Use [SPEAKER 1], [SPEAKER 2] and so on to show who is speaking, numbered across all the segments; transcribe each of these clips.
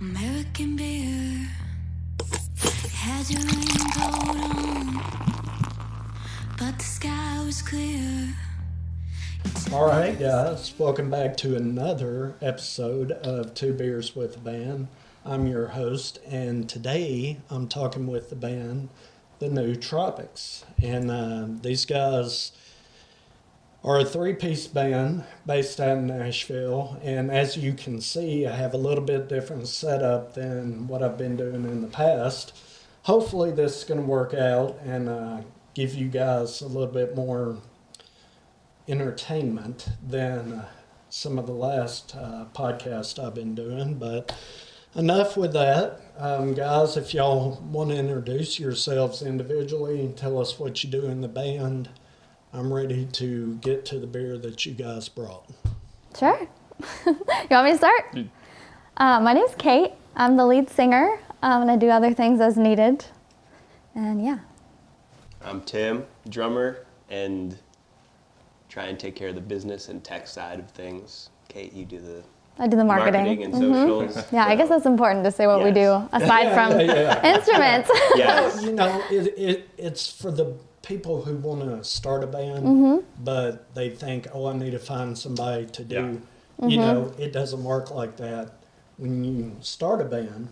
[SPEAKER 1] American beer. Had your raincoat on, but the sky was clear.
[SPEAKER 2] All right, guys, welcome back to another episode of Two Beers with the Band. I'm your host, and today I'm talking with the band, the new Tropics. And these guys are a three-piece band based out in Nashville. And as you can see, I have a little bit different setup than what I've been doing in the past. Hopefully this is going to work out and give you guys a little bit more entertainment than some of the last podcasts I've been doing. But enough with that. Guys, if y'all want to introduce yourselves individually and tell us what you do in the band, I'm ready to get to the beer that you guys brought.
[SPEAKER 3] Sure. You want me to start? My name's Kate. I'm the lead singer, and I do other things as needed. And yeah.
[SPEAKER 4] I'm Tim, drummer, and try and take care of the business and tech side of things. Kate, you do the
[SPEAKER 3] I do the marketing.
[SPEAKER 4] and socials.
[SPEAKER 3] Yeah, I guess that's important to say what we do, aside from instruments.
[SPEAKER 4] Yes.
[SPEAKER 2] You know, it's for the people who want to start a band, but they think, oh, I need to find somebody to do. You know, it doesn't work like that. When you start a band,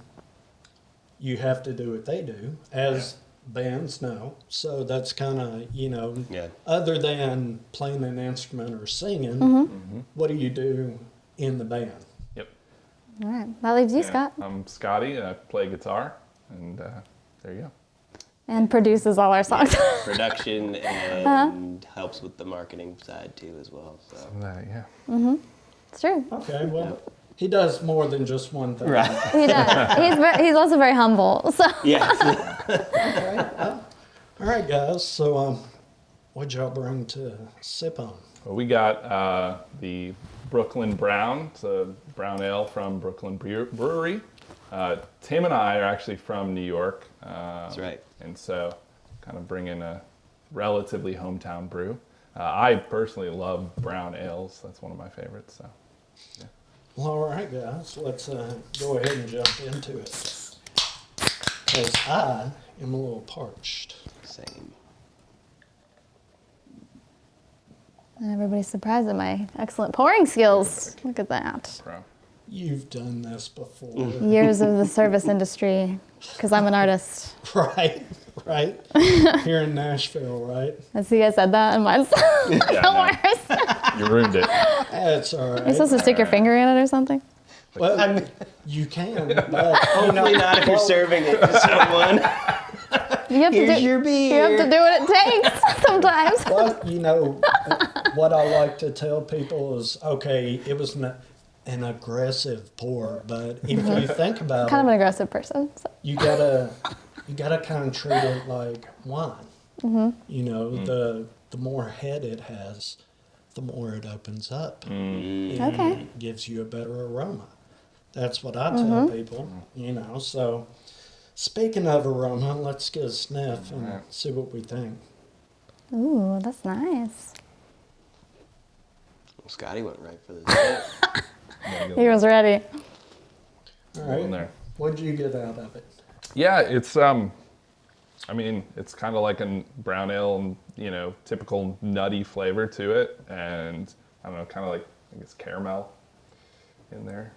[SPEAKER 2] you have to do what they do, as bands know. So that's kind of, you know, other than playing an instrument or singing, what do you do in the band?
[SPEAKER 5] Yep.
[SPEAKER 3] All right, that leaves you, Scott.
[SPEAKER 5] I'm Scotty, and I play guitar, and there you go.
[SPEAKER 3] And produces all our songs.
[SPEAKER 4] Production and helps with the marketing side too as well. So.
[SPEAKER 5] Yeah.
[SPEAKER 3] It's true.
[SPEAKER 2] Okay, well, he does more than just one thing.
[SPEAKER 4] Right.
[SPEAKER 3] He does. He's also very humble. So.
[SPEAKER 4] Yes.
[SPEAKER 2] Okay, well, all right, guys. So, what'd y'all bring to sip on?
[SPEAKER 5] Well, we got the Brooklyn Brown. It's a brown ale from Brooklyn Brewery. Tim and I are actually from New York.
[SPEAKER 4] That's right.
[SPEAKER 5] And so kind of bring in a relatively hometown brew. I personally love brown ales. That's one of my favorites. So, yeah.
[SPEAKER 2] Well, all right, guys. Let's go ahead and jump into it. Because I am a little parched.
[SPEAKER 4] Same.
[SPEAKER 3] And everybody's surprised at my excellent pouring skills. Look at that.
[SPEAKER 5] Pro.
[SPEAKER 2] You've done this before.
[SPEAKER 3] Years of the service industry, because I'm an artist.
[SPEAKER 2] Right. Here in Nashville, right?
[SPEAKER 3] I see I said that, and mine's the worst.
[SPEAKER 5] You ruined it.
[SPEAKER 2] That's all right.
[SPEAKER 3] You're supposed to stick your finger in it or something?
[SPEAKER 2] Well, you can, but
[SPEAKER 4] Hopefully not if you're serving it to someone.
[SPEAKER 3] You have
[SPEAKER 4] Here's
[SPEAKER 3] to do,
[SPEAKER 4] your beer.
[SPEAKER 3] You have to do what it takes sometimes.
[SPEAKER 2] well, you know, what I like to tell people is, okay, it was an aggressive pour, but if you think about
[SPEAKER 3] Kind of
[SPEAKER 2] it,
[SPEAKER 3] an aggressive person. So.
[SPEAKER 2] you gotta kind of treat it like wine. You know, the more head it has, the more it opens up.
[SPEAKER 3] Okay.
[SPEAKER 2] It gives you a better aroma. That's what I tell people, you know. So, speaking of aroma, let's get a sniff and see what we think.
[SPEAKER 3] Ooh, that's nice.
[SPEAKER 4] Well, Scotty went right for this.
[SPEAKER 3] He was ready.
[SPEAKER 2] All
[SPEAKER 5] In
[SPEAKER 2] right,
[SPEAKER 5] there.
[SPEAKER 2] what did you get out of it?
[SPEAKER 5] Yeah, it's I mean, it's kind of like a brown ale, and you know, typical nutty flavor to it, and I don't know, kind of like I guess caramel in there.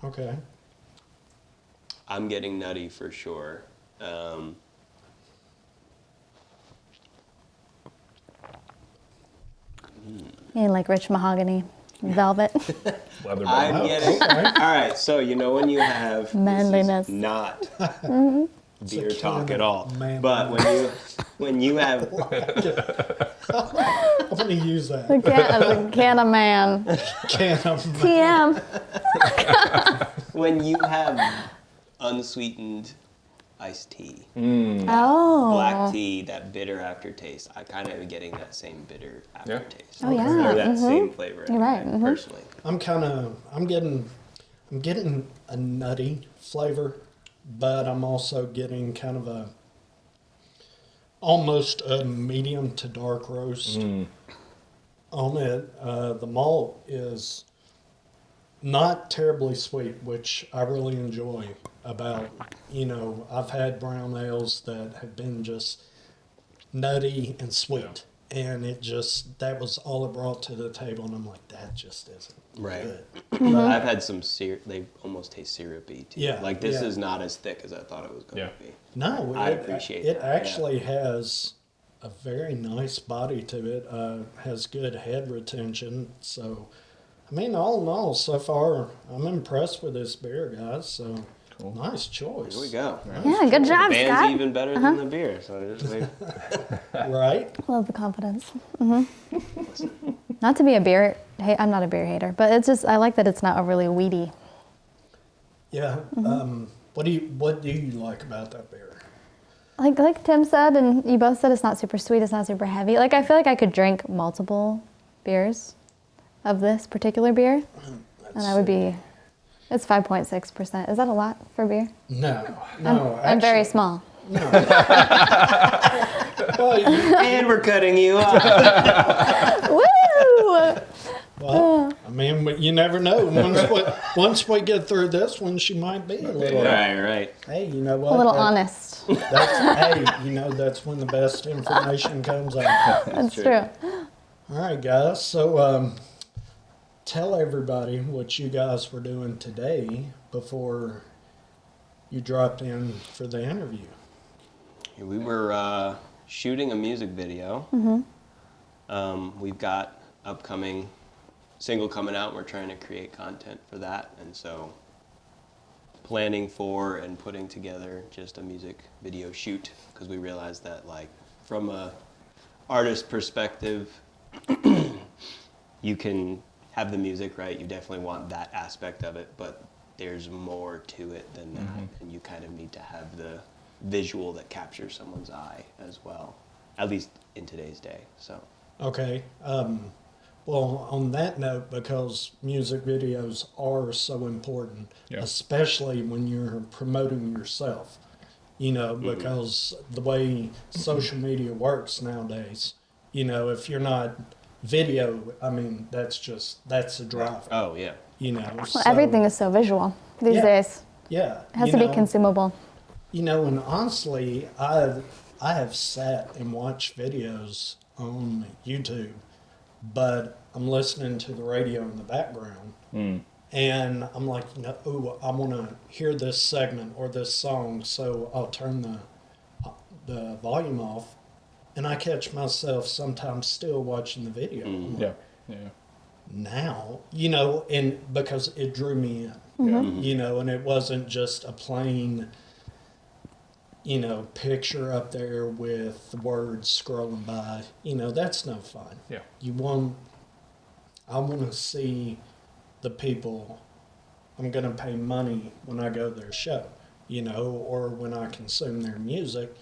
[SPEAKER 2] Okay.
[SPEAKER 4] I'm getting nutty for sure.
[SPEAKER 3] You like rich mahogany, velvet.
[SPEAKER 5] Leather
[SPEAKER 4] I'm
[SPEAKER 5] brown.
[SPEAKER 4] getting. All right, so you know when you have
[SPEAKER 3] Manliness.
[SPEAKER 4] This is not beer
[SPEAKER 2] It's a
[SPEAKER 4] talk
[SPEAKER 2] can
[SPEAKER 4] at
[SPEAKER 2] of
[SPEAKER 4] all.
[SPEAKER 2] manliness.
[SPEAKER 4] But when you have
[SPEAKER 2] I'm going to use that.
[SPEAKER 3] A can of man.
[SPEAKER 2] Can of
[SPEAKER 3] TM.
[SPEAKER 4] when you have unsweetened iced tea,
[SPEAKER 3] Oh.
[SPEAKER 4] black tea, that bitter aftertaste, I kind of am getting that same bitter aftertaste.
[SPEAKER 3] Oh, yeah.
[SPEAKER 4] Or that same flavor.
[SPEAKER 3] You're right,
[SPEAKER 4] Personally.
[SPEAKER 2] I'm getting a nutty flavor, but I'm also getting kind of almost a medium to dark roast on it. The malt is not terribly sweet, which I really enjoy about, I've had brown ales that have been just nutty and sweet. And that was all it brought to the table. And I'm like, that just isn't good.
[SPEAKER 4] I've had some they almost taste syrupy too.
[SPEAKER 2] Yeah.
[SPEAKER 4] Like this is not as thick as I thought it was going to be.
[SPEAKER 2] No,
[SPEAKER 4] I appreciate
[SPEAKER 2] it. It
[SPEAKER 4] that,
[SPEAKER 2] actually has a very nice body to it. Has good head retention. So, I mean, all in all, so far, I'm impressed with this beer, guys. So, cool. Nice choice.
[SPEAKER 4] Here we go.
[SPEAKER 3] Yeah, good job,
[SPEAKER 4] The band's
[SPEAKER 3] Scott.
[SPEAKER 4] even better than the beer. So just wait.
[SPEAKER 2] Right?
[SPEAKER 3] Love the confidence. Not to be a beer, I'm not a beer hater, but it's just, I like that it's not overly weedy.
[SPEAKER 2] Yeah. What do you like about that beer?
[SPEAKER 3] Like Tim said, and you both said, it's not super sweet, it's not super heavy. Like, I feel like I could drink multiple beers of this particular beer, and I would be, it's 5.6%. Is that a lot for beer?
[SPEAKER 2] No.
[SPEAKER 3] I'm very small.
[SPEAKER 2] No. Well,
[SPEAKER 4] And we're cutting you off.
[SPEAKER 3] Woo!
[SPEAKER 2] well, I mean, you never know. Once we get through this one, she might be a little.
[SPEAKER 4] Right.
[SPEAKER 2] Hey, you know what?
[SPEAKER 3] A little honest.
[SPEAKER 2] That's when the best information comes out.
[SPEAKER 3] That's true.
[SPEAKER 2] All right, guys. So, tell everybody what you guys were doing today before you dropped in for the interview.
[SPEAKER 4] We were shooting a music video. We've got upcoming single coming out. We're trying to create content for that, and so planning for and putting together just a music video shoot, because we realized that, like, from a artist perspective, you can have the music, right? You definitely want that aspect of it, but there's more to it than that, and you kind of need to have the visual that captures someone's eye as well, at least in today's day. So
[SPEAKER 2] Okay. Well, on that note, because music videos are so important, especially when you're promoting yourself, because the way social media works nowadays, if you're not video, I mean, that's a driver.
[SPEAKER 4] oh yeah,
[SPEAKER 3] Well, everything is so visual these days.
[SPEAKER 2] Yeah.
[SPEAKER 3] It has to be consumable.
[SPEAKER 2] And honestly, I have sat and watched videos on YouTube, but I'm listening to the radio in the background, and I'm like, I want to hear this segment or this song, so I'll turn the volume off, and I catch myself sometimes still watching the video. I'm like, now, and because it drew me in, and it wasn't just a plain, picture up there with the words scrolling by. That's no fun.
[SPEAKER 5] Yeah.
[SPEAKER 2] I want to see the people I'm going to pay money when I go to their show, or when I consume their music.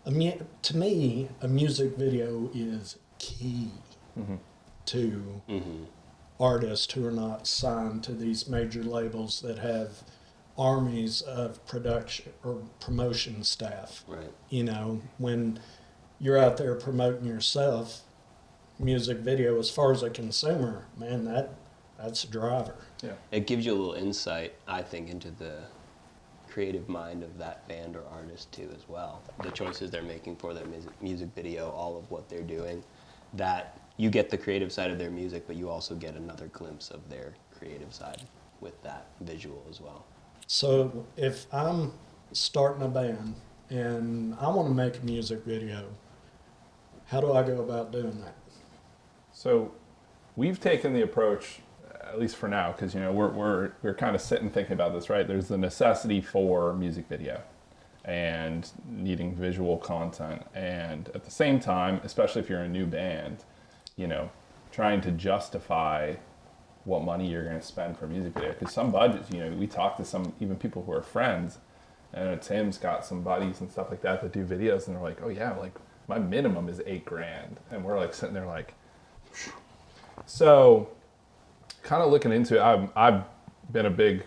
[SPEAKER 2] To me, a music video is key to artists who are not signed to these major labels that have armies of production or promotion staff.
[SPEAKER 4] right.
[SPEAKER 2] When you're out there promoting yourself, music video, as far as a consumer, man, that's a driver.
[SPEAKER 5] Yeah.
[SPEAKER 4] It gives you a little insight, I think, into the creative mind of that band or artist too, as well. The choices they're making for their music video, all of what they're doing, that you get the creative side of their music, but you also get another glimpse of their creative side with that visual as well.
[SPEAKER 2] So if I'm starting a band and I want to make a music video, how do I go about doing that?
[SPEAKER 5] So we've taken the approach, at least for now, because we're kind of sitting thinking about this, right? There's the necessity for music video and needing visual content, and at the same time, especially if you're a new band, trying to justify what money you're going to spend for a music video, because some budgets, we talk to some even people who are friends, and Tim's got some buddies and stuff like that do videos, and they're like, oh yeah, like my minimum is $8,000, and we're like sitting there like, phew. So kind of looking into it, I've been a big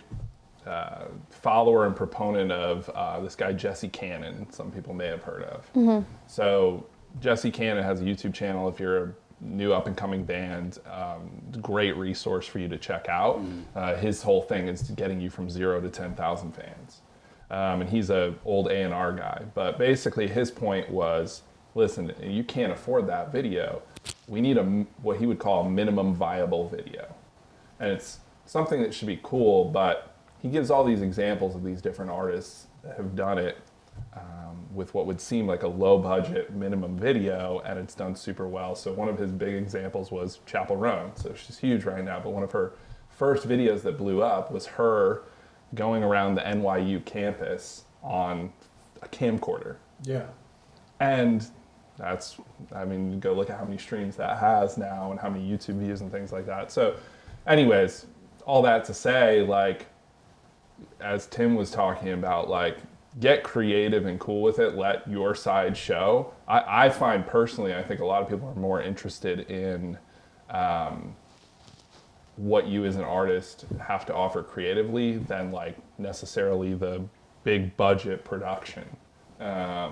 [SPEAKER 5] follower and proponent of this guy Jesse Cannon, some people may have heard of. So Jesse Cannon has a YouTube channel. If you're new up and coming band, great resource for you to check out. His whole thing is getting you from 0 to 10,000 fans. And he's a old A&R guy, but basically his point was, listen, you can't afford that video. We need what he would call a minimum viable video. And it's something that should be cool, but he gives all these examples of these different artists that have done it with what would seem like a low budget minimum video, and it's done super well. So one of his big examples was Chapel Roan. So she's huge right now, but one of her first videos that blew up was her going around the NYU campus on a camcorder.
[SPEAKER 2] Yeah.
[SPEAKER 5] And that's, I mean, go look at how many streams that has now and how many YouTube views and things like that. So anyways, all that to say, like, as Tim was talking about, like, get creative and cool with it. Let your side show. I find personally, I think a lot of people are more interested in what you as an artist have to offer creatively than like necessarily the big budget production.
[SPEAKER 3] I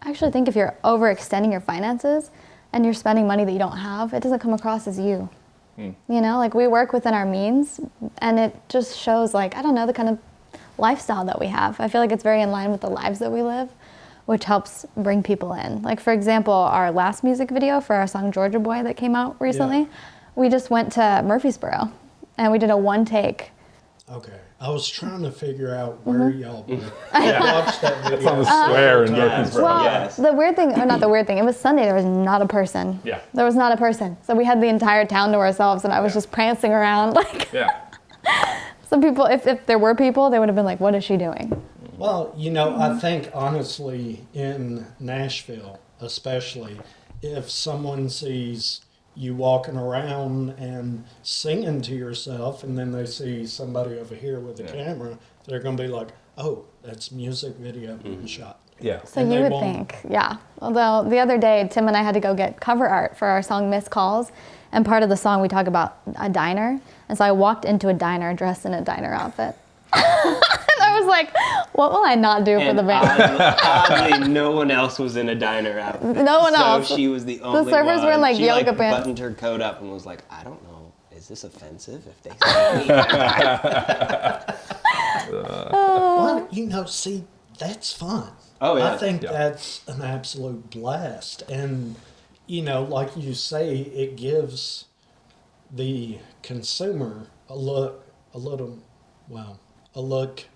[SPEAKER 3] actually think if you're overextending your finances and you're spending money that you don't have, it doesn't come across as you. You know, like we work within our means, and it just shows, like, I don't know, the kind of lifestyle that we have. I feel like it's very in line with the lives that we live, which helps bring people in. Like, for example, our last music video for our song Georgia Boy that came out recently, we just went to Murfreesboro and we did a one take.
[SPEAKER 2] Okay. I was trying to figure out where y'all were. I watched that video.
[SPEAKER 5] It's on the square in Murfreesboro.
[SPEAKER 3] Well,
[SPEAKER 4] Yes.
[SPEAKER 3] the weird thing, or not the weird thing, it was Sunday, there was not a person.
[SPEAKER 5] Yeah.
[SPEAKER 3] There was not a person. So we had the entire town to ourselves, and I was just prancing around. Like,
[SPEAKER 5] Yeah.
[SPEAKER 3] some people, if there were people, they would have been like, what is she doing?
[SPEAKER 2] Well, you know, I think honestly in Nashville, especially, if someone sees you walking around and singing to yourself, and then they see somebody over here with a camera, they're going to be like, oh, that's music video being shot.
[SPEAKER 5] Yeah.
[SPEAKER 3] So
[SPEAKER 2] And
[SPEAKER 3] you
[SPEAKER 2] they
[SPEAKER 3] would
[SPEAKER 2] won't-
[SPEAKER 3] think, yeah. Although the other day, Tim and I had to go get cover art for our song Missed Calls, and part of the song we talk about a diner, and so I walked into a diner dressed in a diner outfit. And I was like, what will I not do for the band?
[SPEAKER 4] Oddly, no one else was in a diner outfit.
[SPEAKER 3] No one else.
[SPEAKER 4] So she was the only one.
[SPEAKER 3] servers were in, like,
[SPEAKER 4] she,
[SPEAKER 3] yoga pants.
[SPEAKER 4] buttoned her coat up and was like, I don't know, is this offensive if they see me?
[SPEAKER 2] Well, you know, see, that's fun.
[SPEAKER 4] Oh, yeah.
[SPEAKER 2] I think
[SPEAKER 5] Yeah.
[SPEAKER 2] that's an absolute blast. And, you know, like you say, it gives the consumer a look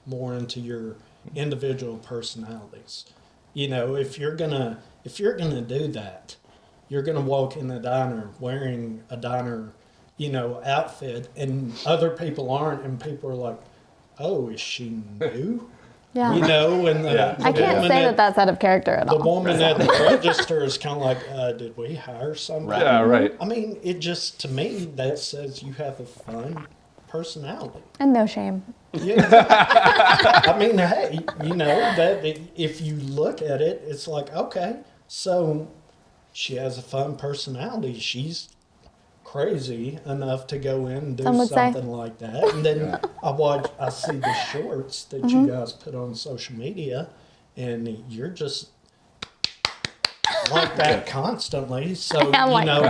[SPEAKER 2] more into your individual personalities. You know, if you're gonna do that, you're gonna walk in the diner wearing a diner, you know, outfit, and other people aren't, and people are like, oh, is she new?
[SPEAKER 3] Yeah.
[SPEAKER 2] You know, and
[SPEAKER 5] Yeah.
[SPEAKER 3] I can't
[SPEAKER 2] woman
[SPEAKER 3] say that that's out of character at
[SPEAKER 2] the
[SPEAKER 3] all.
[SPEAKER 2] woman at the register is kind of like, did we hire somebody?
[SPEAKER 5] Yeah, right.
[SPEAKER 2] I mean, it just, to me, that says you have a fun personality.
[SPEAKER 3] And no shame.
[SPEAKER 2] Yeah. I mean, hey, you know, that if you look at it, it's like, okay, so she has a fun personality. She's crazy enough to go in and do
[SPEAKER 3] Some would say.
[SPEAKER 2] something like that. And then I see the shorts that you guys put on social media, and you're just like that constantly. So,
[SPEAKER 3] am
[SPEAKER 2] you
[SPEAKER 3] like
[SPEAKER 2] know,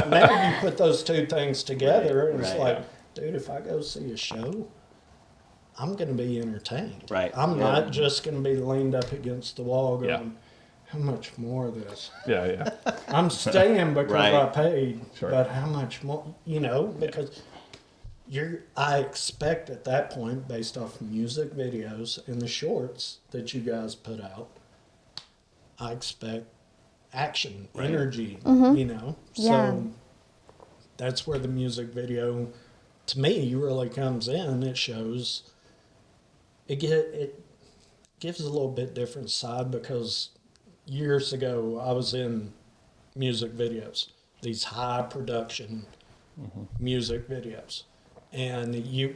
[SPEAKER 2] now you put those two things together, and it's
[SPEAKER 4] Right.
[SPEAKER 2] like, dude, if I go see a show, I'm going to be entertained.
[SPEAKER 4] Right.
[SPEAKER 2] I'm
[SPEAKER 4] Yeah.
[SPEAKER 2] not just going to be leaned up against the wall going,
[SPEAKER 5] Yeah.
[SPEAKER 2] how much more of this?
[SPEAKER 5] Yeah, yeah.
[SPEAKER 2] I'm staying because
[SPEAKER 4] Right.
[SPEAKER 2] I paid,
[SPEAKER 5] Sure.
[SPEAKER 2] but how much more? You know, because I expect at that point, based off music videos and the shorts that you guys put out, I expect action, energy, you know?
[SPEAKER 3] Yeah.
[SPEAKER 2] So that's where the music video, to me, really comes in. It shows, it gives a little bit different side, because years ago I was in music videos, these high production music videos, and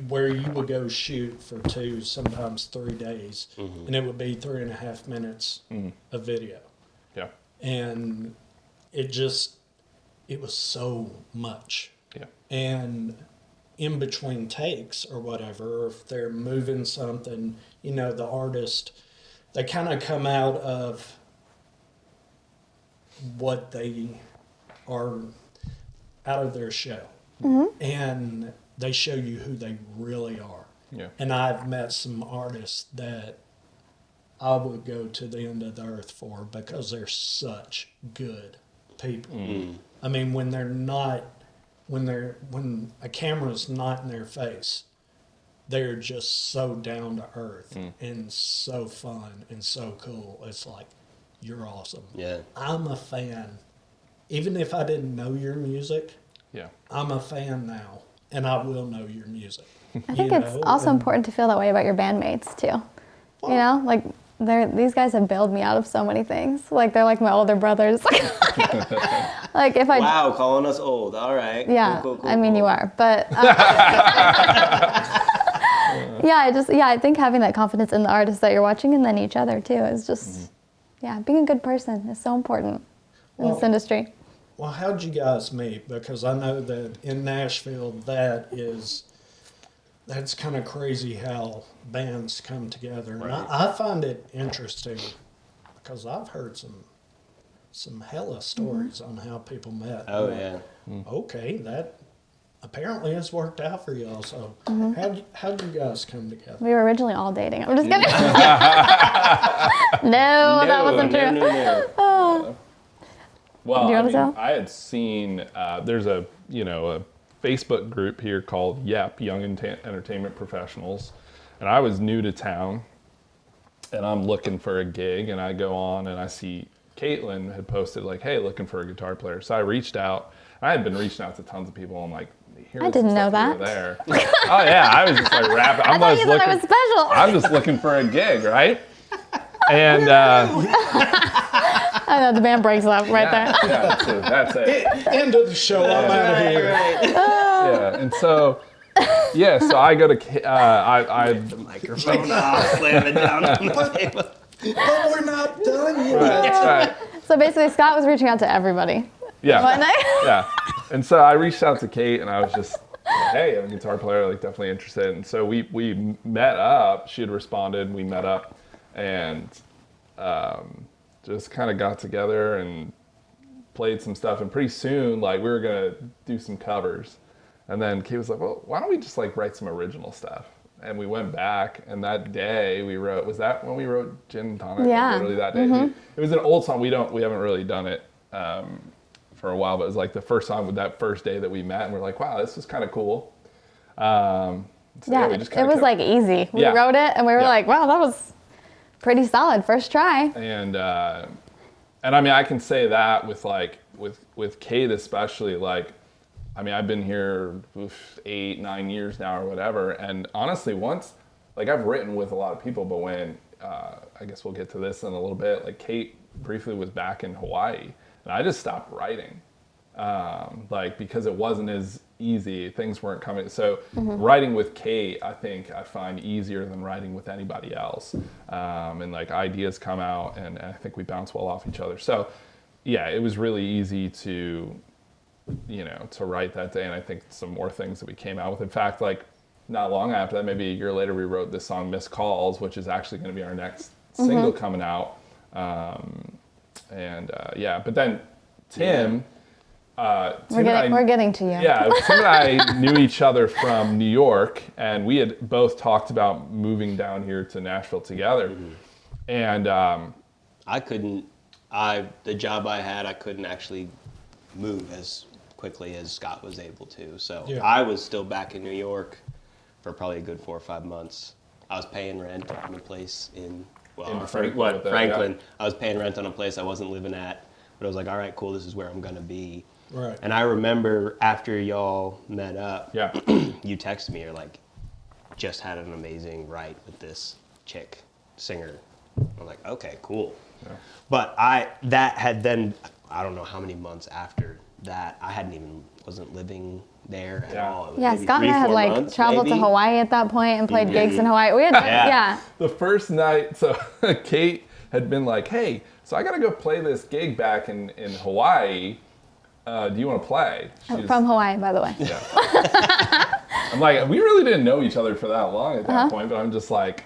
[SPEAKER 2] where you would go shoot for 2, sometimes 3 days, and it would be 3.5 minutes of video,
[SPEAKER 5] Yeah.
[SPEAKER 2] and it was so much.
[SPEAKER 5] Yeah.
[SPEAKER 2] And in between takes or whatever, or if they're moving something, you know, the artist, they kind of come out of what they are out of their shell, and they show you who they really are.
[SPEAKER 5] Yeah.
[SPEAKER 2] And I've met some artists that I would go to the end of the earth for because they're such good people. I mean, when a camera's not in their face, they're just so down to earth and so fun and so cool. It's like, you're awesome.
[SPEAKER 4] Yeah.
[SPEAKER 2] I'm a fan. Even if I didn't know your music,
[SPEAKER 5] Yeah.
[SPEAKER 2] I'm a fan now, and I will know your music.
[SPEAKER 3] I think it's also important to feel that way about your bandmates too. You know, like these guys have bailed me out of so many things. Like they're like my older brothers. Like if I
[SPEAKER 4] Wow, calling us old. All right.
[SPEAKER 3] yeah,
[SPEAKER 4] Cool,
[SPEAKER 3] I mean you are, but I think having that confidence in the artist that you're watching and then each other too is just being a good person is so important in this industry.
[SPEAKER 2] Well, how'd you guys meet? Because I know that in Nashville, that's kind of crazy how bands come together. And I find it interesting because I've heard some hella stories on how people met.
[SPEAKER 4] Oh,
[SPEAKER 2] Like,
[SPEAKER 4] yeah.
[SPEAKER 2] Okay, that apparently has worked out for y'all. So how'd you guys come together?
[SPEAKER 3] We were originally all dating. I'm just kidding. No, that wasn't true.
[SPEAKER 4] No.
[SPEAKER 5] Well,
[SPEAKER 3] Do you wanna tell?
[SPEAKER 5] I had seen there's a Facebook group here called YEP, Young Entertainment Professionals, and I was new to town, and I'm looking for a gig, and I go on and I see Caitlin had posted like, "Hey, looking for a guitar player." So I reached out. I had been reaching out to tons of people. I'm like,
[SPEAKER 3] I didn't know that.
[SPEAKER 5] There. Oh yeah, I was just like rapping.
[SPEAKER 3] I thought you thought I was special.
[SPEAKER 5] I'm just looking for a gig, right? And
[SPEAKER 3] I know the band breaks up right there.
[SPEAKER 5] yeah, that's it.
[SPEAKER 2] End of the show. I'm out of here.
[SPEAKER 5] Yeah, and so I go to
[SPEAKER 4] The microphone off, slam it down on the table.
[SPEAKER 2] But we're not done yet.
[SPEAKER 5] right.
[SPEAKER 3] So basically, Scott was reaching out to everybody.
[SPEAKER 5] Yeah.
[SPEAKER 3] One night.
[SPEAKER 5] Yeah. And so I reached out to Kate and I was just, hey, I'm a guitar player, like definitely interested. And so we met up. She had responded. We met up and just kind of got together and played some stuff. And pretty soon, like we were gonna do some covers. And then Kate was like, well, why don't we just like write some original stuff? And we went back, and that day we wrote. Was that when we wrote Gin and Tonic?
[SPEAKER 3] Yeah.
[SPEAKER 5] Literally that day. It was an old song. We haven't really done it for a while, but it was like the first song with that first day that we met, and we're like, wow, this is kind of cool. So we just
[SPEAKER 3] it was like easy. We
[SPEAKER 5] Yeah.
[SPEAKER 3] wrote it, and we were like, wow, that was pretty solid first try.
[SPEAKER 5] And I mean, I can say that with Kate especially, like. I mean, I've been here 8-9 years now or whatever. And honestly, once, like I've written with a lot of people, but when, I guess we'll get to this in a little bit, like Kate briefly was back in Hawaii and I just stopped writing. Like, because it wasn't as easy, things weren't coming. So writing with Kate, I think I find easier than writing with anybody else. And like ideas come out and I think we bounce well off each other. So yeah, it was really easy to write that day, and I think some more things that we came out with. In fact, like not long after that, maybe a year later, we wrote this song "Missed Calls," which is actually going to be our next single coming out. But then Tim,
[SPEAKER 3] We're getting to you.
[SPEAKER 5] yeah, Tim and I knew each other from New York, and we had both talked about moving down here to Nashville together. And
[SPEAKER 4] the job I had, I couldn't actually move as quickly as Scott was able to. So
[SPEAKER 2] Yeah.
[SPEAKER 4] I was still back in New York for probably a good 4 or 5 months. I was paying rent on a place in
[SPEAKER 5] Franklin.
[SPEAKER 4] Franklin. I was paying rent on a place I wasn't living at, but I was like, all right, cool, this is where I'm gonna be.
[SPEAKER 2] Right.
[SPEAKER 4] And I remember after y'all met up,
[SPEAKER 5] yeah,
[SPEAKER 4] you texted me, you're like, just had an amazing write with this chick singer. I'm like, okay, cool.
[SPEAKER 5] Yeah.
[SPEAKER 4] But I don't know how many months after that, wasn't living there at
[SPEAKER 5] Yeah.
[SPEAKER 4] all. It was
[SPEAKER 3] Yeah,
[SPEAKER 4] maybe
[SPEAKER 3] Scott and I
[SPEAKER 4] 3-4
[SPEAKER 3] had like
[SPEAKER 4] months,
[SPEAKER 3] traveled to
[SPEAKER 4] maybe.
[SPEAKER 3] Hawaii at that point and played gigs in Hawaii. We had, yeah.
[SPEAKER 5] The first night, so Kate had been like, hey, so I got to go play this gig back in Hawaii. Do you want to play?
[SPEAKER 3] From Hawaii, by the way.
[SPEAKER 5] Yeah. I'm like, we really didn't know each other for that long at that point, but I'm just like,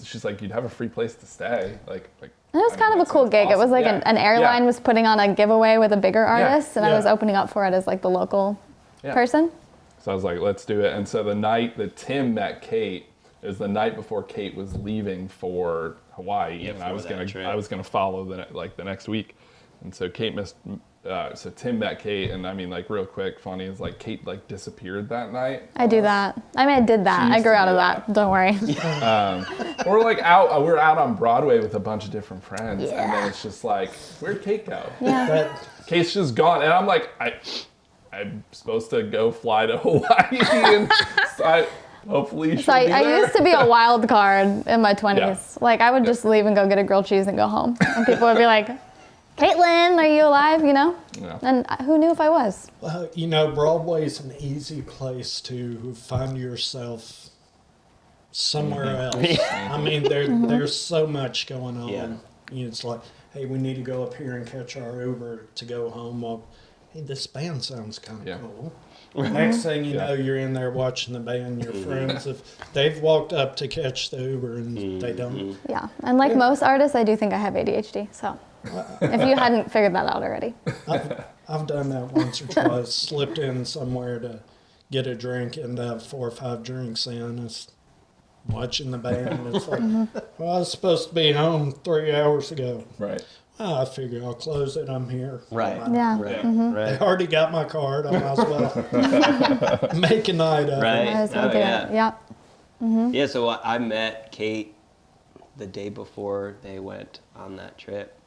[SPEAKER 5] she's like, you'd have a free place to stay. Like.
[SPEAKER 3] It was kind of a cool gig.
[SPEAKER 5] Awesome.
[SPEAKER 3] It was like an airline was putting on a giveaway with a bigger artist, and I was
[SPEAKER 2] Yeah.
[SPEAKER 3] opening up for it as like the local person.
[SPEAKER 5] So I was like, let's do it. And so the night that Tim met Kate, it was the night before Kate was leaving for Hawaii, and I was gonna follow the next week. And so Kate missed. So Tim met Kate, and I mean, like, real quick, funny is like Kate like disappeared that night.
[SPEAKER 3] I do that. I mean, I did that. I grew out of that. Don't worry.
[SPEAKER 5] We're like we're out on Broadway with a bunch of different friends, and then it's just like, where'd Kate go?
[SPEAKER 3] Yeah.
[SPEAKER 5] Kate's just gone, and I'm like, I'm supposed to go fly to Hawaii, and hopefully she'll
[SPEAKER 3] So
[SPEAKER 5] be there.
[SPEAKER 3] I used to be a wild card in my 20s.
[SPEAKER 5] Yeah.
[SPEAKER 3] Like, I would just leave and go get a grilled cheese and go home. And people would be like, Caitlin, are you alive? You know?
[SPEAKER 5] Yeah.
[SPEAKER 3] And who knew if I was?
[SPEAKER 2] Well, Broadway's an easy place to find yourself somewhere else. I mean, there's so much going on.
[SPEAKER 4] Yeah.
[SPEAKER 2] It's like, hey, we need to go up here and catch our Uber to go home. Well, hey, this band sounds kind of cool. Next thing you know, you're in there watching the band. Your friends, if they've walked up to catch the Uber and they don't.
[SPEAKER 3] Yeah. And like most artists, I do think I have ADHD. So if you hadn't figured that out already.
[SPEAKER 2] I've done that once or twice. Slipped in somewhere to get a drink, and 4 or 5 drinks in, is watching the band. It's like, well, I was supposed to be home 3 hours ago.
[SPEAKER 5] Right.
[SPEAKER 2] Well, I figure I'll close it. I'm here.
[SPEAKER 4] Right.
[SPEAKER 3] Yeah.
[SPEAKER 4] Right.
[SPEAKER 2] I already got my card. I might as well make a night of
[SPEAKER 4] Right.
[SPEAKER 3] Might as well
[SPEAKER 4] Oh,
[SPEAKER 3] do
[SPEAKER 4] yeah.
[SPEAKER 3] it. Yeah.
[SPEAKER 4] Yeah, so I met Kate the day before they went on that trip.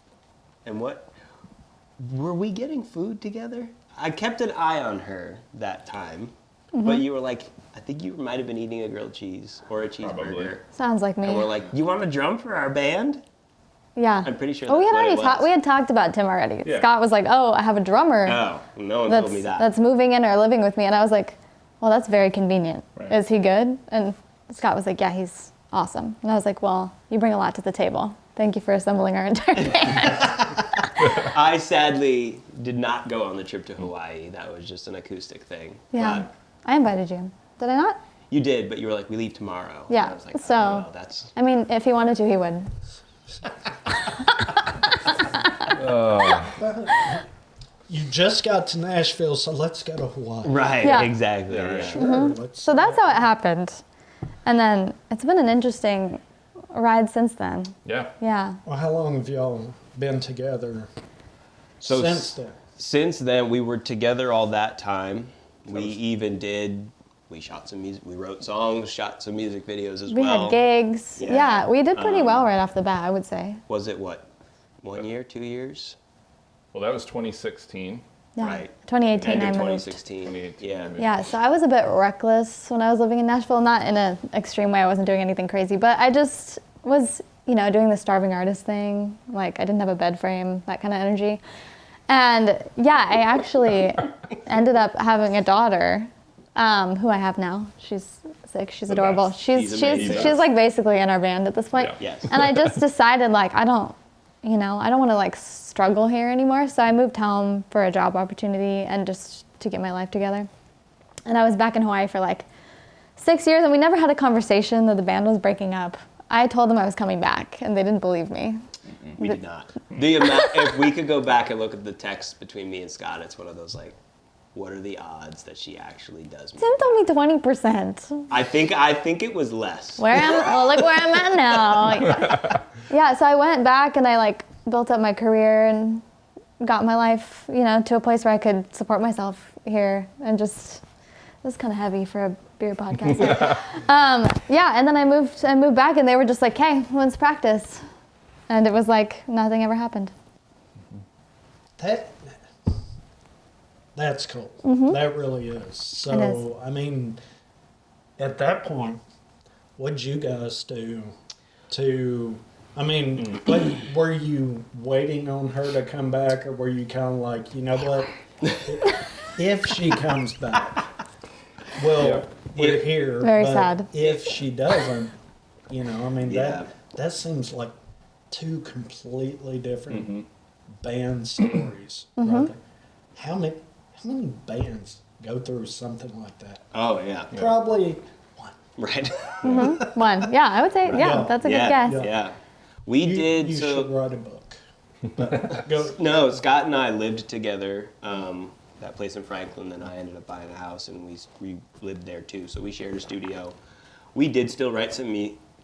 [SPEAKER 4] And were we getting food together? I kept an eye on her that time, but you were like, I think you might have been eating a grilled cheese or a cheeseburger.
[SPEAKER 5] Probably.
[SPEAKER 3] Sounds like me.
[SPEAKER 4] And we're like, you want a drum for our band?
[SPEAKER 3] Yeah.
[SPEAKER 4] I'm pretty sure
[SPEAKER 3] Oh, we
[SPEAKER 4] that's
[SPEAKER 3] had
[SPEAKER 4] what
[SPEAKER 3] already
[SPEAKER 4] it was.
[SPEAKER 3] we had talked about Tim already.
[SPEAKER 5] Yeah.
[SPEAKER 3] Scott was like, "Oh, I have a drummer
[SPEAKER 4] Oh, no one
[SPEAKER 3] that's
[SPEAKER 4] told me that.
[SPEAKER 3] that's moving in or living with me," and I was like, "Well, that's very convenient.
[SPEAKER 5] Right.
[SPEAKER 3] Is he good?" And Scott was like, "Yeah, he's awesome." And I was like, "Well, you bring a lot to the table. Thank you for assembling our entire band."
[SPEAKER 4] I sadly did not go on the trip to Hawaii. That was just an acoustic thing.
[SPEAKER 3] Yeah,
[SPEAKER 4] But
[SPEAKER 3] I invited you. Did I not?
[SPEAKER 4] you did, but you were like, we leave tomorrow.
[SPEAKER 3] Yeah,
[SPEAKER 4] And I was like,
[SPEAKER 3] so-
[SPEAKER 4] oh, well, that's...
[SPEAKER 3] I mean, if he wanted to, he would.
[SPEAKER 2] You just got to Nashville, so let's go to Hawaii.
[SPEAKER 4] Right,
[SPEAKER 3] Yeah.
[SPEAKER 4] exactly.
[SPEAKER 5] Yeah,
[SPEAKER 4] Yeah.
[SPEAKER 2] Sure, let's-
[SPEAKER 3] So that's how it happened. And then it's been an interesting ride since then.
[SPEAKER 5] Yeah.
[SPEAKER 3] Yeah.
[SPEAKER 2] Well, how long have y'all been together
[SPEAKER 4] So
[SPEAKER 2] since then?
[SPEAKER 4] Since then, we were together all that time. We shot some music, we wrote songs, shot some music videos as
[SPEAKER 3] We
[SPEAKER 4] well.
[SPEAKER 3] had gigs.
[SPEAKER 4] Yeah.
[SPEAKER 3] Yeah, we did pretty well right off the bat, I would say.
[SPEAKER 4] Was it what, 1 year, 2 years?
[SPEAKER 5] Well, that was 2016.
[SPEAKER 3] Yeah.
[SPEAKER 4] Right.
[SPEAKER 3] 2018
[SPEAKER 4] End
[SPEAKER 3] I
[SPEAKER 4] of
[SPEAKER 3] moved.
[SPEAKER 4] 2016.
[SPEAKER 5] 2018,
[SPEAKER 4] Yeah.
[SPEAKER 5] maybe.
[SPEAKER 3] Yeah, so I was a bit reckless when I was living in Nashville. Not in an extreme way, I wasn't doing anything crazy, but I just was, doing the starving artist thing. Like, I didn't have a bed frame, that kind of energy. And yeah, I actually ended up having a daughter, who I have now. She's 6, she's
[SPEAKER 5] The
[SPEAKER 3] adorable.
[SPEAKER 5] best.
[SPEAKER 3] She's
[SPEAKER 4] amazing.
[SPEAKER 3] she's like basically in our band at this point.
[SPEAKER 5] Yeah.
[SPEAKER 4] Yes.
[SPEAKER 3] And I just decided like, I don't want to like struggle here anymore. So I moved home for a job opportunity and just to get my life together. And I was back in Hawaii for like 6 years, and we never had a conversation that the band was breaking up. I told them I was coming back, and they didn't believe me.
[SPEAKER 4] We did not. The amount, if we could go back and look at the text between me and Scott, it's one of those like, what are the odds that she actually does move?
[SPEAKER 3] Tim told me 20%.
[SPEAKER 4] I think it was less.
[SPEAKER 3] Look where I'm at now. Yeah, so I went back and I like built up my career and got my life, to a place where I could support myself here, and just, this is kind of heavy for a beer podcast. Yeah, and then I moved back, and they were just like, "Hey, when's practice?" And it was like nothing ever happened.
[SPEAKER 2] That's cool. That really is. So,
[SPEAKER 3] It is.
[SPEAKER 2] I mean, at that point, what'd you guys do to, were you waiting on her to come back, or were you kind of like, you know what, if she comes back, well, we're here.
[SPEAKER 3] Very
[SPEAKER 2] but
[SPEAKER 3] sad.
[SPEAKER 2] If she doesn't,
[SPEAKER 4] Yeah.
[SPEAKER 2] that seems like two completely different band stories. Right there. How many bands go through something like that?
[SPEAKER 4] Oh yeah.
[SPEAKER 2] Probably, what,
[SPEAKER 4] Right.
[SPEAKER 3] One. Yeah, I would say,
[SPEAKER 2] Yeah.
[SPEAKER 3] that's a good
[SPEAKER 4] Yeah.
[SPEAKER 3] guess.
[SPEAKER 4] Yeah. We did
[SPEAKER 2] You
[SPEAKER 4] so.
[SPEAKER 2] should write a book. But go.
[SPEAKER 4] No, Scott and I lived together. That place in Franklin. Then I ended up buying a house, and we lived there too. So we shared a studio. We did still write some.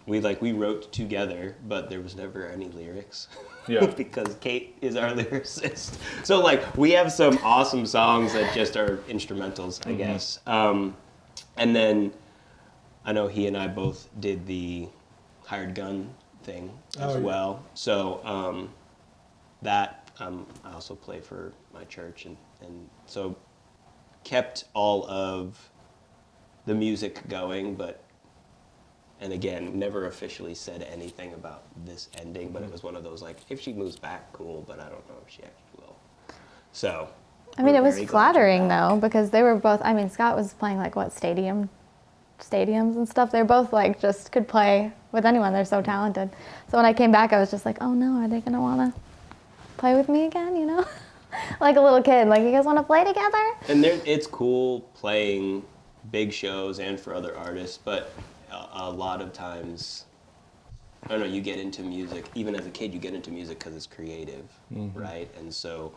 [SPEAKER 4] We wrote together, but there was never any lyrics.
[SPEAKER 5] Yeah.
[SPEAKER 4] Because Kate is our lyricist. So we have some awesome songs that just are instrumentals, I guess. And then I know he and I both did the hired gun thing as well. So that I also play for my church, and so kept all of the music going, and again, never officially said anything about this ending, but it was one of those if she moves back, cool, but I don't know if she actually will. So
[SPEAKER 3] I mean, it was
[SPEAKER 4] very glad you're
[SPEAKER 3] flattering
[SPEAKER 4] back.
[SPEAKER 3] though, because they were both, I mean, Scott was playing stadiums and stuff. They're both just could play with anyone. They're so talented. So when I came back, I was just like, oh no, are they going to want to play with me again, you know? Like a little kid, you guys want to play together?
[SPEAKER 4] And it's cool playing big shows and for other artists, but a lot of times, I don't know, you get into music, even as a kid, you get into music because it's creative, right? And so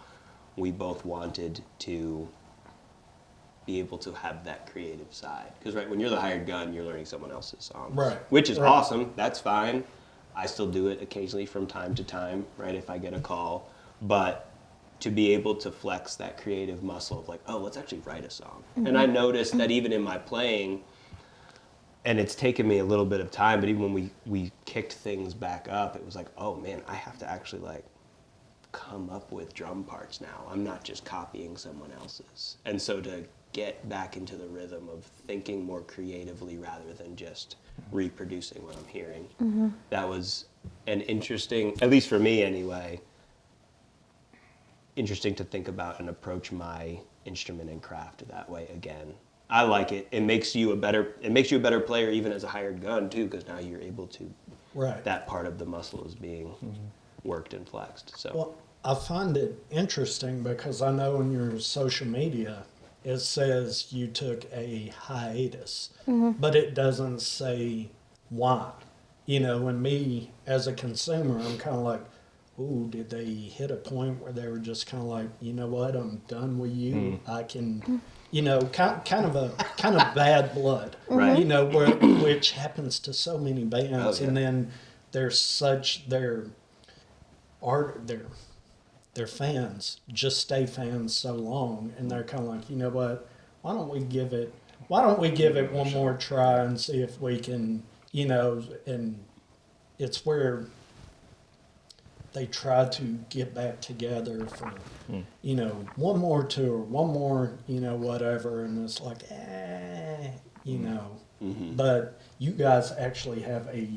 [SPEAKER 4] we both wanted to be able to have that creative side. Because when you're the hired gun, you're learning someone else's songs.
[SPEAKER 2] Right.
[SPEAKER 4] Which is awesome, that's fine. I still do it occasionally from time to time, right, if I get a call. But to be able to flex that creative muscle of let's actually write a song. And I noticed that even in my playing, and it's taken me a little bit of time, but even when we kicked things back up, it was oh man, I have to actually come up with drum parts now. I'm not just copying someone else's. And so to get back into the rhythm of thinking more creatively rather than just reproducing what I'm hearing, that was an interesting, at least for me anyway, interesting to think about and approach my instrument and craft that way again. I like it. It makes you a better player even as a hired gun too, because now you're able to.
[SPEAKER 2] Right.
[SPEAKER 4] That part of the muscle is being worked and flexed. So.
[SPEAKER 2] Well, I find it interesting because I know in your social media it says you took a hiatus, but it doesn't say why. And me as a consumer, I'm kind of ooh, did they hit a point where they were just kind of you know what, I'm done with you. I can, kind of bad blood,
[SPEAKER 4] Right.
[SPEAKER 2] Which happens to so many bands.
[SPEAKER 4] Oh, yeah.
[SPEAKER 2] And then there's their fans just stay fans so long, and they're kind of you know what, why don't we give it one more try and see if we can, and it's where they try to get back together for, one more tour, one more, whatever. And it's but you guys actually have a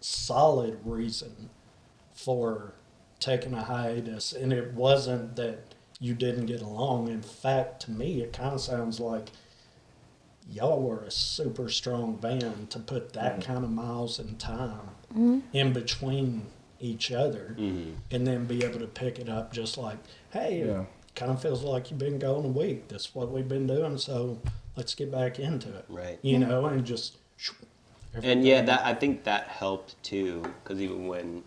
[SPEAKER 2] solid reason for taking a hiatus. And it wasn't that you didn't get along. In fact, to me, it kind of sounds like y'all were a super strong band to put that kind of miles and time in between each other, and then be able to pick it up just hey, it kind of feels like you've been going a week. That's what we've been doing, so let's get back into it.
[SPEAKER 4] Right.
[SPEAKER 2] And just...
[SPEAKER 4] And I think that helped too, because even when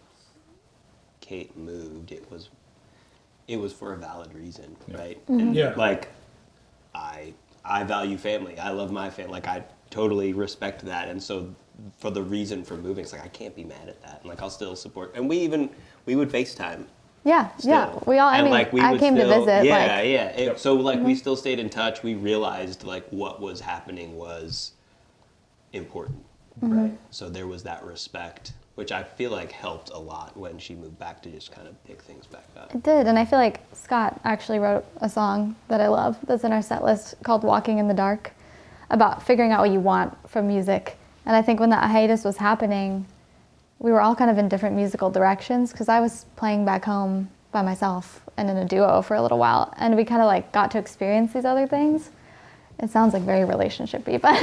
[SPEAKER 4] Kate moved, it was for a valid reason, right? And I value family. I love my family. I totally respect that, and so for the reason for moving, it's I can't be mad at that. And I'll still support. And we would FaceTime.
[SPEAKER 3] Yeah,
[SPEAKER 4] Still.
[SPEAKER 3] yeah. We all. I
[SPEAKER 4] And,
[SPEAKER 3] mean,
[SPEAKER 4] we
[SPEAKER 3] I
[SPEAKER 4] would
[SPEAKER 3] came
[SPEAKER 4] still,
[SPEAKER 3] to visit.
[SPEAKER 4] Yeah. So we still stayed in touch. We realized what was happening was important, right? So there was that respect, which I feel helped a lot when she moved back to just kind of pick things back up.
[SPEAKER 3] It did, and I feel like Scott actually wrote a song that I love that's in our set list called "Walking in the Dark," about figuring out what you want from music. And I think when that hiatus was happening, we were all kind of in different musical directions, because I was playing back home by myself and in a duo for a little while, and we kind of got to experience these other things. It sounds very relationship-y, but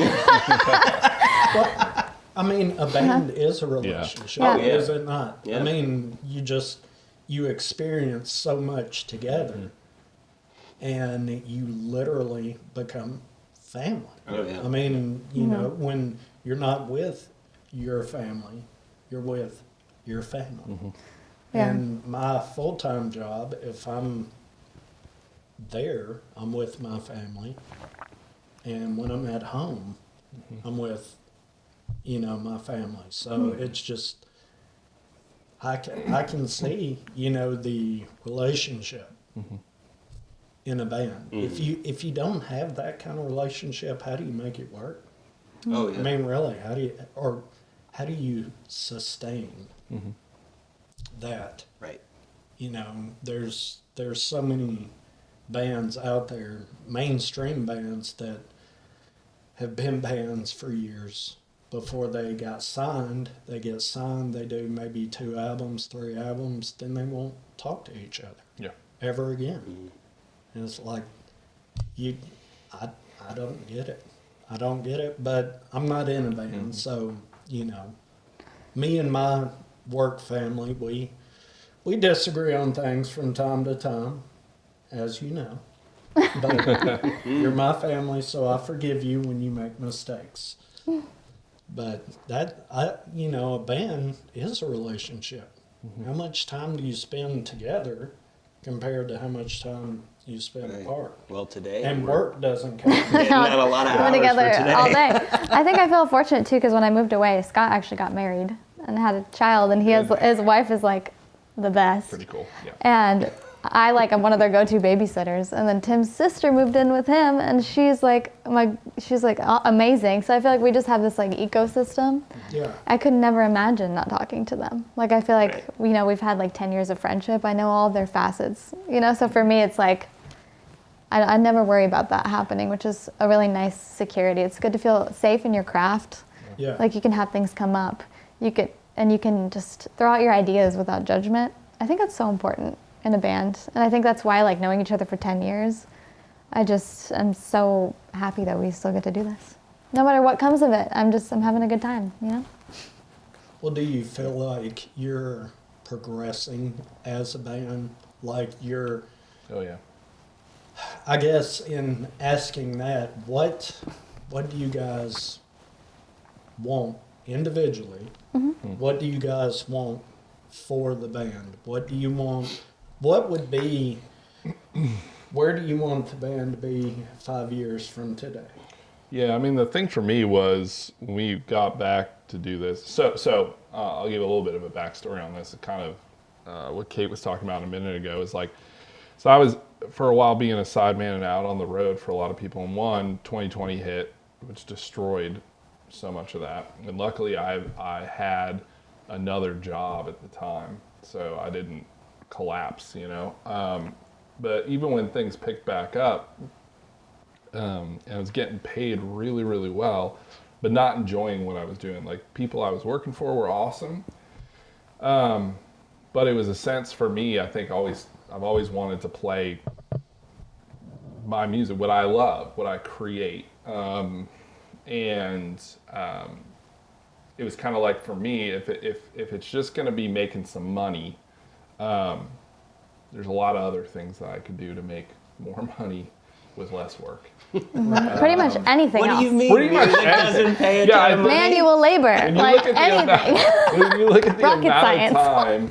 [SPEAKER 2] Well, I mean, a band is a relationship,
[SPEAKER 3] Yeah.
[SPEAKER 2] is it not?
[SPEAKER 4] Yeah.
[SPEAKER 2] I mean, you experience so much together, and you literally become family.
[SPEAKER 4] Oh, yeah.
[SPEAKER 2] I mean, when you're not with your family, you're with your family.
[SPEAKER 3] Yeah.
[SPEAKER 2] And my full-time job, if I'm there, I'm with my family. And when I'm at home, I'm with, my family. So it's just, I can see, the relationship in a band. If you don't have that kind of relationship, how do you make it work?
[SPEAKER 4] Oh yeah.
[SPEAKER 2] I mean, really, how do you sustain that?
[SPEAKER 4] Right.
[SPEAKER 2] There's so many bands out there, mainstream bands that have been bands for years before they got signed. They get signed, they do maybe 2 albums, 3 albums, then they won't talk to each other ever again. And it's like, I don't get it. I don't get it, but I'm not in a band, so, me and my work family, we disagree on things from time to time, as you know. But you're my family, so I forgive you when you make mistakes. But a band is a relationship. How much time do you spend together compared to how much time you spend apart?
[SPEAKER 4] Well, today.
[SPEAKER 2] And work doesn't count.
[SPEAKER 4] Not a lot of
[SPEAKER 3] We're
[SPEAKER 4] hours
[SPEAKER 3] together
[SPEAKER 4] for today.
[SPEAKER 3] all day. I think I feel fortunate too because when I moved away, Scott actually got married and had a child, and his wife is like the best.
[SPEAKER 5] Pretty cool. Yeah.
[SPEAKER 3] And I'm one of their go-to babysitters. And then Tim's sister moved in with him, and she's like amazing. So I feel like we just have this like ecosystem.
[SPEAKER 2] Yeah.
[SPEAKER 3] I could never imagine not talking to them. Like I feel like we've had like 10 years of friendship. I know all of their facets. So for me, it's like I never worry about that happening, which is a really nice security. It's good to feel safe in your craft.
[SPEAKER 2] Yeah.
[SPEAKER 3] Like you can have things come up. You can just throw out your ideas without judgment. I think that's so important in a band. And I think that's why, like, knowing each other for 10 years, I'm so happy that we still get to do this. No matter what comes of it, I'm having a good time,
[SPEAKER 2] Well, do you feel like you're progressing as a band? Like you're,
[SPEAKER 5] Oh yeah.
[SPEAKER 2] I guess in asking that, what do you guys want individually? What do you guys want for the band? What do you want? What would be, where do you want the band to be 5 years from today?
[SPEAKER 5] Yeah, I mean, the thing for me was when we got back to do this. So I'll give a little bit of a backstory on this. It kind of what Kate was talking about a minute ago is like, so I was for a while being a sideman and out on the road for a lot of people. And 2020 hit, which destroyed so much of that. And luckily, I had another job at the time, so I didn't collapse, but even when things picked back up, and I was getting paid really, really well, but not enjoying what I was doing. Like people I was working for were awesome, but it was a sense for me. I think I've always wanted to play my music, what I love, what I create, and it was kind of like for me, if it's just going to be making some money. There's a lot of other things that I could do to make more money with less work.
[SPEAKER 3] Pretty much anything
[SPEAKER 4] What
[SPEAKER 3] else.
[SPEAKER 4] do you mean?
[SPEAKER 5] Pretty much
[SPEAKER 4] Music doesn't pay a ton of money?
[SPEAKER 3] Manual labor, like anything.
[SPEAKER 5] When you look at the
[SPEAKER 3] Rocket
[SPEAKER 5] amount
[SPEAKER 3] science.
[SPEAKER 5] of time,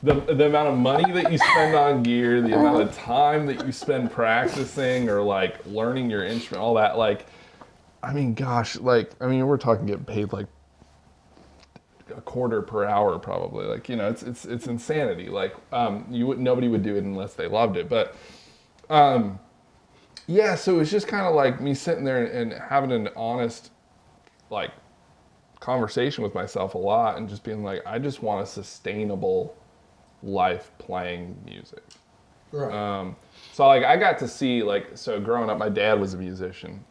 [SPEAKER 5] the amount of money that you spend on gear, the amount of time that you spend practicing or like learning your instrument, all that, like, I mean, gosh, like, I mean, we're talking getting paid like $0.25 per hour probably, like, it's insanity. Like nobody would do it unless they loved it. But yeah, so it was just kind of like me sitting there and having an honest like conversation with myself a lot and just being like, I just want a sustainable life playing music.
[SPEAKER 2] Right.
[SPEAKER 5] So like I got to see, like, so growing up, my dad was a musician.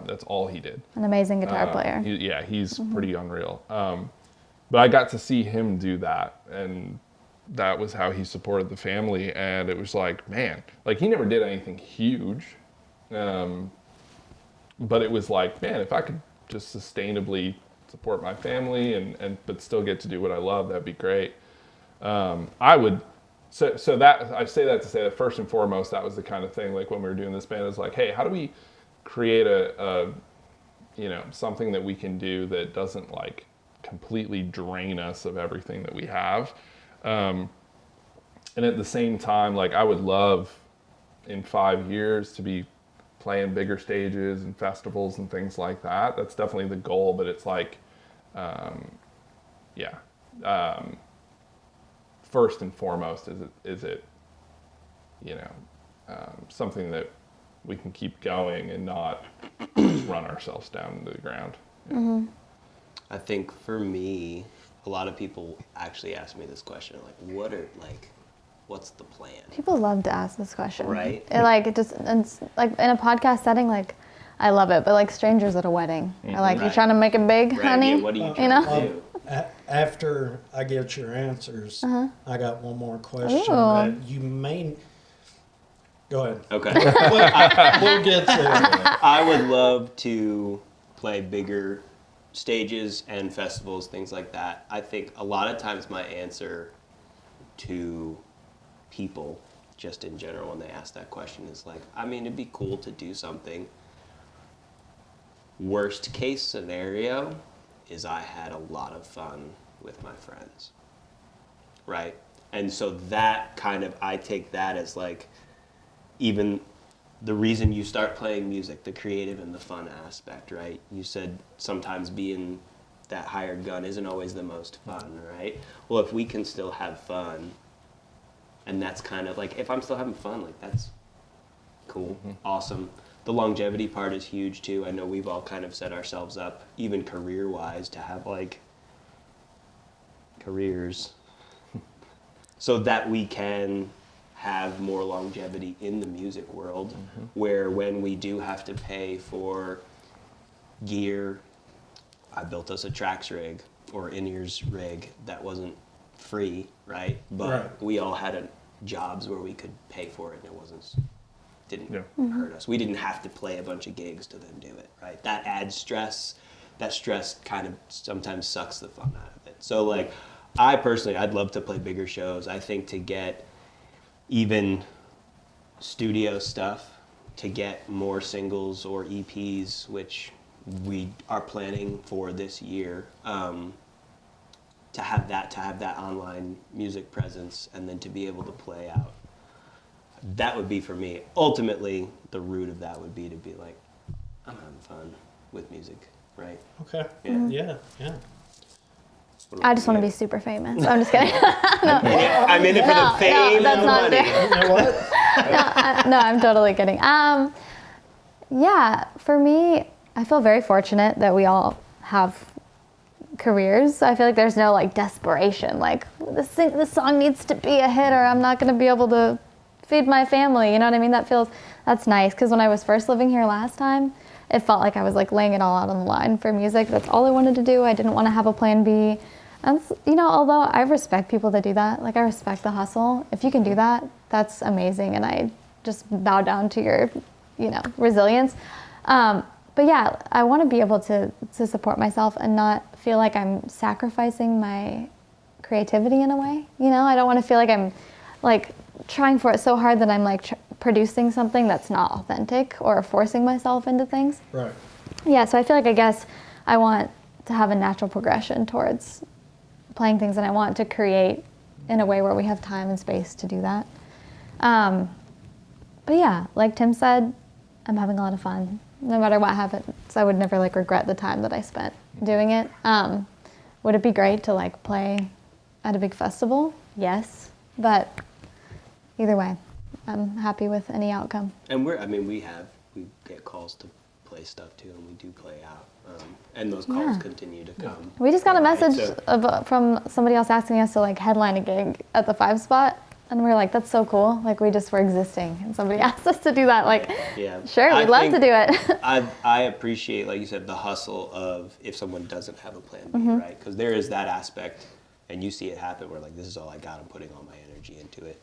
[SPEAKER 5] That's all he did.
[SPEAKER 3] An amazing guitar player.
[SPEAKER 5] He's pretty unreal. But I got to see him do that, and that was how he supported the family. And it was like, man, like he never did anything huge, but it was like, man, if I could just sustainably support my family and but still get to do what I love, that'd be great. I would. So that I say that to say that first and foremost, that was the kind of thing, like when we were doing this band, is like, hey, how do we create a something that we can do that doesn't like completely drain us of everything that we have. And at the same time, like I would love in 5 years to be playing bigger stages and festivals and things like that. That's definitely the goal, but it's like, first and foremost, is it something that we can keep going and not just run ourselves down into the ground.
[SPEAKER 3] Mm-hmm.
[SPEAKER 4] I think for me, a lot of people actually ask me this question, like, what's the plan?
[SPEAKER 3] People love to ask this question.
[SPEAKER 4] Right.
[SPEAKER 3] It's like in a podcast setting, like, I love it, but like strangers at a wedding.
[SPEAKER 5] Mm-hmm.
[SPEAKER 3] Are like, you
[SPEAKER 4] Right.
[SPEAKER 3] trying to make it big,
[SPEAKER 4] Right,
[SPEAKER 3] honey?
[SPEAKER 4] yeah, what are you trying to do?
[SPEAKER 2] After I get your answers, I got one more question
[SPEAKER 3] Ooh.
[SPEAKER 2] that you may. Go ahead.
[SPEAKER 4] Okay.
[SPEAKER 2] We'll get to it.
[SPEAKER 4] I would love to play bigger stages and festivals, things like that. I think a lot of times my answer to people, just in general, when they ask that question is like, I mean, it'd be cool to do something. Worst case scenario is I had a lot of fun with my friends, right? And so that kind of, I take that as like, even the reason you start playing music, the creative and the fun aspect, right? You said sometimes being that hired gun isn't always the most fun, right? Well, if we can still have fun, and that's kind of like, if I'm still having fun, like that's cool, awesome. The longevity part is huge too. I know we've all kind of set ourselves up, even career-wise, to have like careers so that we can have more longevity in the music world, where when we do have to pay for gear, I built us a tracks rig or in-ears rig that wasn't free, right? But
[SPEAKER 2] Right.
[SPEAKER 4] we all had jobs where we could pay for it and didn't
[SPEAKER 5] Yeah.
[SPEAKER 4] hurt us. We didn't have to play a bunch of gigs to then do it, right? That adds stress. That stress kind of sometimes sucks the fun out of it. So like, I'd love to play bigger shows. I think to get even studio stuff, to get more singles or EPs, which we are planning for this year, to have that online music presence, and then to be able to play out. That would be for me. Ultimately, the root of that would be to be like, I'm having fun with music, right?
[SPEAKER 2] Okay.
[SPEAKER 4] Yeah.
[SPEAKER 2] Yeah.
[SPEAKER 3] I just want to be super famous. I'm just kidding.
[SPEAKER 4] I'm in it for the fame
[SPEAKER 3] that's
[SPEAKER 4] and the
[SPEAKER 3] not
[SPEAKER 4] money.
[SPEAKER 3] fair.
[SPEAKER 2] You know what?
[SPEAKER 3] No, I'm totally kidding. Yeah, for me, I feel very fortunate that we all have careers. I feel like there's no like desperation, like this song needs to be a hit or I'm not going to be able to feed my family. You know what I mean? That's nice, because when I was first living here last time, it felt like I was like laying it all out on the line for music. That's all I wanted to do. I didn't want to have a plan B. And although I respect people that do that, like I respect the hustle. If you can do that, that's amazing. And I just bow down to your, resilience. But yeah, I want to be able to support myself and not feel like I'm sacrificing my creativity in a way. I don't want to feel like I'm like trying for it so hard that I'm like producing something that's not authentic or forcing myself into things.
[SPEAKER 2] Right.
[SPEAKER 3] Yeah, so I feel like I guess I want to have a natural progression towards playing things, and I want to create in a way where we have time and space to do that. But yeah, like Tim said, I'm having a lot of fun. No matter what happens, I would never like regret the time that I spent doing it. Would it be great to like play at a big festival? Yes, but either way, I'm happy with any outcome.
[SPEAKER 4] And we get calls to play stuff too, and we do play out. And those calls continue to come.
[SPEAKER 3] We just got a
[SPEAKER 4] Right,
[SPEAKER 3] message from somebody else asking us to like headline a gig at the 5 spot. And we're like, that's so cool. Like we just were existing and somebody asked us to do that. Like,
[SPEAKER 4] Yeah.
[SPEAKER 3] sure, we'd love to do it.
[SPEAKER 4] I appreciate, like you said, the hustle of if someone doesn't have a plan B, right? Because there is that aspect, and you see it happen where like, this is all I got, I'm putting all my energy into it.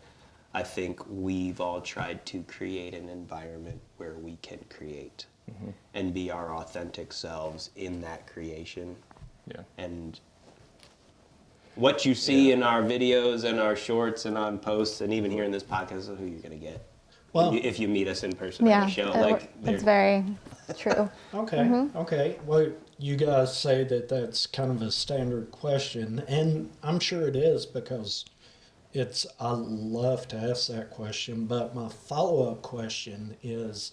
[SPEAKER 4] I think we've all tried to create an environment where we can create and be our authentic selves in that creation.
[SPEAKER 5] Yeah.
[SPEAKER 4] And what you see in our videos and our shorts and on posts and even here in this podcast is who you're going to get.
[SPEAKER 2] Well-
[SPEAKER 4] if you meet us in person
[SPEAKER 3] Yeah,
[SPEAKER 4] at a show,
[SPEAKER 3] it's very true.
[SPEAKER 2] Okay, okay. Well, you guys say that that's kind of a standard question, and I'm sure it is because I love to ask that question, but my follow-up question is,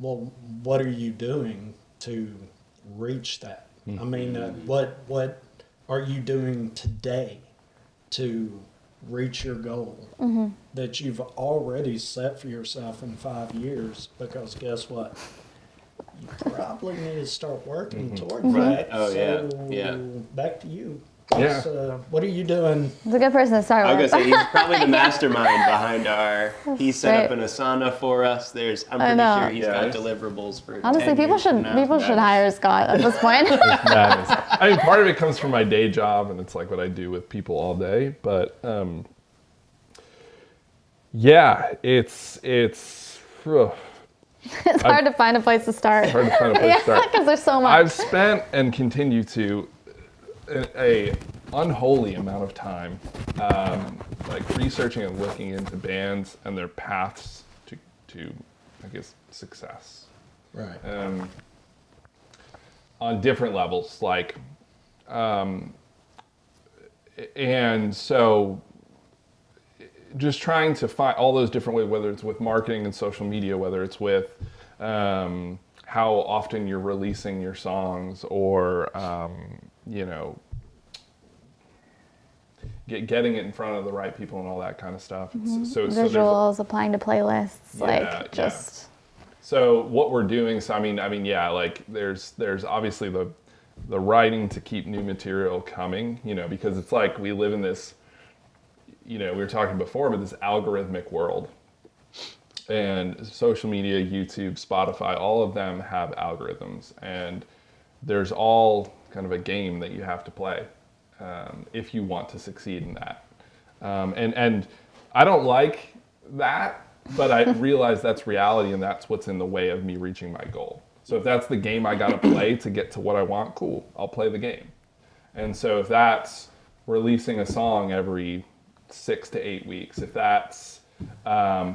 [SPEAKER 2] well, what are you doing to reach that? I mean, what are you doing today to reach your goal that you've already set for yourself in 5 years? Because guess what? You probably need to start working toward that.
[SPEAKER 4] Oh, yeah.
[SPEAKER 2] So,
[SPEAKER 4] Yeah.
[SPEAKER 2] back to you.
[SPEAKER 5] Yeah.
[SPEAKER 2] What are you doing?
[SPEAKER 3] It's a good person to start
[SPEAKER 4] I was
[SPEAKER 3] with.
[SPEAKER 4] gonna say he's probably the mastermind behind he set up
[SPEAKER 3] Great.
[SPEAKER 4] an Asana for us. I'm
[SPEAKER 3] I
[SPEAKER 4] pretty
[SPEAKER 3] know.
[SPEAKER 4] sure he's
[SPEAKER 5] Yeah.
[SPEAKER 4] got deliverables for
[SPEAKER 3] Honestly,
[SPEAKER 4] 10
[SPEAKER 3] people
[SPEAKER 4] years from
[SPEAKER 3] should
[SPEAKER 4] now.
[SPEAKER 3] hire Scott at this point.
[SPEAKER 5] Madness. I mean, part of it comes from my day job, and it's like what I do with people all day. But yeah, it's ugh,
[SPEAKER 3] It's hard to find a place to start.
[SPEAKER 5] hard to find a place to start.
[SPEAKER 3] Because there's so much.
[SPEAKER 5] I've spent and continue to a unholy amount of time like researching and looking into bands and their paths to I guess success.
[SPEAKER 2] Right.
[SPEAKER 5] On different levels, like, and so just trying to find all those different ways, whether it's with marketing and social media, whether it's with how often you're releasing your songs, or you know, getting it in front of the right people and all that kind of stuff. So there's
[SPEAKER 3] Visuals, applying to playlists,
[SPEAKER 5] Yeah,
[SPEAKER 3] like just.
[SPEAKER 5] So what we're doing, so I mean, yeah, like there's obviously the writing to keep new material coming, you know, because it's like we live in this, you know, we were talking before, but this algorithmic world, and social media, YouTube, Spotify, all of them have algorithms, and there's all kind of a game that you have to play if you want to succeed in that, and I don't like that. But I realize that's reality, and that's what's in the way of me reaching my goal. So if that's the game I gotta play to get to what I want, cool, I'll play the game. And so if that's releasing a song every 6 to 8 weeks, if that's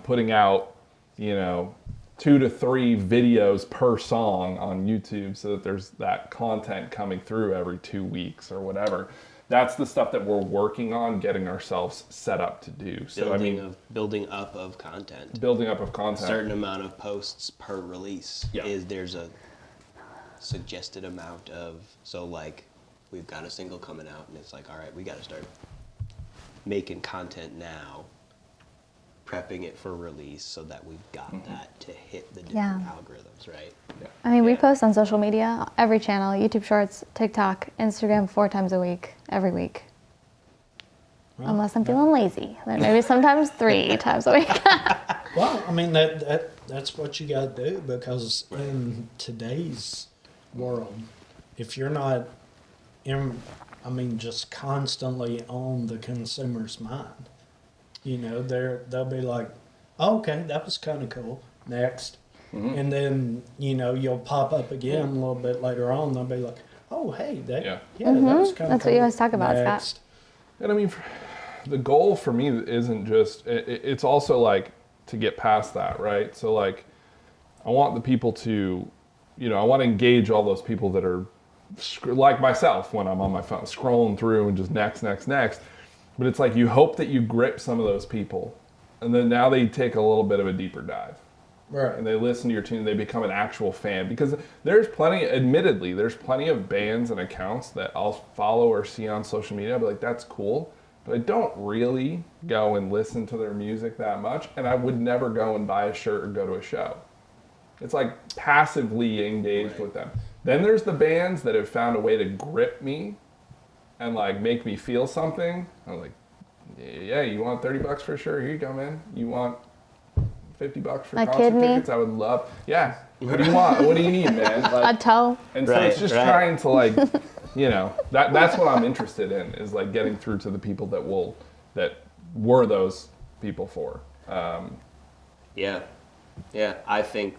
[SPEAKER 5] putting out, you know, 2 to 3 videos per song on YouTube so that there's that content coming through every 2 weeks or whatever, that's the stuff that we're working on getting ourselves set up to do. So
[SPEAKER 4] Building up of content.
[SPEAKER 5] building up of content.
[SPEAKER 4] Certain amount of posts per release.
[SPEAKER 5] Yeah.
[SPEAKER 4] There's a suggested amount of, so like we've got a single coming out and it's like, all right, we got to start making content now, prepping it for release so that we've got that to hit the different algorithms, right?
[SPEAKER 5] Yeah.
[SPEAKER 3] I mean, we
[SPEAKER 4] Yeah.
[SPEAKER 3] post on social media, every channel, YouTube Shorts, TikTok, Instagram, 4 times a week, every week. Unless I'm feeling lazy. Then maybe sometimes 3 times a week.
[SPEAKER 2] Well, I mean that's what you got to do, because in today's world, if you're not just constantly on the consumer's mind, you know, they'll be like, oh, okay, that was kind of cool. Next. And then, you know, you'll pop up again a little bit later on. They'll be like, oh, hey, that was kind of cool.
[SPEAKER 3] That's what you always talk about, Scott.
[SPEAKER 2] Next.
[SPEAKER 5] And I mean, the goal for me isn't just, it's also like to get past that, right? So like, I want the people to, you know, I want to engage all those people that are like myself when I'm on my phone, scrolling through and just next. But it's like you hope that you grip some of those people, and then now they take a little bit of a deeper dive.
[SPEAKER 2] Right.
[SPEAKER 5] And they listen to your tune, they become an actual fan. Because there's plenty of bands and accounts that I'll follow or see on social media. I'll be like, that's cool. But I don't really go and listen to their music that much. And I would never go and buy a shirt or go to a show. It's like passively engaged with them. Then there's the bands that have found a way to grip me and like make me feel something. I'm like, yeah, you want $30 for a shirt? Here you go, man. You want $50 for
[SPEAKER 3] Like
[SPEAKER 5] concert
[SPEAKER 3] Kid Me?
[SPEAKER 5] tickets? I would love. Yeah. What do you want? What do you need, man?
[SPEAKER 3] A
[SPEAKER 5] Like,
[SPEAKER 3] toe.
[SPEAKER 5] and so it's just trying to like, you know, that's what I'm interested in, is like getting through to the people that were those people for.
[SPEAKER 4] Yeah. I think,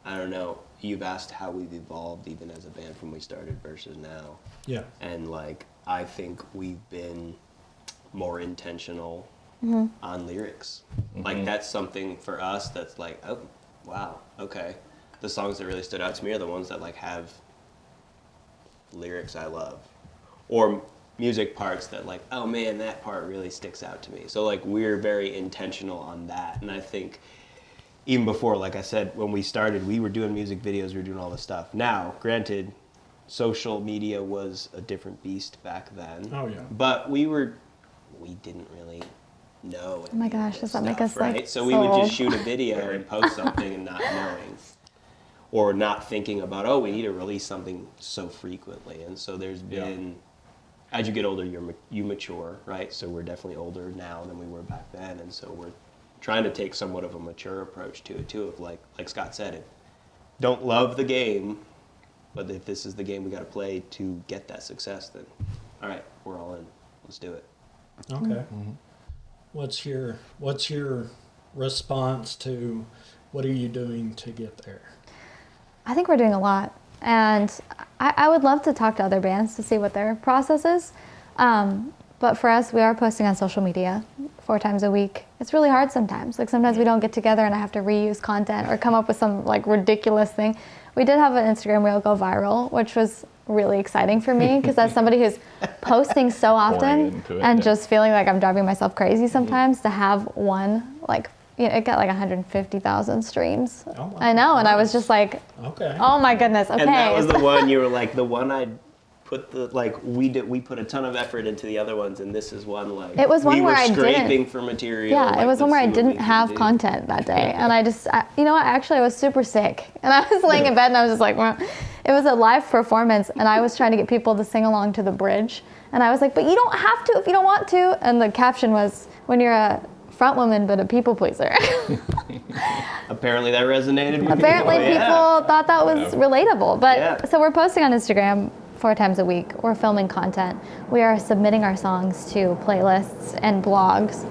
[SPEAKER 4] I don't know, you've asked how we've evolved even as a band from we started versus now.
[SPEAKER 2] Yeah.
[SPEAKER 4] And like, I think we've been more intentional on lyrics. Like that's something for us that's like, oh, wow, okay. The songs that really stood out to me are the ones that like have lyrics I love, or music parts that like, oh man, that part really sticks out to me. So like we're very intentional on that, and I think even before, like I said, when we started, we were doing music videos, we were doing all this stuff. Now, granted, social media was a different beast back then.
[SPEAKER 2] Oh, yeah.
[SPEAKER 4] But we didn't really know.
[SPEAKER 3] Oh my gosh, does that make us
[SPEAKER 4] right?
[SPEAKER 3] like
[SPEAKER 4] So we would
[SPEAKER 3] old?
[SPEAKER 4] just shoot a video and post something and not knowing. Or not thinking about, oh, we need to release something so frequently. And so there's been, as you get older, you mature, right? So we're definitely older now than we were back then. And so we're trying to take somewhat of a mature approach to it too, of like Scott said, it don't love the game, but if this is the game we got to play to get that success, then all right, we're all in. Let's do it.
[SPEAKER 2] Okay. What's your response to what are you doing to get there?
[SPEAKER 3] I think we're doing a lot, and I would love to talk to other bands to see what their process is. But for us, we are posting on social media 4 times a week. It's really hard sometimes. Like sometimes we don't get together and I have to reuse content or come up with some like ridiculous thing. We did have an Instagram reel go viral, which was really exciting for me because as somebody who's posting so often and just feeling like I'm driving myself crazy sometimes, to have one like, you know, it got like 150,000 streams.
[SPEAKER 2] Oh, wow.
[SPEAKER 3] I know, and I was just like,
[SPEAKER 2] Okay.
[SPEAKER 3] oh my goodness, okay.
[SPEAKER 4] And that was the one you were like, the one I put the like we put a ton of effort into the one, and this is one like
[SPEAKER 3] It was one where I
[SPEAKER 4] we were scraping
[SPEAKER 3] didn't-
[SPEAKER 4] for material.
[SPEAKER 3] Yeah,
[SPEAKER 4] like,
[SPEAKER 3] it was one
[SPEAKER 4] let's
[SPEAKER 3] where I
[SPEAKER 4] see what
[SPEAKER 3] didn't
[SPEAKER 4] we can
[SPEAKER 3] have
[SPEAKER 4] do.
[SPEAKER 3] content that day. And you know what, actually I was super sick. And I was laying in bed and I was just like, well, it was a live performance and I was trying to get people to sing along to the bridge. And I was like, but you don't have to if you don't want to. And the caption was, when you're a front woman but a people pleaser.
[SPEAKER 4] Apparently that resonated with
[SPEAKER 3] Apparently
[SPEAKER 4] people.
[SPEAKER 3] people thought that was relatable. But
[SPEAKER 4] Yeah.
[SPEAKER 3] so we're posting on Instagram 4 times a week. We're filming content. We are submitting our songs to playlists and blogs.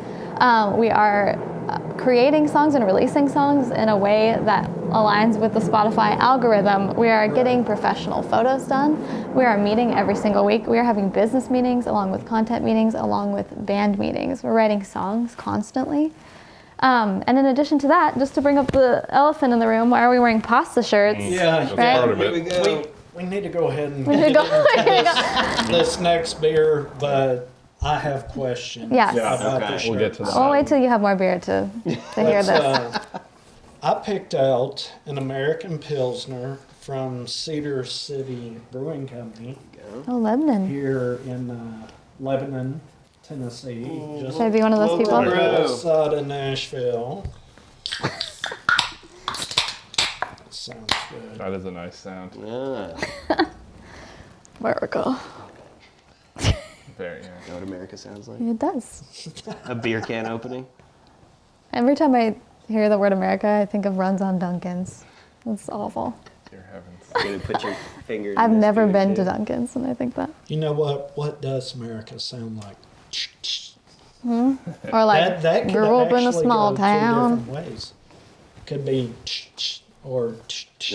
[SPEAKER 3] We are creating songs and releasing songs in a way that aligns with the Spotify algorithm. We are getting professional photos done. We are meeting every single week. We are having business meetings along with content meetings, along with band meetings. We're writing songs constantly. And in addition to that, just to bring up the elephant in the room, why are we wearing pasta shirts?
[SPEAKER 2] Yeah.
[SPEAKER 5] That's
[SPEAKER 3] Right.
[SPEAKER 5] part of
[SPEAKER 4] Here we
[SPEAKER 5] it.
[SPEAKER 4] go.
[SPEAKER 2] We need to go ahead and
[SPEAKER 3] We
[SPEAKER 2] get
[SPEAKER 3] should go.
[SPEAKER 2] into this next beer, but I have questions
[SPEAKER 3] Yes.
[SPEAKER 5] Yeah.
[SPEAKER 2] about
[SPEAKER 4] Okay.
[SPEAKER 2] the shirt.
[SPEAKER 5] We'll get to that.
[SPEAKER 3] We'll wait till you have more beer to hear
[SPEAKER 2] Let's,
[SPEAKER 3] this.
[SPEAKER 2] I picked out an American Pilsner from Cedar City Brewing Company
[SPEAKER 3] Oh, Lebanon.
[SPEAKER 2] here in Lebanon, Tennessee. Just
[SPEAKER 3] Should I be one of those people?
[SPEAKER 4] Brew.
[SPEAKER 2] outside of Nashville. Sounds good.
[SPEAKER 5] That is a nice sound.
[SPEAKER 4] Yeah.
[SPEAKER 3] America.
[SPEAKER 5] Very,
[SPEAKER 4] You know what America sounds like?
[SPEAKER 3] It does.
[SPEAKER 4] A beer can opening.
[SPEAKER 3] Every time I hear the word America, I think of runs on Dunkin's. It's awful.
[SPEAKER 5] Dear heavens.
[SPEAKER 4] You're gonna put your finger in
[SPEAKER 3] I've
[SPEAKER 4] this
[SPEAKER 3] never
[SPEAKER 4] beer,
[SPEAKER 3] been
[SPEAKER 4] too.
[SPEAKER 3] to Dunkin's, and I think that.
[SPEAKER 2] You know what? What does America sound like?
[SPEAKER 3] Or like,
[SPEAKER 2] that could
[SPEAKER 3] grew up in a
[SPEAKER 2] actually
[SPEAKER 3] small
[SPEAKER 2] go two
[SPEAKER 3] town.
[SPEAKER 2] different ways. Could be or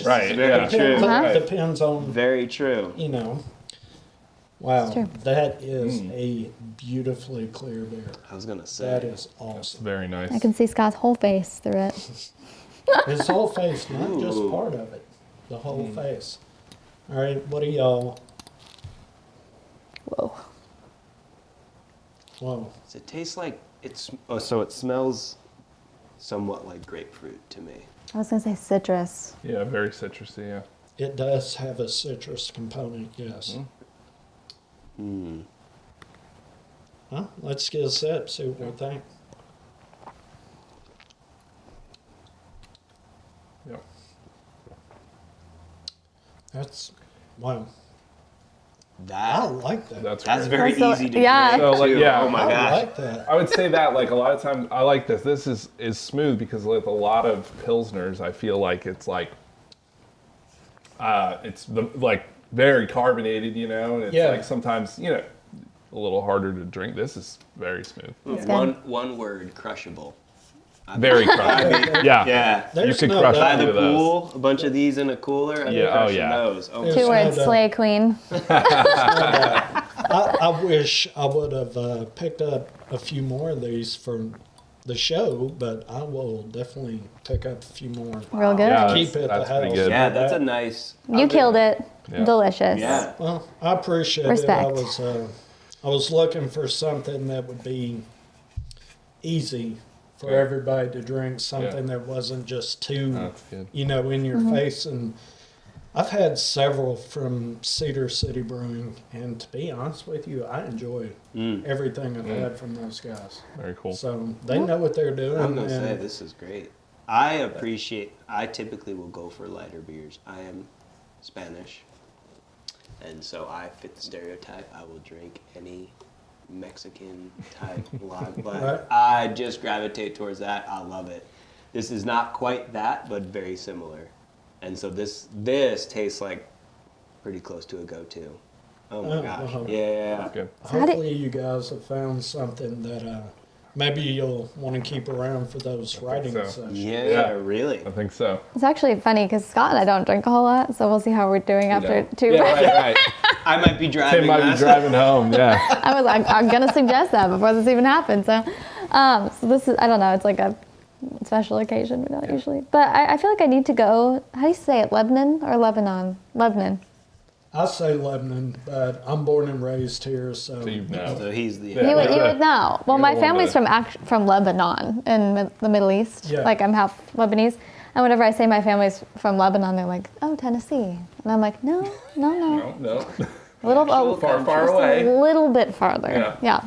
[SPEAKER 5] Right,
[SPEAKER 4] Very
[SPEAKER 5] yeah.
[SPEAKER 4] true.
[SPEAKER 3] Uh-huh.
[SPEAKER 2] Depends on,
[SPEAKER 4] Very true.
[SPEAKER 2] you know. Wow,
[SPEAKER 3] It's true.
[SPEAKER 2] that is a beautifully clear beer.
[SPEAKER 4] I was gonna say.
[SPEAKER 2] That is
[SPEAKER 5] It's
[SPEAKER 2] awesome.
[SPEAKER 5] very nice.
[SPEAKER 3] I can see Scott's whole face through it.
[SPEAKER 2] His whole face, not just
[SPEAKER 4] Ooh.
[SPEAKER 2] part of it. The whole face. All right, what do y'all?
[SPEAKER 3] Whoa.
[SPEAKER 2] Whoa.
[SPEAKER 4] Does it taste like it's? Oh, so it smells somewhat like grapefruit to me.
[SPEAKER 3] I was going to say citrus.
[SPEAKER 5] Yeah, very citrusy, yeah.
[SPEAKER 2] It does have a citrus component, yes.
[SPEAKER 4] Hmm.
[SPEAKER 2] Huh? Let's get a sip, see what we think.
[SPEAKER 5] Yep.
[SPEAKER 2] That's, wow. I
[SPEAKER 4] That
[SPEAKER 2] like that.
[SPEAKER 5] That's
[SPEAKER 4] that's
[SPEAKER 5] great.
[SPEAKER 4] very
[SPEAKER 3] That's so-
[SPEAKER 4] easy to
[SPEAKER 3] yeah.
[SPEAKER 4] drink,
[SPEAKER 5] So, like,
[SPEAKER 4] too.
[SPEAKER 5] yeah.
[SPEAKER 4] Oh my
[SPEAKER 2] I
[SPEAKER 4] gosh.
[SPEAKER 2] like that.
[SPEAKER 5] I would say that, like, a lot of times, I like this. This is smooth because with a lot of Pilsners, I feel like it's like, like very carbonated, you know, and it's
[SPEAKER 2] Yeah.
[SPEAKER 5] like sometimes, you know, a little harder to drink. This is very smooth.
[SPEAKER 3] It's
[SPEAKER 4] One word, crushable.
[SPEAKER 5] Very crushable. Yeah.
[SPEAKER 4] Yeah.
[SPEAKER 5] You
[SPEAKER 2] There's
[SPEAKER 5] could
[SPEAKER 2] no
[SPEAKER 5] crush
[SPEAKER 2] doubt.
[SPEAKER 4] By
[SPEAKER 5] one
[SPEAKER 4] the
[SPEAKER 5] of those.
[SPEAKER 4] pool, a bunch of these in a cooler. I'd be
[SPEAKER 5] Yeah, oh,
[SPEAKER 4] crushing
[SPEAKER 5] yeah.
[SPEAKER 4] those. Oh,
[SPEAKER 2] There's
[SPEAKER 3] Two
[SPEAKER 2] no
[SPEAKER 3] words,
[SPEAKER 2] doubt.
[SPEAKER 3] slay queen.
[SPEAKER 2] I wish I would have picked up a few more of these for the show, but I will definitely pick up a few more.
[SPEAKER 3] Real good.
[SPEAKER 5] Yeah,
[SPEAKER 2] Keep it at the
[SPEAKER 5] that's pretty
[SPEAKER 2] house.
[SPEAKER 5] good.
[SPEAKER 4] Yeah, that's a nice.
[SPEAKER 3] You killed it.
[SPEAKER 5] Yeah.
[SPEAKER 3] Delicious.
[SPEAKER 4] Yeah.
[SPEAKER 2] Well, I appreciate
[SPEAKER 3] Respect.
[SPEAKER 2] it. I was looking for something that would be easy for everybody to drink, something that wasn't just too,
[SPEAKER 5] That's good.
[SPEAKER 2] in your face. And I've had several from Cedar City Brewing, and to be honest with you, I enjoy everything I've had from those guys.
[SPEAKER 5] Very cool.
[SPEAKER 2] So they know what they're doing.
[SPEAKER 4] I'm gonna say
[SPEAKER 2] and
[SPEAKER 4] this is great. I typically will go for lighter beers. I am Spanish, and so I fit the stereotype. I will drink any Mexican type lager, but
[SPEAKER 2] Right.
[SPEAKER 4] I just gravitate towards that. I love it. This is not quite that, but very similar. And so this tastes like pretty close to a go-to. Oh my gosh.
[SPEAKER 2] uh-huh.
[SPEAKER 4] Yeah.
[SPEAKER 5] Good.
[SPEAKER 3] So how
[SPEAKER 2] Hopefully you guys have found something that maybe you'll want to keep around for those writing
[SPEAKER 5] so.
[SPEAKER 2] sessions.
[SPEAKER 4] Yeah,
[SPEAKER 5] Yeah.
[SPEAKER 4] really.
[SPEAKER 5] I think so.
[SPEAKER 3] It's actually funny because Scott and I don't drink a whole lot, so we'll see how we're doing after
[SPEAKER 5] don't.
[SPEAKER 3] 2.
[SPEAKER 5] Yeah, right.
[SPEAKER 4] I might be driving.
[SPEAKER 5] Tim might be
[SPEAKER 4] last-
[SPEAKER 5] driving home. Yeah.
[SPEAKER 3] I was like, I'm gonna suggest that before this even happens. So this is, I don't know, it's like a special occasion, but not usually. But I feel like I need to go. How do you say it? Lebanon or Lebanon? Lebanon.
[SPEAKER 2] I say Lebanon, but I'm born and raised here, so
[SPEAKER 5] So you know.
[SPEAKER 4] So he's the.
[SPEAKER 5] Yeah.
[SPEAKER 3] You would know. Well,
[SPEAKER 5] You're
[SPEAKER 3] my
[SPEAKER 5] the one
[SPEAKER 3] family's
[SPEAKER 5] to-
[SPEAKER 3] from Lebanon in the Middle East.
[SPEAKER 2] Yeah.
[SPEAKER 3] Like I'm half Lebanese. And whenever I say my family's from Lebanon, they're like, "Oh, Tennessee," and I'm like, "No,
[SPEAKER 5] No.
[SPEAKER 3] a little,
[SPEAKER 5] Far
[SPEAKER 3] just
[SPEAKER 5] away.
[SPEAKER 3] a little bit farther."
[SPEAKER 5] Yeah.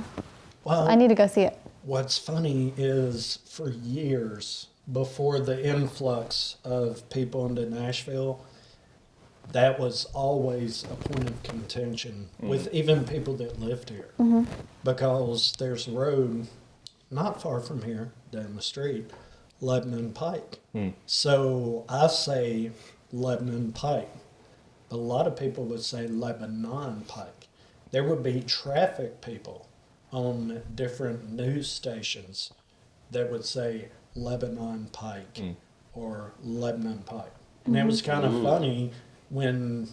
[SPEAKER 2] well,
[SPEAKER 3] I need to go see it.
[SPEAKER 2] what's funny is for years before the influx of people into Nashville, that was always a point of contention with even people that lived here. Because there's a road not far from here, down the street, Lebanon Pike. So I say Lebanon Pike, but a lot of people would say Lebanon Pike. There would be traffic people on different news stations that would say Lebanon Pike or Lebanon Pike. And it was kind of funny when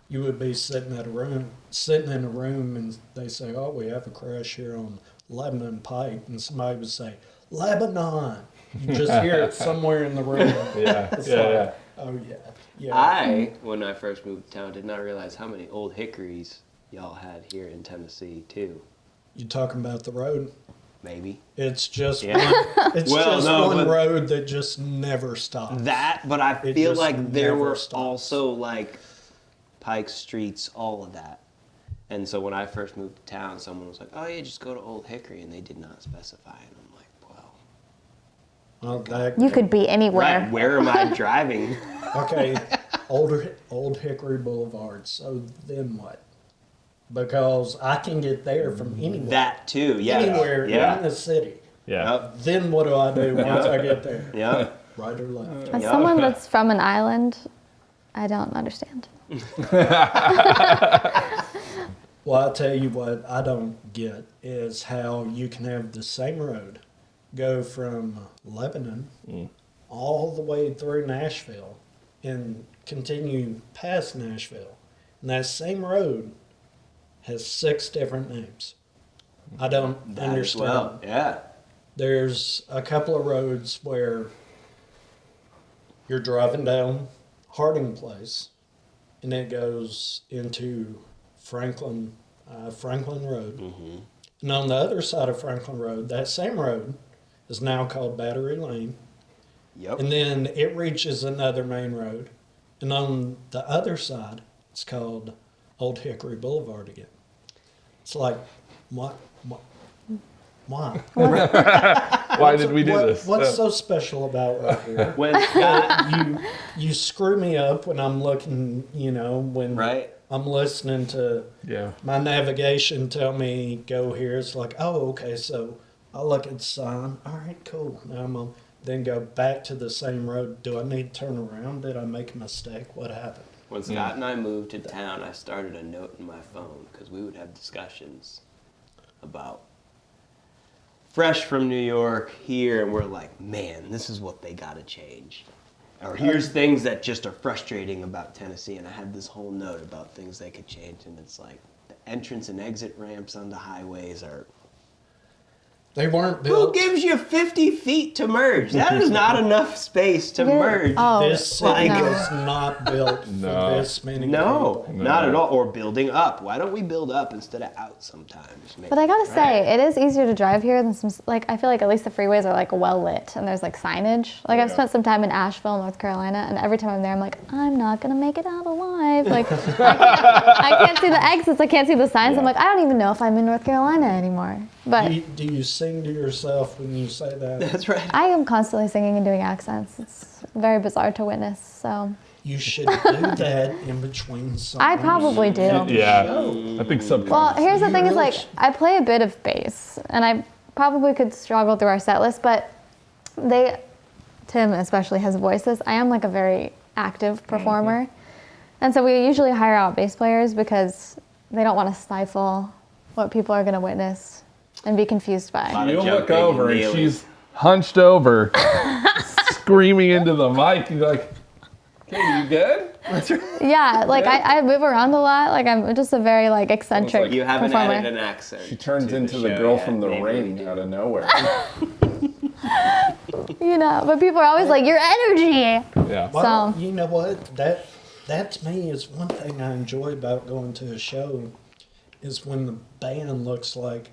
[SPEAKER 2] you would be sitting in a room and they say, "Oh, we have a crash here on Lebanon Pike," and somebody would say, "Lebanon." You just hear it somewhere in the room.
[SPEAKER 5] Yeah.
[SPEAKER 2] It's
[SPEAKER 5] Yeah.
[SPEAKER 2] like,
[SPEAKER 5] Yeah.
[SPEAKER 2] oh yeah.
[SPEAKER 4] When I first moved to town, did not realize how many old hickories y'all had here in Tennessee too.
[SPEAKER 2] You talking about the road?
[SPEAKER 4] Maybe
[SPEAKER 2] It's just
[SPEAKER 4] Yeah.
[SPEAKER 2] one, it's
[SPEAKER 4] Well,
[SPEAKER 2] just
[SPEAKER 4] no,
[SPEAKER 2] one
[SPEAKER 4] but-
[SPEAKER 2] road that just never stops.
[SPEAKER 4] that, but I
[SPEAKER 2] It
[SPEAKER 4] feel
[SPEAKER 2] just
[SPEAKER 4] like there
[SPEAKER 2] never
[SPEAKER 4] were
[SPEAKER 2] stops.
[SPEAKER 4] also like Pike Streets, all of that. And so when I first moved to town, someone was like, "Oh yeah, just go to Old Hickory," and they did not specify. And I'm like, "Wow,
[SPEAKER 2] Well, that-
[SPEAKER 3] You could be anywhere.
[SPEAKER 4] right? Where am I driving?"
[SPEAKER 2] Okay, Old Hickory Boulevard. So then what? Because I can get there from anywhere.
[SPEAKER 4] That too, yeah,
[SPEAKER 2] Anywhere
[SPEAKER 4] yeah,
[SPEAKER 2] in the city.
[SPEAKER 5] Yeah.
[SPEAKER 4] Yep.
[SPEAKER 2] Then what do I do once I get there?
[SPEAKER 4] Yep.
[SPEAKER 2] Right or left?
[SPEAKER 3] As
[SPEAKER 4] Yeah.
[SPEAKER 3] someone that's from an island, I don't understand.
[SPEAKER 2] Well, I'll tell you what I don't get is how you can have the same road go from Lebanon all the way through Nashville and continue past Nashville. And that same road has 6 different names. I don't
[SPEAKER 4] That as
[SPEAKER 2] understand.
[SPEAKER 4] well, yeah.
[SPEAKER 2] There's a couple of roads where you're driving down Harding Place and it goes into Franklin Road. And on the other side of Franklin Road, that same road is now called Battery Lane.
[SPEAKER 4] Yep.
[SPEAKER 2] And then it reaches another main road. And on the other side, it's called Old Hickory Boulevard again. It's like, what? Why?
[SPEAKER 5] Why did we do this?
[SPEAKER 2] What's so special about right here?
[SPEAKER 4] When Scott,
[SPEAKER 2] you screw me up when I'm looking, when
[SPEAKER 4] right?
[SPEAKER 2] I'm listening to
[SPEAKER 5] Yeah.
[SPEAKER 2] my navigation tell me go here. It's like, oh, okay, so I look at the sign. All right, cool. Now I'm on. Then go back to the same road. Do I need to turn around? Did I make a mistake? What happened?
[SPEAKER 4] When Scott and I moved to town, I started a note in my phone because we would have discussions about fresh from New York here, and we're like, man, this is what they got to change. Or here's things that just are frustrating about Tennessee, and I had this whole note about things they could change, and it's like, entrance and exit ramps onto highways are...
[SPEAKER 2] They weren't
[SPEAKER 4] Who
[SPEAKER 2] built.
[SPEAKER 4] gives you 50 feet to merge? That is not enough space to
[SPEAKER 3] Yeah.
[SPEAKER 4] merge.
[SPEAKER 3] Oh,
[SPEAKER 2] This city
[SPEAKER 3] no.
[SPEAKER 2] was not built for
[SPEAKER 5] No.
[SPEAKER 2] this many
[SPEAKER 4] No,
[SPEAKER 2] people.
[SPEAKER 4] not at all. Or building up. Why don't we build up instead of out sometimes?
[SPEAKER 3] But I gotta
[SPEAKER 4] Right?
[SPEAKER 3] say, it is easier to drive here than some, like, I feel like at least the freeways are like well lit and there's like signage. Like I've
[SPEAKER 5] Yeah.
[SPEAKER 3] spent some time in Asheville, North Carolina, and every time I'm there, I'm like, I'm not gonna make it out alive. Like, I can't see the exits, I can't see the signs. I'm
[SPEAKER 5] Yeah.
[SPEAKER 3] like, I don't even know if I'm in North Carolina anymore. But
[SPEAKER 2] Do you sing to yourself when you say that?
[SPEAKER 4] That's right.
[SPEAKER 3] I am constantly singing and doing accents. It's very bizarre to witness, so.
[SPEAKER 2] You should do that in between songs.
[SPEAKER 3] I probably do.
[SPEAKER 5] Yeah, I think subconscious.
[SPEAKER 3] Well, here's the thing is
[SPEAKER 2] really
[SPEAKER 3] like, I play a bit of bass, and I probably could struggle through our set list, but Tim especially has voices. I am like a very active performer. And so we usually hire out bass players because they don't want to stifle what people are going to witness and be confused by.
[SPEAKER 4] Lot of
[SPEAKER 5] You look
[SPEAKER 4] jumping and
[SPEAKER 5] over and
[SPEAKER 4] kneeling.
[SPEAKER 5] she's hunched over, screaming into the mic. You're like, okay, you good?
[SPEAKER 3] Yeah, like I move around a lot. Like I'm just a very like eccentric
[SPEAKER 5] like
[SPEAKER 4] You haven't
[SPEAKER 3] performer.
[SPEAKER 4] added an accent.
[SPEAKER 5] She turns
[SPEAKER 4] to
[SPEAKER 5] into the
[SPEAKER 4] show
[SPEAKER 5] girl
[SPEAKER 4] yet.
[SPEAKER 5] from The
[SPEAKER 4] Maybe we
[SPEAKER 5] Ring
[SPEAKER 4] do.
[SPEAKER 5] out of nowhere.
[SPEAKER 3] You know, but people are always like, your energy.
[SPEAKER 5] Yeah.
[SPEAKER 2] Well,
[SPEAKER 3] So-
[SPEAKER 2] you know what? That to me is one thing I enjoy about going to a show is when the band looks like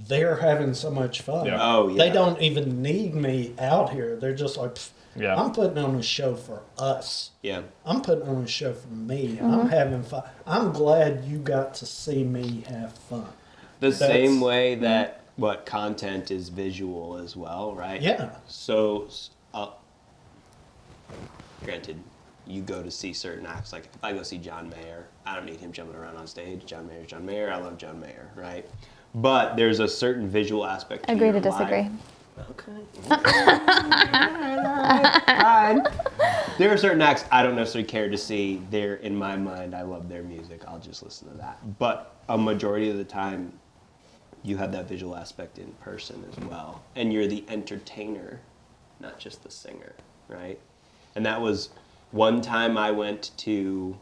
[SPEAKER 2] they're having so much fun.
[SPEAKER 5] Yeah.
[SPEAKER 4] Oh, yeah.
[SPEAKER 2] They don't even need me out here. They're just like, "Pff,
[SPEAKER 5] Yeah.
[SPEAKER 2] I'm putting on a show for us.
[SPEAKER 4] Yeah.
[SPEAKER 2] I'm putting on a show for me.
[SPEAKER 3] Mm-hmm.
[SPEAKER 2] I'm having fun. I'm glad you got to see me have fun.
[SPEAKER 4] The same
[SPEAKER 2] That's-
[SPEAKER 4] way that what content is visual as well, right?
[SPEAKER 2] Yeah.
[SPEAKER 4] So, granted, you go to see certain acts. Like if I go see John Mayer, I don't need him jumping around on stage. John Mayer's John Mayer. I love John Mayer, right? But there's a certain visual aspect to
[SPEAKER 3] Agree
[SPEAKER 4] your
[SPEAKER 3] to disagree.
[SPEAKER 4] live. Okay. Fine. There are certain acts I don't necessarily care to see. They're in my mind. I love their music. I'll just listen to that. But a majority of the time, you have that visual aspect in person as well, and you're the entertainer, not just the singer, right? And that was one time I went to.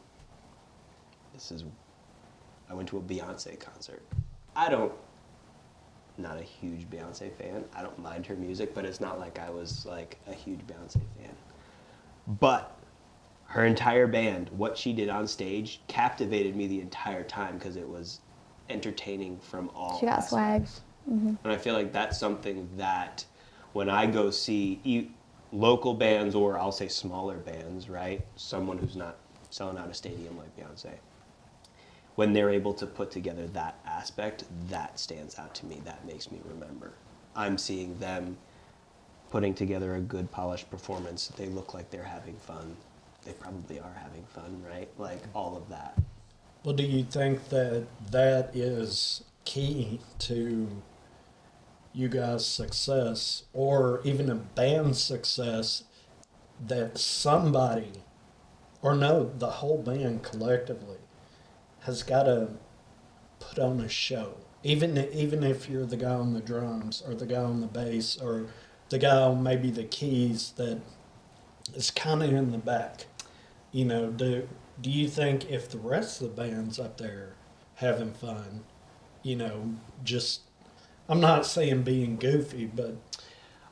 [SPEAKER 4] I went to a Beyonce concert. Not a huge Beyonce fan. I don't mind her music, but it's not like I was like a huge Beyonce fan. But her entire band, what she did on stage, captivated me the entire time because it was entertaining from all
[SPEAKER 3] She got swag.
[SPEAKER 4] aspects. And I feel like that's something that when I go see local bands, or I'll say smaller bands, right? Someone who's not selling out a stadium like Beyonce. When they're able to put together that aspect, that stands out to me. That makes me remember. I'm seeing them putting together a good polished performance. They look like they're having fun. They probably are having fun, right? Like all of that.
[SPEAKER 2] Well, do you think that that is key to you guys' success, or even a band's success, that somebody, or no, the whole band collectively, has got to put on a show? Even if you're the guy on the drums, or the guy on the bass, or the guy on maybe the keys that is kind of in the back. You know, do you think if the rest of the band's up there having fun, you know, just, I'm not saying being goofy, but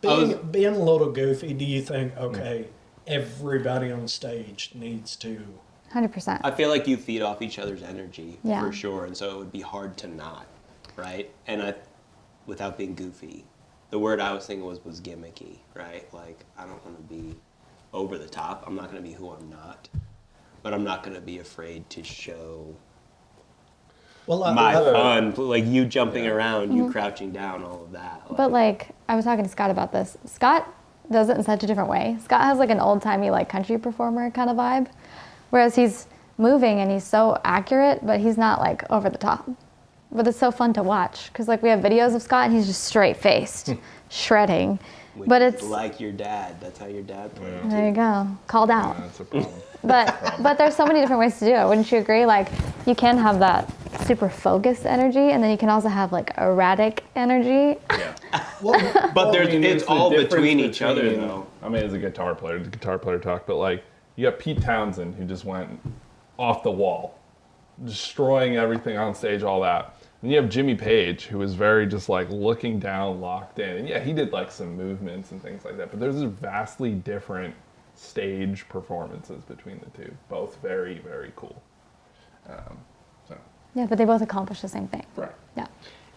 [SPEAKER 2] being a little goofy, do you think, okay, everybody on stage needs to?
[SPEAKER 3] 100%.
[SPEAKER 4] I feel like you feed off each other's energy
[SPEAKER 3] Yeah.
[SPEAKER 4] for sure, and so it would be hard to not, right? And without being goofy, the word I was thinking was gimmicky, right? Like I don't want to be over the top. I'm not going to be who I'm not, but I'm not going to be afraid to show
[SPEAKER 2] Well,
[SPEAKER 4] my fun, like you jumping around, you crouching down, all of that.
[SPEAKER 3] But like, I was talking to Scott about this. Scott does it in such a different way. Scott has like an old-timey like country performer kind of vibe, whereas he's moving and he's so accurate, but he's not like over the top. But it's so fun to watch because like we have videos of Scott and he's just straight-faced, shredding.
[SPEAKER 4] Which
[SPEAKER 3] But
[SPEAKER 4] is
[SPEAKER 3] it's
[SPEAKER 4] like your dad. That's how your dad played.
[SPEAKER 3] there you go, called out.
[SPEAKER 5] That's a problem.
[SPEAKER 3] But there's so many different ways to do it. Wouldn't you agree? Like you can have that super focused energy, and then you can also have like erratic energy.
[SPEAKER 5] Yeah.
[SPEAKER 4] But
[SPEAKER 5] I mean,
[SPEAKER 4] it's
[SPEAKER 5] the
[SPEAKER 4] all
[SPEAKER 5] difference
[SPEAKER 4] between each other,
[SPEAKER 5] between-
[SPEAKER 4] though.
[SPEAKER 5] I mean, as a guitar player talk, but like you got Pete Townsend who just went off the wall, destroying everything on stage, all that. And you have Jimmy Page, who was very just like looking down, locked in. And yeah, he did like some movements and things like that, but there's vastly different stage performances between the two. Both very, very cool. So.
[SPEAKER 3] Yeah, but they both accomplish the same thing.
[SPEAKER 5] Right.
[SPEAKER 3] Yeah.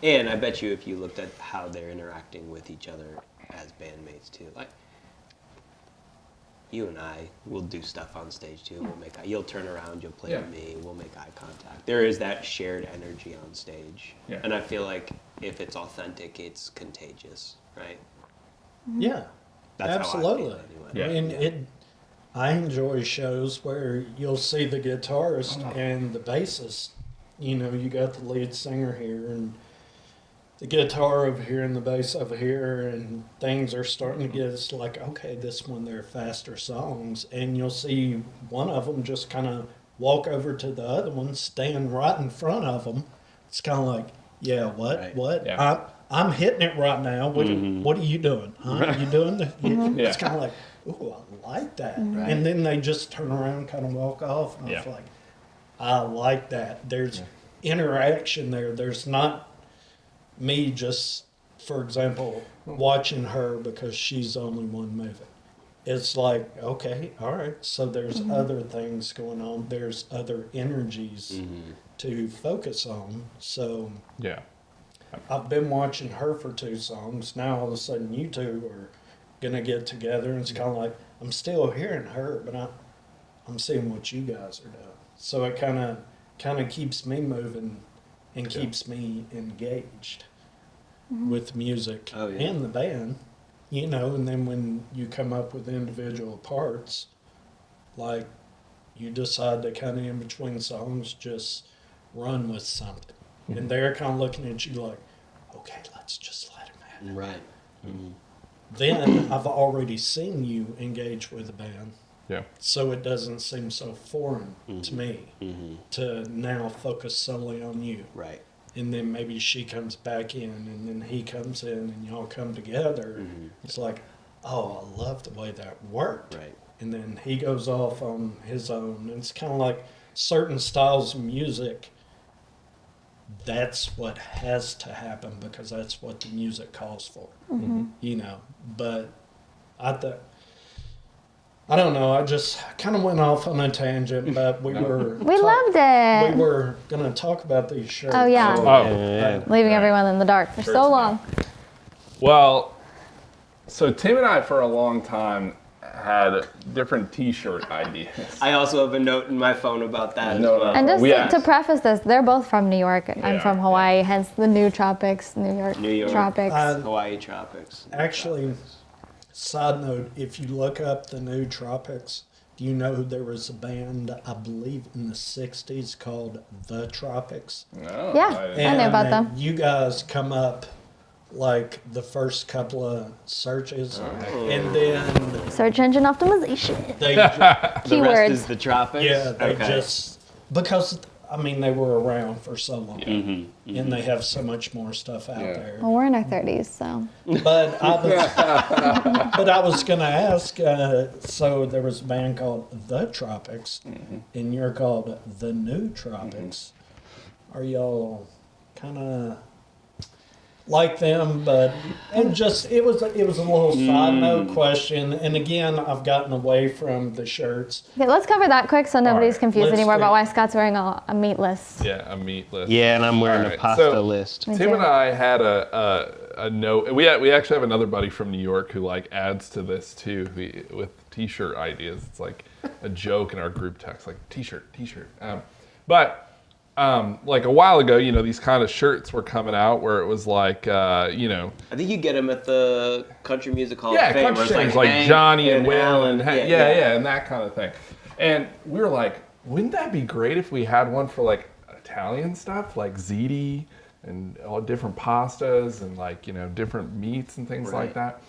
[SPEAKER 4] And I bet you if you looked at how they're interacting with each other as bandmates too, like you and I will do stuff on stage too. You'll turn around, you'll play with me, we'll make eye contact. There is that shared energy on stage.
[SPEAKER 5] Yeah.
[SPEAKER 4] And I feel like if it's authentic, it's contagious, right?
[SPEAKER 2] Yeah,
[SPEAKER 4] That's
[SPEAKER 2] absolutely.
[SPEAKER 4] how I feel anyway.
[SPEAKER 5] Yeah.
[SPEAKER 2] I mean, I enjoy shows where you'll see the guitarist and the bassist. You know, you got the lead singer here and the guitar over here and the bass over here, and things are starting to get, it's like, okay, this one, they're faster songs. And you'll see one of them just kind of walk over to the other one, stand right in front of them. It's kind of like, yeah, what?
[SPEAKER 4] Right.
[SPEAKER 2] What?
[SPEAKER 5] Yeah.
[SPEAKER 2] I'm hitting it right now. What are you doing? Huh? Are you doing the? It's kind of like, ooh, I like that.
[SPEAKER 4] Right.
[SPEAKER 2] And then they just turn around and kind of walk off. And I was like, I like that. There's interaction there. There's not me just, for example, watching her because she's the only one moving. It's like, okay, all right, so there's other things going on. There's other energies to focus on. So
[SPEAKER 5] Yeah.
[SPEAKER 2] I've been watching her for 2 songs. Now all of a sudden you two are going to get together, and it's kind of like, I'm still hearing her, but I'm seeing what you guys are doing. So it kind of keeps me moving and keeps me engaged with music and the band, you know. And then when you come up with individual parts, like you decide to kind of in between songs just run with something, and they're kind of looking at you like, okay, let's just let him have it.
[SPEAKER 4] Right. Mm-hmm.
[SPEAKER 2] Then I've already seen you engage with the band.
[SPEAKER 5] Yeah.
[SPEAKER 2] So it doesn't seem so foreign to me to now focus solely on you.
[SPEAKER 4] Right.
[SPEAKER 2] And then maybe she comes back in, and then he comes in, and y'all come together. It's like, oh, I love the way that worked.
[SPEAKER 4] Right.
[SPEAKER 2] And then he goes off on his own. And it's kind of like certain styles of music, that's what has to happen because that's what the music calls for. You know, but I don't know. I just kind of went off on a tangent, but we were.
[SPEAKER 3] We loved it.
[SPEAKER 2] We were going to talk about these shirts.
[SPEAKER 3] Oh, yeah.
[SPEAKER 5] Oh.
[SPEAKER 3] Leaving everyone in the dark for so long.
[SPEAKER 5] Well, so Tim and I for a long time had different T-shirt ideas.
[SPEAKER 4] I also have a note in my phone about that as
[SPEAKER 5] No,
[SPEAKER 4] well.
[SPEAKER 3] And just
[SPEAKER 5] We
[SPEAKER 3] to
[SPEAKER 5] asked.
[SPEAKER 3] preface this, they're both from New York. I'm
[SPEAKER 5] Yeah.
[SPEAKER 3] from Hawaii, hence the new Tropics, New York Tropics.
[SPEAKER 4] Hawaii Tropics.
[SPEAKER 2] Actually, side note, if you look up the new Tropics, do you know there was a band, I believe, in the 60s called The Tropics?
[SPEAKER 5] No,
[SPEAKER 3] Yeah.
[SPEAKER 5] I didn't-
[SPEAKER 3] I know about
[SPEAKER 2] And
[SPEAKER 3] them.
[SPEAKER 2] you guys come up like the first couple of searches, and then
[SPEAKER 3] Search engine optimization.
[SPEAKER 2] they
[SPEAKER 4] The rest
[SPEAKER 3] Keywords.
[SPEAKER 4] is the Tropics?
[SPEAKER 2] yeah, they
[SPEAKER 4] Okay.
[SPEAKER 2] just, because, I mean, they were around for so long, and they have so much more stuff out there.
[SPEAKER 3] Well, we're in our 30s, so.
[SPEAKER 2] But I was going to ask, so there was a band called The Tropics, and you're called The New Tropics. Are y'all kind of like them? But and just it was a little side note question. And again, I've gotten away from the shirts.
[SPEAKER 3] Okay, let's cover that quick so nobody's
[SPEAKER 5] right.
[SPEAKER 3] confused
[SPEAKER 2] Let's
[SPEAKER 3] anymore
[SPEAKER 2] do-
[SPEAKER 3] about why Scott's wearing a meatless.
[SPEAKER 5] Yeah, a meat list.
[SPEAKER 4] Yeah, and I'm wearing
[SPEAKER 5] All
[SPEAKER 4] a
[SPEAKER 5] right,
[SPEAKER 4] pasta
[SPEAKER 5] so-
[SPEAKER 4] list.
[SPEAKER 3] Me
[SPEAKER 5] Tim
[SPEAKER 3] too.
[SPEAKER 5] and I had a note. We actually have another buddy from New York who like adds to this too with T-shirt ideas. It's like a joke in our group text, like T-shirt. But like a while ago, you know, these kind of shirts were coming out where it was like, you know,
[SPEAKER 4] I think you get them at the Country Music Hall
[SPEAKER 5] yeah,
[SPEAKER 4] of Fame.
[SPEAKER 5] country
[SPEAKER 4] where it's
[SPEAKER 5] things like
[SPEAKER 4] Hank
[SPEAKER 5] Johnny and Will
[SPEAKER 4] Alan.
[SPEAKER 5] and Hank, yeah, and that kind of thing. And we were like, wouldn't that be great if we had one for like Italian stuff, like ziti and all different pastas and like, you know, different meats and things like that.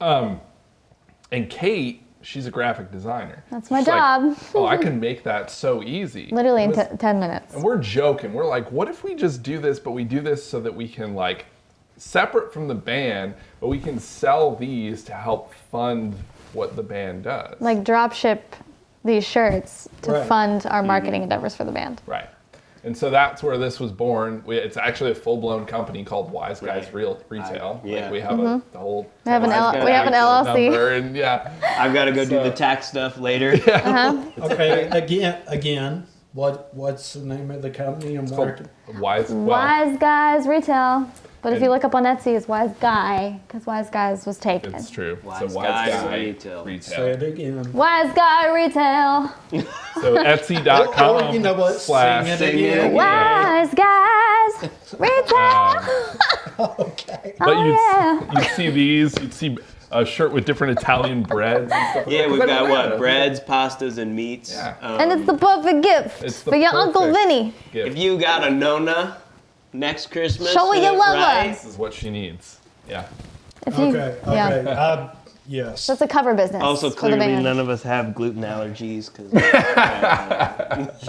[SPEAKER 5] And Kate, she's a graphic designer.
[SPEAKER 3] That's my
[SPEAKER 5] She's like,
[SPEAKER 3] job.
[SPEAKER 5] oh, I can make that so easy.
[SPEAKER 3] Literally in
[SPEAKER 5] It was-
[SPEAKER 3] 10 minutes.
[SPEAKER 5] and we're joking. We're like, what if we just do this, but we do this so that we can like separate from the band, but we can sell these to help fund what the band does.
[SPEAKER 3] Like drop ship these shirts to
[SPEAKER 2] Right.
[SPEAKER 3] fund our marketing endeavors for the band.
[SPEAKER 5] Right. And so that's where this was born. It's actually a full-blown company called Wise Guys Retail.
[SPEAKER 4] Yeah.
[SPEAKER 5] Like we have a the whole.
[SPEAKER 3] We have an LLC.
[SPEAKER 5] Number and yeah.
[SPEAKER 4] I've got to go do the tax stuff later.
[SPEAKER 2] Okay, again, what's the name of the company and where?
[SPEAKER 3] Wise Guys Retail. But if you look up on Etsy, it's Wise Guy, because Wise Guys was taken.
[SPEAKER 5] It's true.
[SPEAKER 4] Wise Guy Retail.
[SPEAKER 2] Say it again.
[SPEAKER 3] Wise Guy Retail.
[SPEAKER 5] So Etsy.com.
[SPEAKER 2] Or you know what? Sing it again.
[SPEAKER 3] Wise Guys Retail.
[SPEAKER 2] Okay.
[SPEAKER 5] But you'd see these. You'd see a shirt with different Italian breads and stuff.
[SPEAKER 4] Yeah, we've got breads, pastas, and meats.
[SPEAKER 5] Yeah.
[SPEAKER 3] And it's the perfect gift for your Uncle Vinny.
[SPEAKER 4] If you got a Nona next Christmas,
[SPEAKER 3] show her you love her.
[SPEAKER 5] This is what she needs. Yeah.
[SPEAKER 2] Okay. Yes.
[SPEAKER 3] That's a cover business.
[SPEAKER 4] Also,
[SPEAKER 3] for the
[SPEAKER 4] clearly
[SPEAKER 3] band.
[SPEAKER 4] none of us have gluten allergies because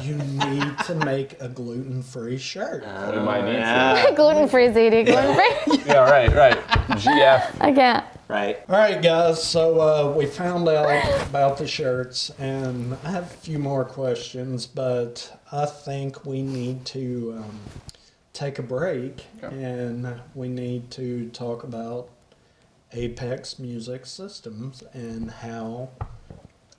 [SPEAKER 2] You need to make a gluten-free shirt.
[SPEAKER 5] We might need to.
[SPEAKER 3] Gluten-free, ZD. Gluten-free.
[SPEAKER 5] Yeah, right. GF.
[SPEAKER 3] I can't.
[SPEAKER 4] right.
[SPEAKER 2] All right, guys. So we found out about the shirts, and I have a few more questions, but I think we need to take a break, and we need to talk about Apex Music Systems and how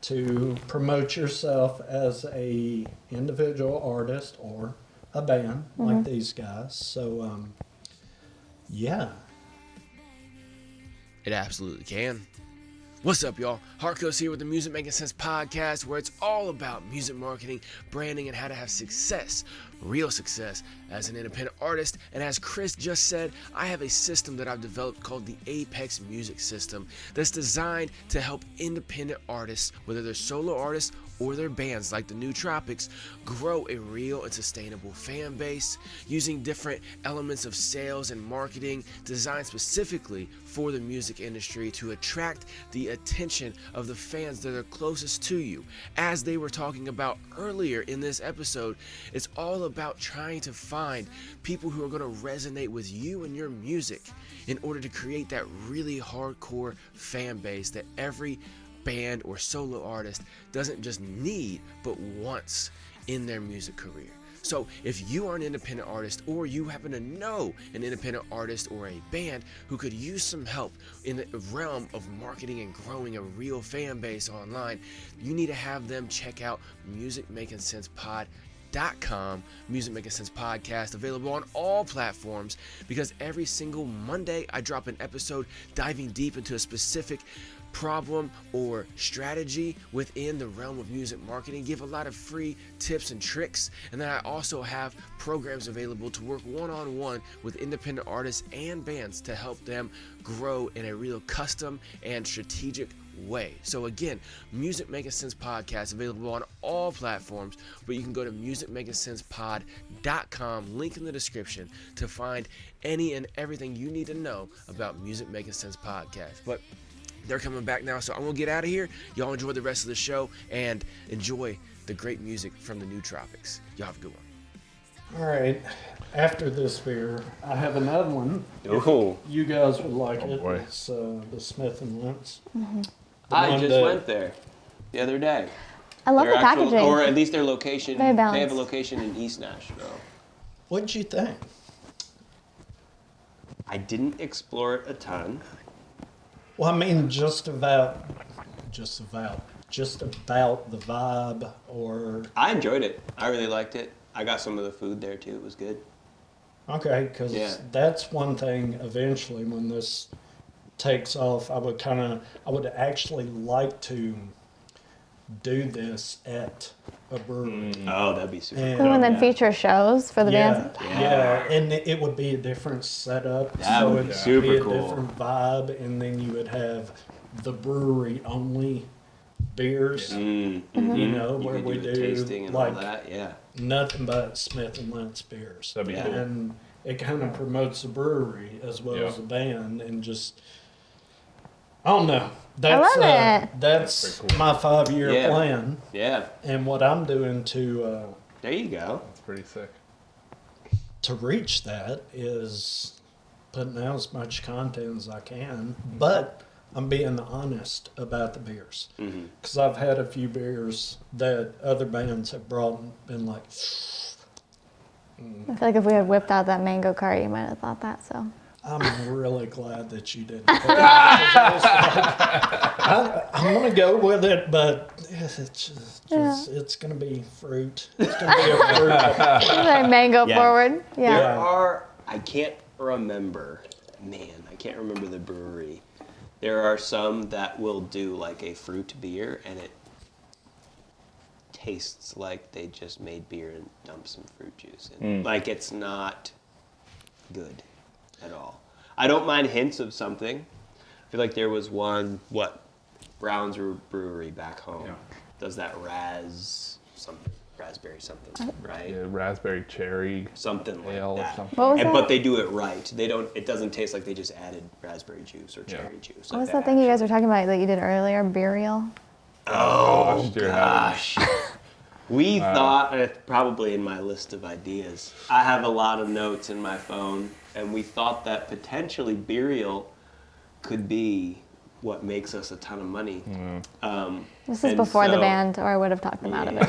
[SPEAKER 2] to promote yourself as a individual artist or a band like these guys. So, yeah.
[SPEAKER 6] It absolutely can. What's up, y'all? Harkos here with the Music Making Sense podcast, where it's all about music marketing, branding, and how to have success, real success, as an independent artist. And as Chris just said, I have a system that I've developed called the Apex Music System that's designed to help independent artists, whether they're solo artists or their bands like the new Tropics, grow a real and sustainable fan base using different elements of sales and marketing designed specifically for the music industry to attract the attention of the fans that are closest to you. As they were talking about earlier in this episode, it's all about trying to find people who are going to resonate with you and your music in order to create that really hardcore fan base that every band or solo artist doesn't just need but wants in their music career. So if you are an independent artist, or you happen to know an independent artist or a band who could use some help in the realm of marketing and growing a real fan base online, you need to have them check out musicmakingsense.com, Music Making Sense podcast, available on all platforms, because every single Monday I drop an episode diving deep into a specific problem or strategy within the realm of music marketing, give a lot of free tips and tricks, and then I also have programs available to work one-on-one with independent artists and bands to help them grow in a real custom and strategic way. So again, Music Making Sense podcast available on all platforms, but you can go to musicmakingsensepod.com, link in the description, to find any and everything you need to know about Music Making Sense podcast. But they're coming back now, so I'm going to get out of here. Y'all enjoy the rest of the show and enjoy the great music from the new Tropics. Y'all have a good one.
[SPEAKER 2] All right. After this beer, I have another one.
[SPEAKER 4] Ooh.
[SPEAKER 2] You guys would like it.
[SPEAKER 5] Boy.
[SPEAKER 2] It's the Smith & Wentz.
[SPEAKER 4] I just went there the other day.
[SPEAKER 3] I love
[SPEAKER 4] Their
[SPEAKER 3] the
[SPEAKER 4] actual-
[SPEAKER 3] packaging.
[SPEAKER 4] or at least their location.
[SPEAKER 3] Very
[SPEAKER 4] They have a
[SPEAKER 3] balanced.
[SPEAKER 4] location in East Nashville.
[SPEAKER 2] What'd you think?
[SPEAKER 4] I didn't explore it a ton.
[SPEAKER 2] Well, I mean, just about the vibe, or
[SPEAKER 4] I enjoyed it. I really liked it. I got some of the food there too. It was good.
[SPEAKER 2] okay, because that's one thing. Eventually, when this takes off, I would actually like to do this at a brewery.
[SPEAKER 4] Oh, that'd be super.
[SPEAKER 2] And,
[SPEAKER 3] Ooh, and then feature shows for the bands.
[SPEAKER 2] Yeah, and it would be a different setup.
[SPEAKER 4] That
[SPEAKER 2] so
[SPEAKER 4] would be
[SPEAKER 2] it'd
[SPEAKER 4] super
[SPEAKER 2] be a
[SPEAKER 4] cool.
[SPEAKER 2] different vibe, and then you would have the brewery only beers. You know,
[SPEAKER 4] You
[SPEAKER 2] where
[SPEAKER 4] could
[SPEAKER 2] we
[SPEAKER 4] do the
[SPEAKER 2] do
[SPEAKER 4] tasting and
[SPEAKER 2] like
[SPEAKER 4] all that. Yeah.
[SPEAKER 2] nothing but Smith & Wentz beers.
[SPEAKER 5] That'd be cool.
[SPEAKER 2] And it kind of promotes the brewery as well as the band, and just I don't know. That's
[SPEAKER 3] love it.
[SPEAKER 2] That's
[SPEAKER 5] Pretty cool.
[SPEAKER 2] my 5-year
[SPEAKER 4] Yeah.
[SPEAKER 2] plan,
[SPEAKER 4] Yeah.
[SPEAKER 2] and what I'm doing to
[SPEAKER 4] There you go.
[SPEAKER 5] That's pretty sick.
[SPEAKER 2] reach that is putting out as much content as I can, but I'm being honest about the beers, because I've had a few beers that other bands have brought and been like,
[SPEAKER 3] I feel like if we had whipped out that mango cart, you might have thought that. So
[SPEAKER 2] I'm really glad that you didn't. Pick it. 'Cause I was like, I'm gonna go with it, but it's it's gonna be fruit. It's gonna be a fruit.
[SPEAKER 3] very mango
[SPEAKER 4] Yeah.
[SPEAKER 3] forward. Yeah.
[SPEAKER 4] There are, I can't remember the brewery. There are some that will do like a fruit beer and it tastes like they just made beer and dumped some fruit juice in. Like it's not good at all. I don't mind hints of something. I feel like there was one, Brown's Brewery back home does that raspberry something, right?
[SPEAKER 5] Yeah, raspberry cherry
[SPEAKER 4] Something like
[SPEAKER 5] ale or
[SPEAKER 4] that.
[SPEAKER 5] something.
[SPEAKER 3] What was that?
[SPEAKER 4] But they do it right. It doesn't taste like they just added raspberry juice or cherry juice.
[SPEAKER 3] What was that thing you guys were talking about that you did earlier? Burial?
[SPEAKER 4] Oh,
[SPEAKER 5] Dear
[SPEAKER 4] gosh. We thought, probably in my list of ideas, I have a lot of notes in my phone, and we thought that potentially burial could be what makes us a ton of money.
[SPEAKER 3] This is
[SPEAKER 4] And
[SPEAKER 3] before the
[SPEAKER 4] so-
[SPEAKER 3] band, or I would have talked them out of it.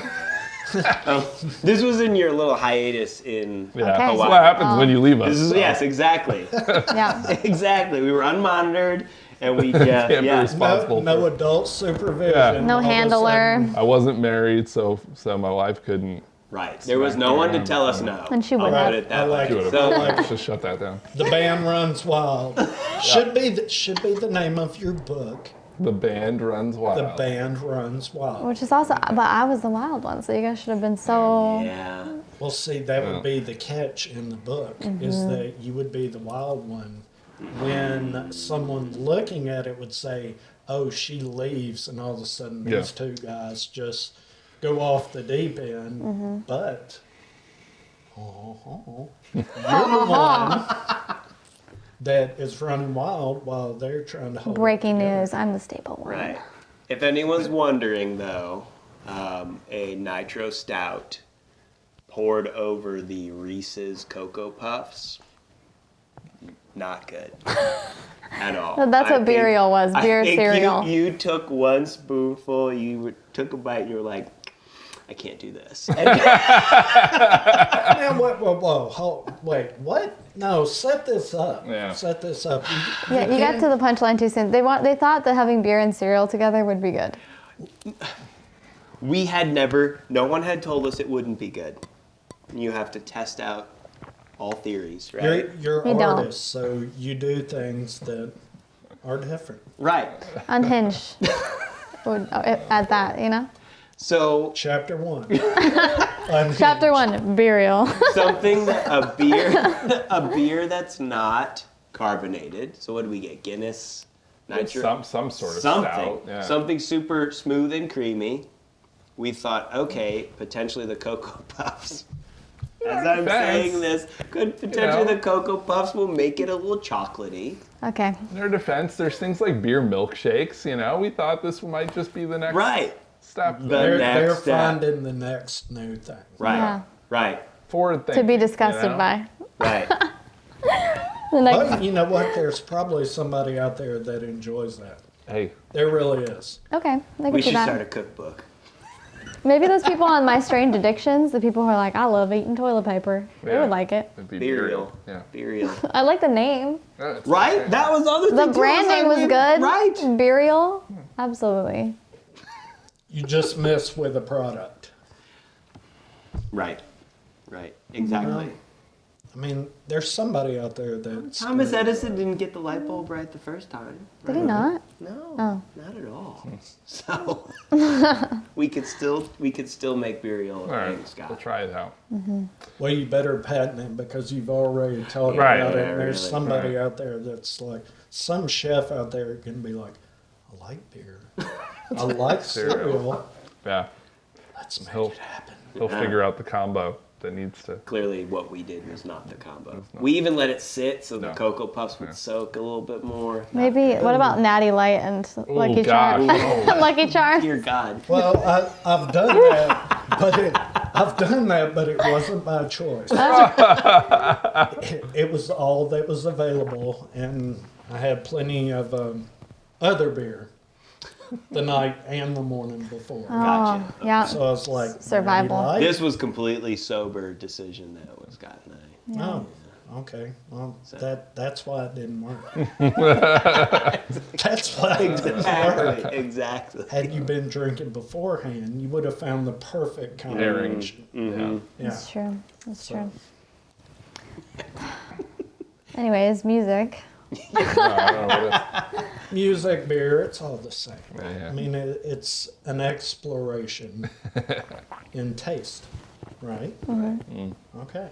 [SPEAKER 4] This was in your little hiatus in
[SPEAKER 5] Yeah,
[SPEAKER 3] Okay.
[SPEAKER 5] that's
[SPEAKER 3] Hawaii.
[SPEAKER 5] what happens when you leave us.
[SPEAKER 4] This is,
[SPEAKER 5] so.
[SPEAKER 4] yes, exactly.
[SPEAKER 3] Yeah.
[SPEAKER 4] Exactly. We were unmonitored, and we,
[SPEAKER 5] Can't be
[SPEAKER 4] yeah.
[SPEAKER 5] responsible
[SPEAKER 2] No
[SPEAKER 5] for.
[SPEAKER 2] adult supervision.
[SPEAKER 5] Yeah.
[SPEAKER 3] No
[SPEAKER 2] All of a
[SPEAKER 3] handler.
[SPEAKER 2] sudden,
[SPEAKER 5] I wasn't married, so my wife couldn't.
[SPEAKER 4] Right. There was no one to tell us no.
[SPEAKER 3] And she
[SPEAKER 4] I'll
[SPEAKER 3] would
[SPEAKER 4] put
[SPEAKER 3] have.
[SPEAKER 4] it
[SPEAKER 2] I
[SPEAKER 4] that
[SPEAKER 2] like
[SPEAKER 4] way.
[SPEAKER 2] it.
[SPEAKER 5] Should
[SPEAKER 4] So,
[SPEAKER 5] have just shut that down.
[SPEAKER 2] The band runs wild. Should be the name of your book.
[SPEAKER 5] The band runs wild.
[SPEAKER 2] The band runs wild.
[SPEAKER 3] Which is also, but I was the wild one, so you guys should have been so.
[SPEAKER 4] yeah.
[SPEAKER 2] Well, see, that would be the catch in the book, is that you would be the wild one. When someone looking at it would say, oh, she leaves, and all of a sudden these two guys just go off the deep end. But, you're the one that is running wild while they're trying to hold it
[SPEAKER 3] Breaking
[SPEAKER 2] together.
[SPEAKER 3] news, I'm the staple one.
[SPEAKER 4] Right. If anyone's wondering, though, a nitro stout poured over the Reese's Cocoa Puffs, not good at all.
[SPEAKER 3] So that's what burial was, beer
[SPEAKER 4] I think
[SPEAKER 3] cereal.
[SPEAKER 4] You took one spoonful, took a bite, and you were like, I can't do this. And
[SPEAKER 2] Now, whoa, wait, what? No, set this up.
[SPEAKER 5] Yeah.
[SPEAKER 2] Set this up.
[SPEAKER 3] Yeah, you got to the punchline too soon. They thought that having beer and cereal together would be good.
[SPEAKER 4] we had no one had told us it wouldn't be good. You have to test out all theories, right?
[SPEAKER 2] You're
[SPEAKER 3] We
[SPEAKER 2] an
[SPEAKER 3] don't.
[SPEAKER 2] artist, so you do things that are different.
[SPEAKER 4] Right.
[SPEAKER 3] Unhinged. Would add that, you know?
[SPEAKER 4] So
[SPEAKER 2] Chapter 1.
[SPEAKER 3] Chapter 1, burial.
[SPEAKER 4] something that a beer that's not carbonated. So what do we get? Guinness, nitro,
[SPEAKER 5] Some sort of
[SPEAKER 4] something,
[SPEAKER 5] stout. Yeah.
[SPEAKER 4] something super smooth and creamy. We thought, okay, potentially the Cocoa Puffs. As I'm saying this, could potentially the Cocoa Puffs will make it a little chocolatey.
[SPEAKER 3] Okay.
[SPEAKER 5] In their defense, there's things like beer milkshakes. You know, we thought this might just be the next
[SPEAKER 4] Right.
[SPEAKER 5] step.
[SPEAKER 4] The
[SPEAKER 2] They're
[SPEAKER 4] next step.
[SPEAKER 2] finding the next new thing.
[SPEAKER 4] Right.
[SPEAKER 3] Yeah.
[SPEAKER 4] Right.
[SPEAKER 5] Forward
[SPEAKER 3] To
[SPEAKER 5] thinking.
[SPEAKER 3] be disgusted
[SPEAKER 5] you know?
[SPEAKER 3] by.
[SPEAKER 4] Right.
[SPEAKER 3] The next,
[SPEAKER 2] But you know what? There's probably somebody out there that enjoys that.
[SPEAKER 5] Hey,
[SPEAKER 2] There really is.
[SPEAKER 3] okay, they
[SPEAKER 4] We
[SPEAKER 3] could do
[SPEAKER 4] should
[SPEAKER 3] that.
[SPEAKER 4] start a cookbook.
[SPEAKER 3] Maybe those people on My Strange Addictions, the people who are like, I love eating toilet paper, they
[SPEAKER 5] Yeah.
[SPEAKER 3] would like it.
[SPEAKER 5] it'd be
[SPEAKER 4] Burial.
[SPEAKER 5] Yeah.
[SPEAKER 4] Burial.
[SPEAKER 3] I like the name.
[SPEAKER 5] Yeah, it's
[SPEAKER 4] Right?
[SPEAKER 5] okay.
[SPEAKER 4] That was the other
[SPEAKER 3] The
[SPEAKER 4] thing. too. I
[SPEAKER 3] branding
[SPEAKER 4] like,
[SPEAKER 3] was good.
[SPEAKER 4] Right.
[SPEAKER 3] Burial, absolutely.
[SPEAKER 2] You just miss with a product.
[SPEAKER 4] Right. Right. Exactly.
[SPEAKER 2] I mean, there's somebody out there that's...
[SPEAKER 4] Thomas Edison didn't get the light bulb right the first time.
[SPEAKER 3] Did he not?
[SPEAKER 4] No,
[SPEAKER 3] Oh.
[SPEAKER 4] not at all. So we could still make burial
[SPEAKER 5] All right,
[SPEAKER 4] and
[SPEAKER 5] we'll
[SPEAKER 4] Scott.
[SPEAKER 5] try it out.
[SPEAKER 2] Well, you better patent it because you've already talked
[SPEAKER 5] Right.
[SPEAKER 2] about it.
[SPEAKER 4] Yeah,
[SPEAKER 2] And there's
[SPEAKER 4] really.
[SPEAKER 2] somebody out there that's like, some chef out there can be like, I like beer. I like cereal.
[SPEAKER 5] Yeah,
[SPEAKER 2] Let's make
[SPEAKER 5] He'll-
[SPEAKER 2] it happen.
[SPEAKER 5] he'll figure out the combo that needs to.
[SPEAKER 4] Clearly, what we did was not the combo. We even let it sit so the
[SPEAKER 5] No.
[SPEAKER 4] Cocoa Puffs would soak a little bit more.
[SPEAKER 3] Maybe, what about Natty Light and Lucky
[SPEAKER 5] gosh.
[SPEAKER 3] Charms? Lucky Charms.
[SPEAKER 4] Dear God.
[SPEAKER 2] Well, I've done that, but it wasn't by choice. It was all that was available, and I had plenty of other beer. the night and the morning before.
[SPEAKER 4] Gotcha.
[SPEAKER 3] Oh, yeah.
[SPEAKER 2] So I was like,
[SPEAKER 3] Survival.
[SPEAKER 2] Natty Light?
[SPEAKER 4] This was completely sober decision that was Scott and I.
[SPEAKER 2] Oh, okay. Well, that's why it didn't work. That's why it didn't work.
[SPEAKER 4] Exactly.
[SPEAKER 2] Had you been drinking beforehand, you would have found the perfect combination.
[SPEAKER 5] Yeah.
[SPEAKER 2] Yeah.
[SPEAKER 3] That's true. That's
[SPEAKER 2] So-
[SPEAKER 3] true. Anyways, music.
[SPEAKER 5] I don't know what
[SPEAKER 2] Music, beer, it's all the same.
[SPEAKER 5] Yeah.
[SPEAKER 2] I mean, it's an exploration in taste, right? Okay.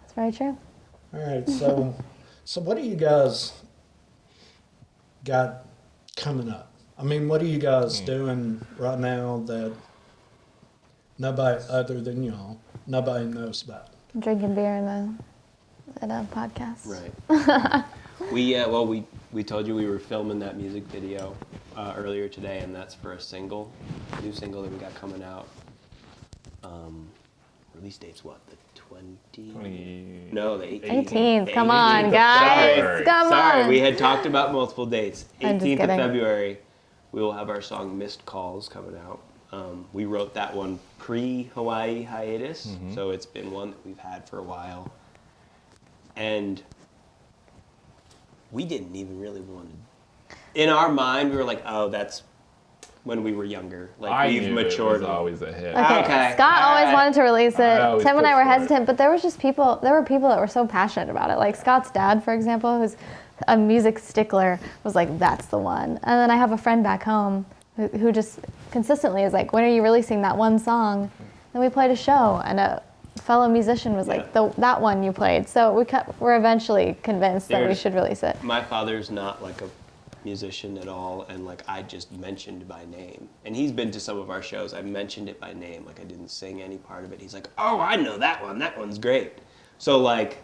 [SPEAKER 3] That's very true.
[SPEAKER 2] All right. So what do you guys got coming up? I mean, what are you guys doing right now that nobody other than y'all, nobody knows about?
[SPEAKER 3] Drinking beer at a podcast.
[SPEAKER 4] Right. We told you we were filming that music video earlier today, and that's for a new single that we got coming out. Release date's what? The
[SPEAKER 5] 20...
[SPEAKER 4] No, the
[SPEAKER 3] 18th. Come
[SPEAKER 4] 18th
[SPEAKER 3] on,
[SPEAKER 4] of
[SPEAKER 3] guys.
[SPEAKER 4] February.
[SPEAKER 3] Come
[SPEAKER 4] Sorry,
[SPEAKER 3] on.
[SPEAKER 4] we had talked about multiple dates.
[SPEAKER 3] I'm just
[SPEAKER 4] 18th of
[SPEAKER 3] kidding.
[SPEAKER 4] February, we will have our song "Missed Calls" coming out. We wrote that one pre-Hawaii hiatus, so it's been one that we've had for a while. And we didn't even really want to. In our mind, we were like, "Oh, that's when we were younger. Like
[SPEAKER 5] I
[SPEAKER 4] we've
[SPEAKER 5] knew
[SPEAKER 4] matured."
[SPEAKER 5] it was always a hit.
[SPEAKER 3] Okay. Scott always wanted to release
[SPEAKER 5] I
[SPEAKER 3] it.
[SPEAKER 5] always
[SPEAKER 3] Tim and I
[SPEAKER 5] pushed
[SPEAKER 3] were
[SPEAKER 5] for it.
[SPEAKER 3] hesitant, but there were people that were so passionate about it. Like Scott's dad, for example, who's a music stickler, was like, that's the one. And then I have a friend back home who just consistently is like, when are you releasing that one song? And we played a show, and a fellow musician was like, that one you played. So we're eventually convinced that we should release it.
[SPEAKER 4] My father's not like a musician at all, and like I just mentioned by name. And he's been to some of our shows. I mentioned it by name, like I didn't sing any part of it. He's like, "Oh, I know that one. That one's great." So like,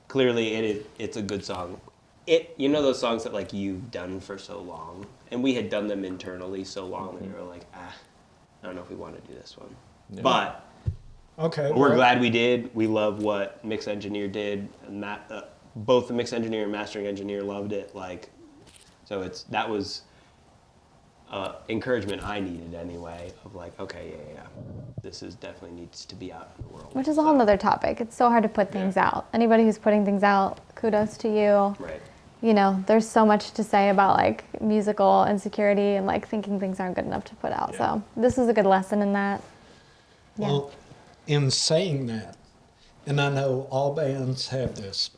[SPEAKER 4] clearly it's a good song. You know those songs that like you've done for so long, and we had done them internally so long that we were like, I don't know if we want to do this one, but.
[SPEAKER 2] Okay.
[SPEAKER 4] We're glad we did. We love what mix engineer did, and both the mix engineer and mastering engineer loved it. Like, so that was encouragement I needed anyway. Of like, okay, yeah, this definitely needs to be out in the world.
[SPEAKER 3] Which is a whole nother topic. It's so hard to put things out. Anybody who's putting things out, kudos to you.
[SPEAKER 4] Right.
[SPEAKER 3] You know, there's so much to say about like musical insecurity and like thinking things aren't good enough to put out. So this is a good lesson in that. Yeah.
[SPEAKER 2] Well, in saying that, and I know all bands have this,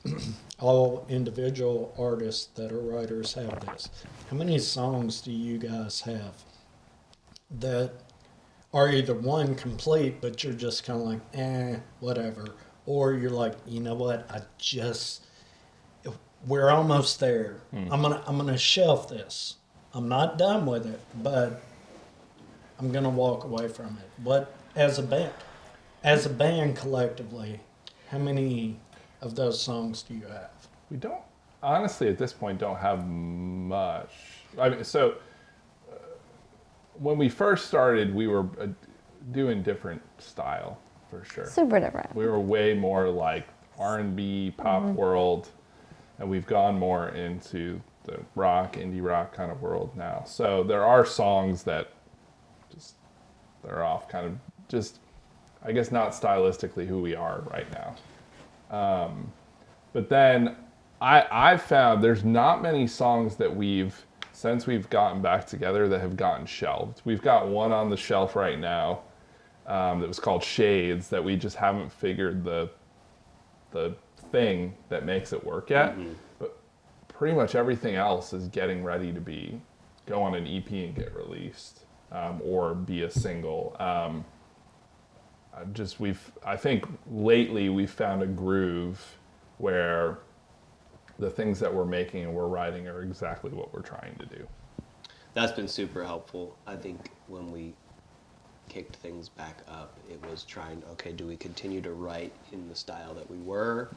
[SPEAKER 2] all individual artists that are writers have this. How many songs do you guys have that are either one complete, but you're just kind of like, whatever, or you're like, you know what, we're almost there. I'm gonna shelf this. I'm not done with it, but I'm gonna walk away from it. What as a band collectively, how many of those songs do you have?
[SPEAKER 5] We don't, honestly, at this point, don't have much. I mean, so when we first started, we were doing different style for sure.
[SPEAKER 3] Super different.
[SPEAKER 5] We were way more like R&B, pop world, and we've gone more into the indie rock kind of world now. So there are songs that they're off kind of just, I guess, not stylistically who we are right now. But then I've found there's not many songs that since we've gotten back together, that have gotten shelved. We've got one on the shelf right now that was called Shades, that we just haven't figured the thing that makes it work yet. But pretty much everything else is getting ready to go on an EP and get released, or be a single. I think lately we've found a groove where the things that we're making and we're writing are exactly what we're trying to do.
[SPEAKER 4] That's been super helpful. I think when we kicked things back up, it was do we continue to write in the style that we were?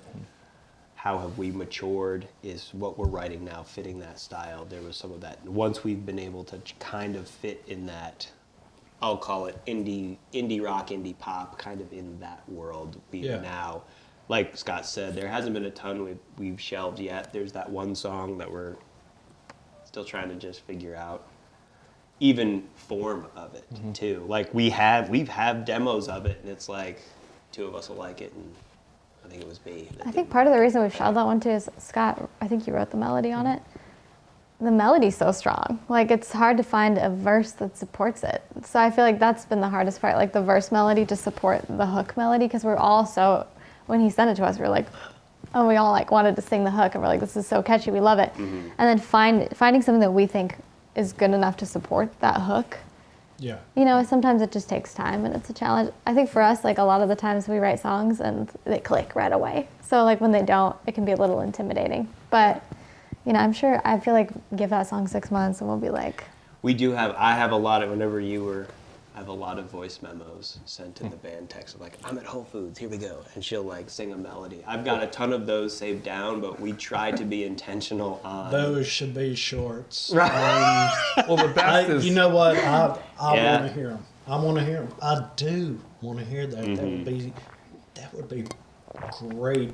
[SPEAKER 4] How have we matured? Is what we're writing now fitting that style? There was some of that. Once we've been able to kind of fit in that, I'll call it indie rock, indie pop, kind of in that world. Now, like Scott said, there hasn't been a ton we've shelved yet. There's that one song that we're still trying to just figure out. even form of it too. Like we've had demos of it, and it's like two of us will like it, and I think it was me.
[SPEAKER 3] I think part of the reason we've shelled that one too is Scott, I think you wrote the melody on it. The melody's so strong. Like it's hard to find a verse that supports it. So I feel like that's been the hardest part, like the verse melody to support the hook melody, because we're all so, when he sent it to us, we were like, oh, we all like wanted to sing the hook, and we're like, this is so catchy, we love it. And then finding something that we think is good enough to support that hook.
[SPEAKER 2] Yeah.
[SPEAKER 3] You know, sometimes it just takes time and it's a challenge. I think for us, like a lot of the times we write songs and they click right away. So like when they don't, it can be a little intimidating. But, you know, I'm sure, I feel like give that song 6 months and we'll be like.
[SPEAKER 4] I have a lot of, I have a lot of voice memos sent to the band text of like, I'm at Whole Foods, here we go. And she'll like sing a melody. I've got a ton of those saved down, but we try to be intentional on.
[SPEAKER 2] Those should be shorts.
[SPEAKER 5] Well, the best is...
[SPEAKER 2] You know what? I want to hear them. I want to hear them. I do want to hear that. That would be great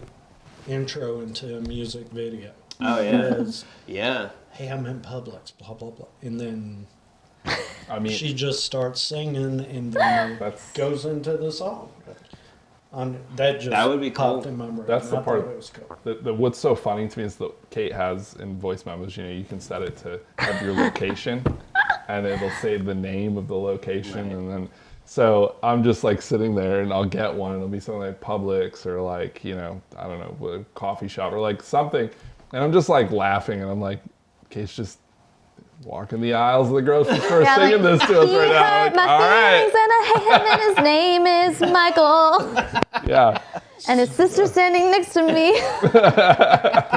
[SPEAKER 2] intro into a music video.
[SPEAKER 4] Oh, yeah.
[SPEAKER 2] Because,
[SPEAKER 4] Yeah.
[SPEAKER 2] hey, I'm in Publix, blah, blah, blah. And then
[SPEAKER 5] I mean,
[SPEAKER 2] she just starts singing and then goes into the song. That
[SPEAKER 4] would be
[SPEAKER 2] popped
[SPEAKER 4] cool.
[SPEAKER 2] in my brain.
[SPEAKER 5] That's the
[SPEAKER 2] I
[SPEAKER 5] part.
[SPEAKER 2] thought it was cool.
[SPEAKER 5] What's so funny to me is that Kate has in voice memos, you know, you can set it to have your location, and it'll say the name of the location, and then so I'm just like sitting there, and I'll get one, and it'll be something like Publix or like, you know, I don't know, a coffee shop or like something, and I'm just like laughing, and I'm like, Kate's just walking the aisles of the grocery store singing this to us right now. Like,
[SPEAKER 3] my
[SPEAKER 5] all right.
[SPEAKER 3] feelings and I hate him, and his name is Michael.
[SPEAKER 5] Yeah.
[SPEAKER 3] And his sister's standing next to me.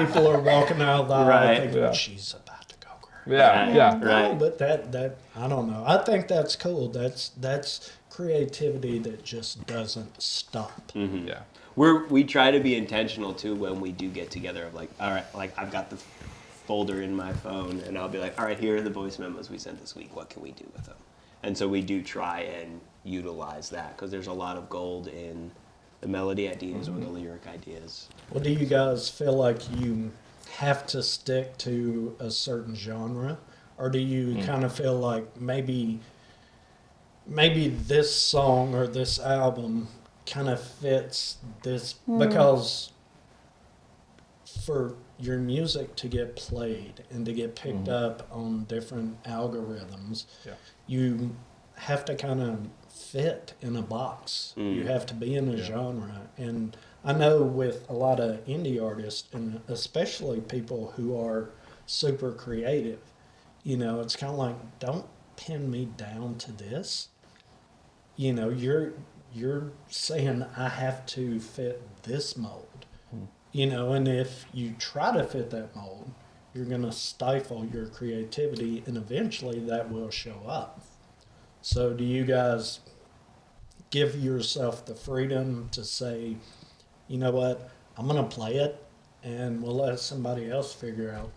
[SPEAKER 2] People are walking out loud
[SPEAKER 4] Right.
[SPEAKER 2] thinking, she's about to go crazy.
[SPEAKER 5] Yeah.
[SPEAKER 4] Right.
[SPEAKER 2] No, but that I don't know. I think that's cool. That's creativity that just doesn't stop.
[SPEAKER 5] Yeah.
[SPEAKER 4] We try to be intentional too when we do get together of like, all right, like I've got the folder in my phone and I'll be like, all right, here are the voice memos we sent this week. What can we do with them? And so we do try and utilize that because there's a lot of gold in the melody ideas or the lyric ideas.
[SPEAKER 2] Well, do you guys feel like you have to stick to a certain genre, or do you kind of feel like maybe this song or this album kind of fits this because for your music to get played and to get picked up on different algorithms, you have to kind of fit in a box. You have to be in a genre. And I know with a lot of indie artists, and especially people who are super creative, you know, it's kind of like, don't pin me down to this. You know, you're saying I have to fit this mold. You know, and if you try to fit that mold, you're going to stifle your creativity, and eventually that will show up. So do you guys give yourself the freedom to say, you know what, I'm going to play it, and we'll let somebody else figure out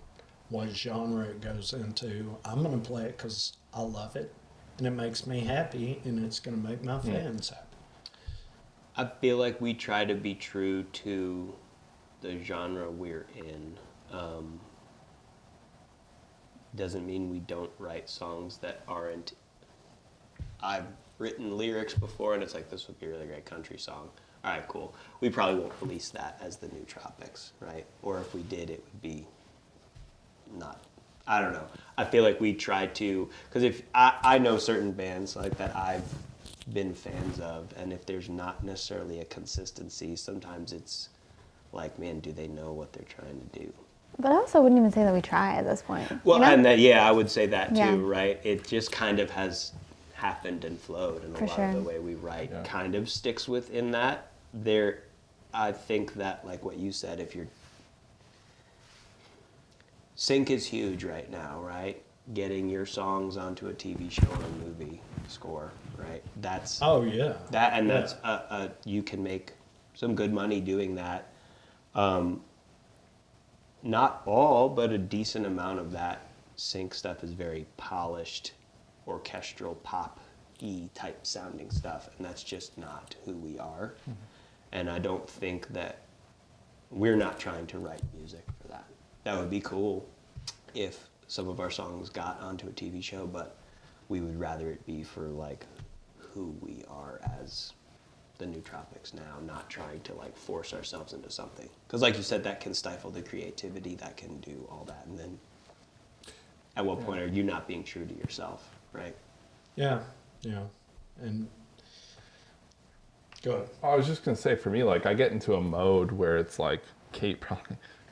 [SPEAKER 2] what genre it goes into. I'm going to play it because I love it, and it makes me happy, and it's going to make my fans happy.
[SPEAKER 4] I feel like we try to be true to the genre we're in. Doesn't mean we don't write songs that aren't. I've written lyrics before and it's like, this would be a really great country song. All right, cool. We probably won't release that as the new Tropics, right? Or if we did, it would be not. I don't know. I feel like we try to, because if I know certain bands like that I've been fans of, and if there's not necessarily a consistency, sometimes it's like, man, do they know what they're trying to do?
[SPEAKER 3] But I also wouldn't even say that we try at this point.
[SPEAKER 4] Well,
[SPEAKER 3] you know?
[SPEAKER 4] and that, I would say that too,
[SPEAKER 3] Yeah.
[SPEAKER 4] right? It just kind of has happened and flowed, and a lot of the way we write kind of sticks within that. I think that, like what you said, if you're sync is huge right now, right? Getting your songs onto a TV show or a movie score, right? That's that's you can make some good money doing that. Not all, but a decent amount of that sync stuff is very polished, orchestral, pop-y type sounding stuff, and that's just not who we are. And I don't think that we're not trying to write music for that. That would be cool if some of our songs got onto a TV show, but we would rather it be for like who we are as the new Tropics now, not trying to like force ourselves into something. Because like you said, that can stifle the creativity, that can do all that. And then at what point are you not being true to yourself, right?
[SPEAKER 2] Yeah, and go ahead.
[SPEAKER 5] I was just gonna say, for me, like I get into a mode where it's like Kate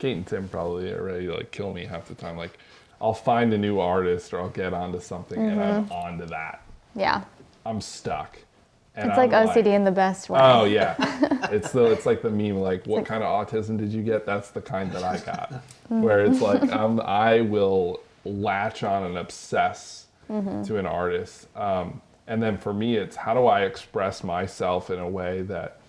[SPEAKER 5] and Tim probably are ready to like kill me half the time. Like I'll find a new artist or I'll get onto something and I'm onto that.
[SPEAKER 3] Yeah.
[SPEAKER 5] I'm stuck. And
[SPEAKER 3] It's like
[SPEAKER 5] I'm
[SPEAKER 3] OCD in the best way.
[SPEAKER 5] Oh yeah, it's like the meme, like what kind of autism did you get? That's the kind that I got, where it's like I will latch on and obsess to an artist, and then for me it's how do I express myself in a way that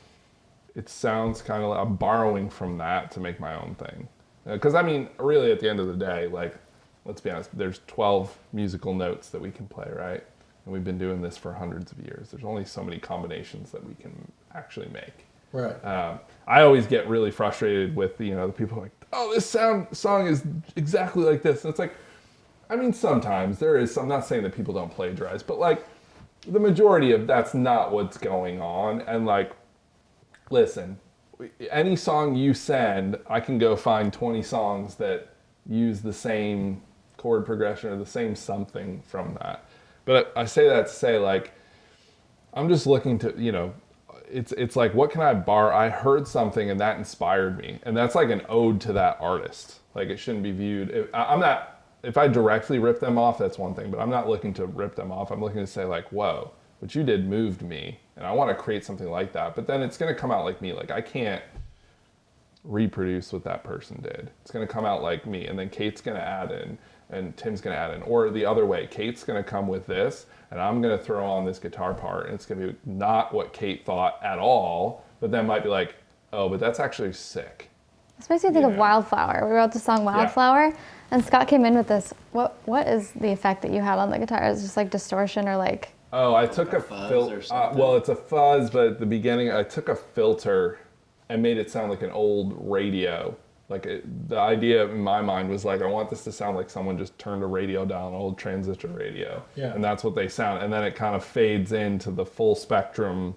[SPEAKER 5] it sounds kind of like I'm borrowing from that to make my own thing, because I mean really at the end of the day, like let's be honest, there's 12 musical notes that we can play, right? And we've been doing this for hundreds of years. There's only so many combinations that we can actually make.
[SPEAKER 2] Right.
[SPEAKER 5] I always get really frustrated with the people like, oh, this song is exactly like this. And it's like, I mean, sometimes there is. I'm not saying that people don't plagiarize, but like the majority of that's not what's going on. And like, listen, any song you send, I can go find 20 songs that use the same chord progression or the same something from that. But I say that to say, like, I'm just looking to, it's like, what can I borrow? I heard something and that inspired me. And that's like an ode to that artist. Like, it shouldn't be viewed. If I directly rip them off, that's one thing. But I'm not looking to rip them off. I'm looking to say, like, whoa, what you did moved me. And I want to create something like that. But then it's going to come out like me. Like, I can't reproduce what that person did. It's going to come out like me. And then Kate's going to add in. And Tim's going to add in. Or the other way, Kate's going to come with this, and I'm going to throw on this guitar part, and it's going to be not what Kate thought at all, but then might be like, oh, but that's actually sick.
[SPEAKER 3] This makes me think of Wildflower. We wrote the song Wildflower, and Scott came in with this. What is the effect that you had on the guitar? Is it just like distortion or like...
[SPEAKER 5] Oh, I took a filter. Well, it's a fuzz, but at the beginning, I took a filter and made it sound like an old radio. Like the idea in my mind was like, I want this to sound like someone just turned a radio down, an old transistor radio. Yeah. And that's what they sound. And then it kind of fades into the full spectrum,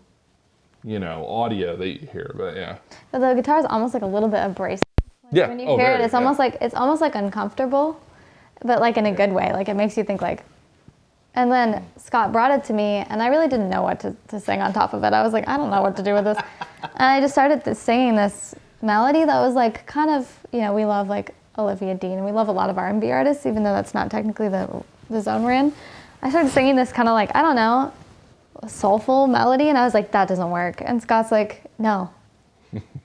[SPEAKER 5] audio that you hear. But yeah.
[SPEAKER 3] But the guitar is almost like a little bit abrasive.
[SPEAKER 5] Yeah.
[SPEAKER 3] When you hear it, it's almost like uncomfortable, but like in a good way. Like it makes you think like. And then Scott brought it to me, and I really didn't know what to sing on top of it. I was like, I don't know what to do with this. And I just started singing this melody that was like kind of, we love like Olivia Dean, and we love a lot of R&B artists, even though that's not technically the zone we're in. I started singing this kind of like, I don't know, soulful melody, and I was like, that doesn't work. And Scott's like, no,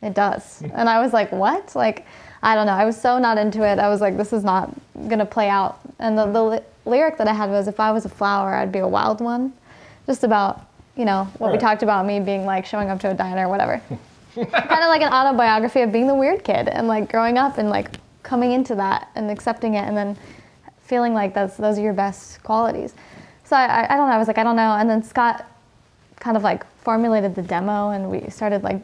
[SPEAKER 3] it does. And I was like, what? Like, I don't know. I was so not into it. I was like, this is not gonna play out. And the lyric that I had was, if I was a flower, I'd be a wild one. Just about, what we talked about, me being like showing up to a diner or whatever. Kind of like an autobiography of being the weird kid and like growing up and like coming into that and accepting it and then feeling like those are your best qualities. So I don't know, I was like, I don't know. And then Scott kind of like formulated the demo, and we started like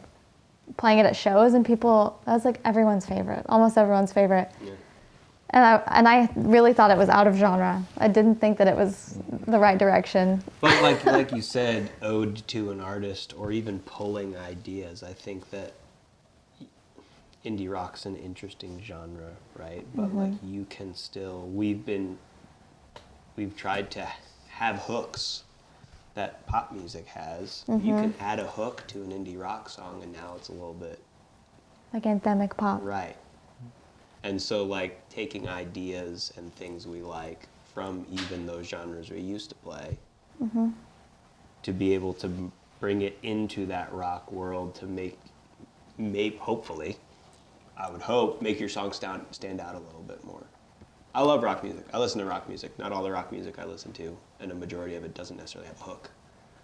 [SPEAKER 3] playing it at shows, and that was like everyone's favorite, almost everyone's favorite. Yeah. And I really thought it was out of genre. I didn't think that it was the right direction.
[SPEAKER 4] But like you said, ode to an artist or even pulling ideas. I think that indie rock's an interesting genre, right? But like you can still, we've tried to have hooks that pop music has. You can add a hook to an indie rock song, and now it's a little bit
[SPEAKER 3] like anthemic pop.
[SPEAKER 4] Right. And so like taking ideas and things we like from even those genres we used to play, to be able to bring it into that rock world to make hopefully, I would hope, make your song stand out a little bit more. I love rock music. I listen to rock music. Not all the rock music I listen to, and a majority of it doesn't necessarily have a hook.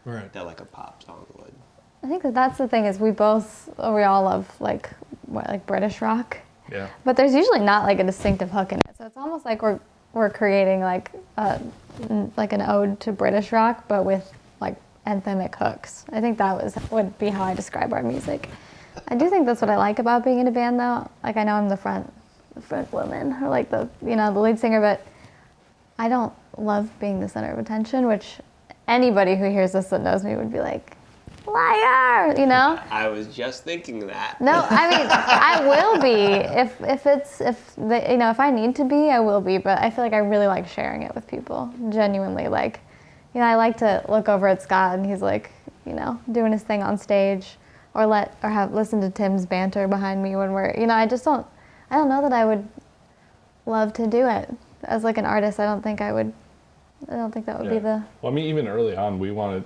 [SPEAKER 4] Right. That like a pop song would.
[SPEAKER 3] I think that's the thing is we all love like British rock.
[SPEAKER 5] Yeah.
[SPEAKER 3] But there's usually not like a distinctive hook in it. So it's almost like we're creating like an ode to British rock, but with like anthemic hooks. I think that would be how I describe our music. I do think that's what I like about being in a band though. Like I know I'm the front woman or like the lead singer, but I don't love being the center of attention, which anybody who hears this that knows me would be like, liar, you know?
[SPEAKER 4] I was just thinking that.
[SPEAKER 3] No, I mean, I will be if I need to be, I will be. But I feel like I really like sharing it with people, genuinely. Like, you know, I like to look over at Scott and he's like, you know, doing his thing on stage, or listen to Tim's banter behind me when we're, you know, I don't know that I would love to do it as like an artist. I don't think that would be the...
[SPEAKER 5] Well, I mean, even early on,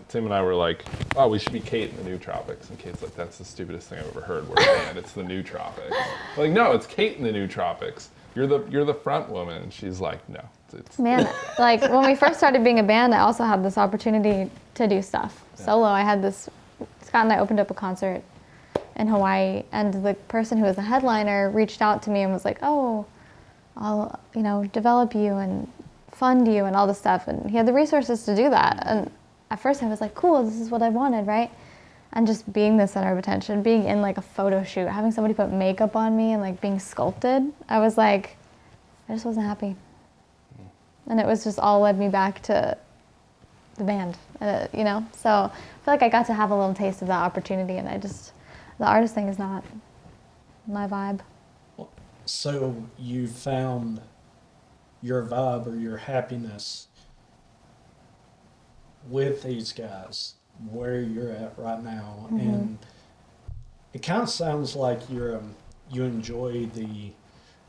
[SPEAKER 5] Tim and I were like, oh, we should be Kate in the new Tropics. And Kate's like, that's the stupidest thing I've ever heard. We're a band, it's the new Tropics. I'm like, no, it's Kate in the new Tropics. You're the front woman. And she's like, no.
[SPEAKER 3] Man, like when we first started being a band, I also had this opportunity to do stuff solo. I had Scott and I opened up a concert in Hawaii, and the person who was the headliner reached out to me and was like, oh, I'll, you know, develop you and fund you and all this stuff, and he had the resources to do that. And at first I was like, cool, this is what I wanted, right? And just being the center of attention, being in like a photo shoot, having somebody put makeup on me and like being sculpted, I was like, I just wasn't happy. And it was just all led me back to the band, you know? So I feel like I got to have a little taste of that opportunity, and the artist thing is not my vibe.
[SPEAKER 2] So you found your vibe or your happiness with these guys where you're at right now, and it kind of sounds like you enjoy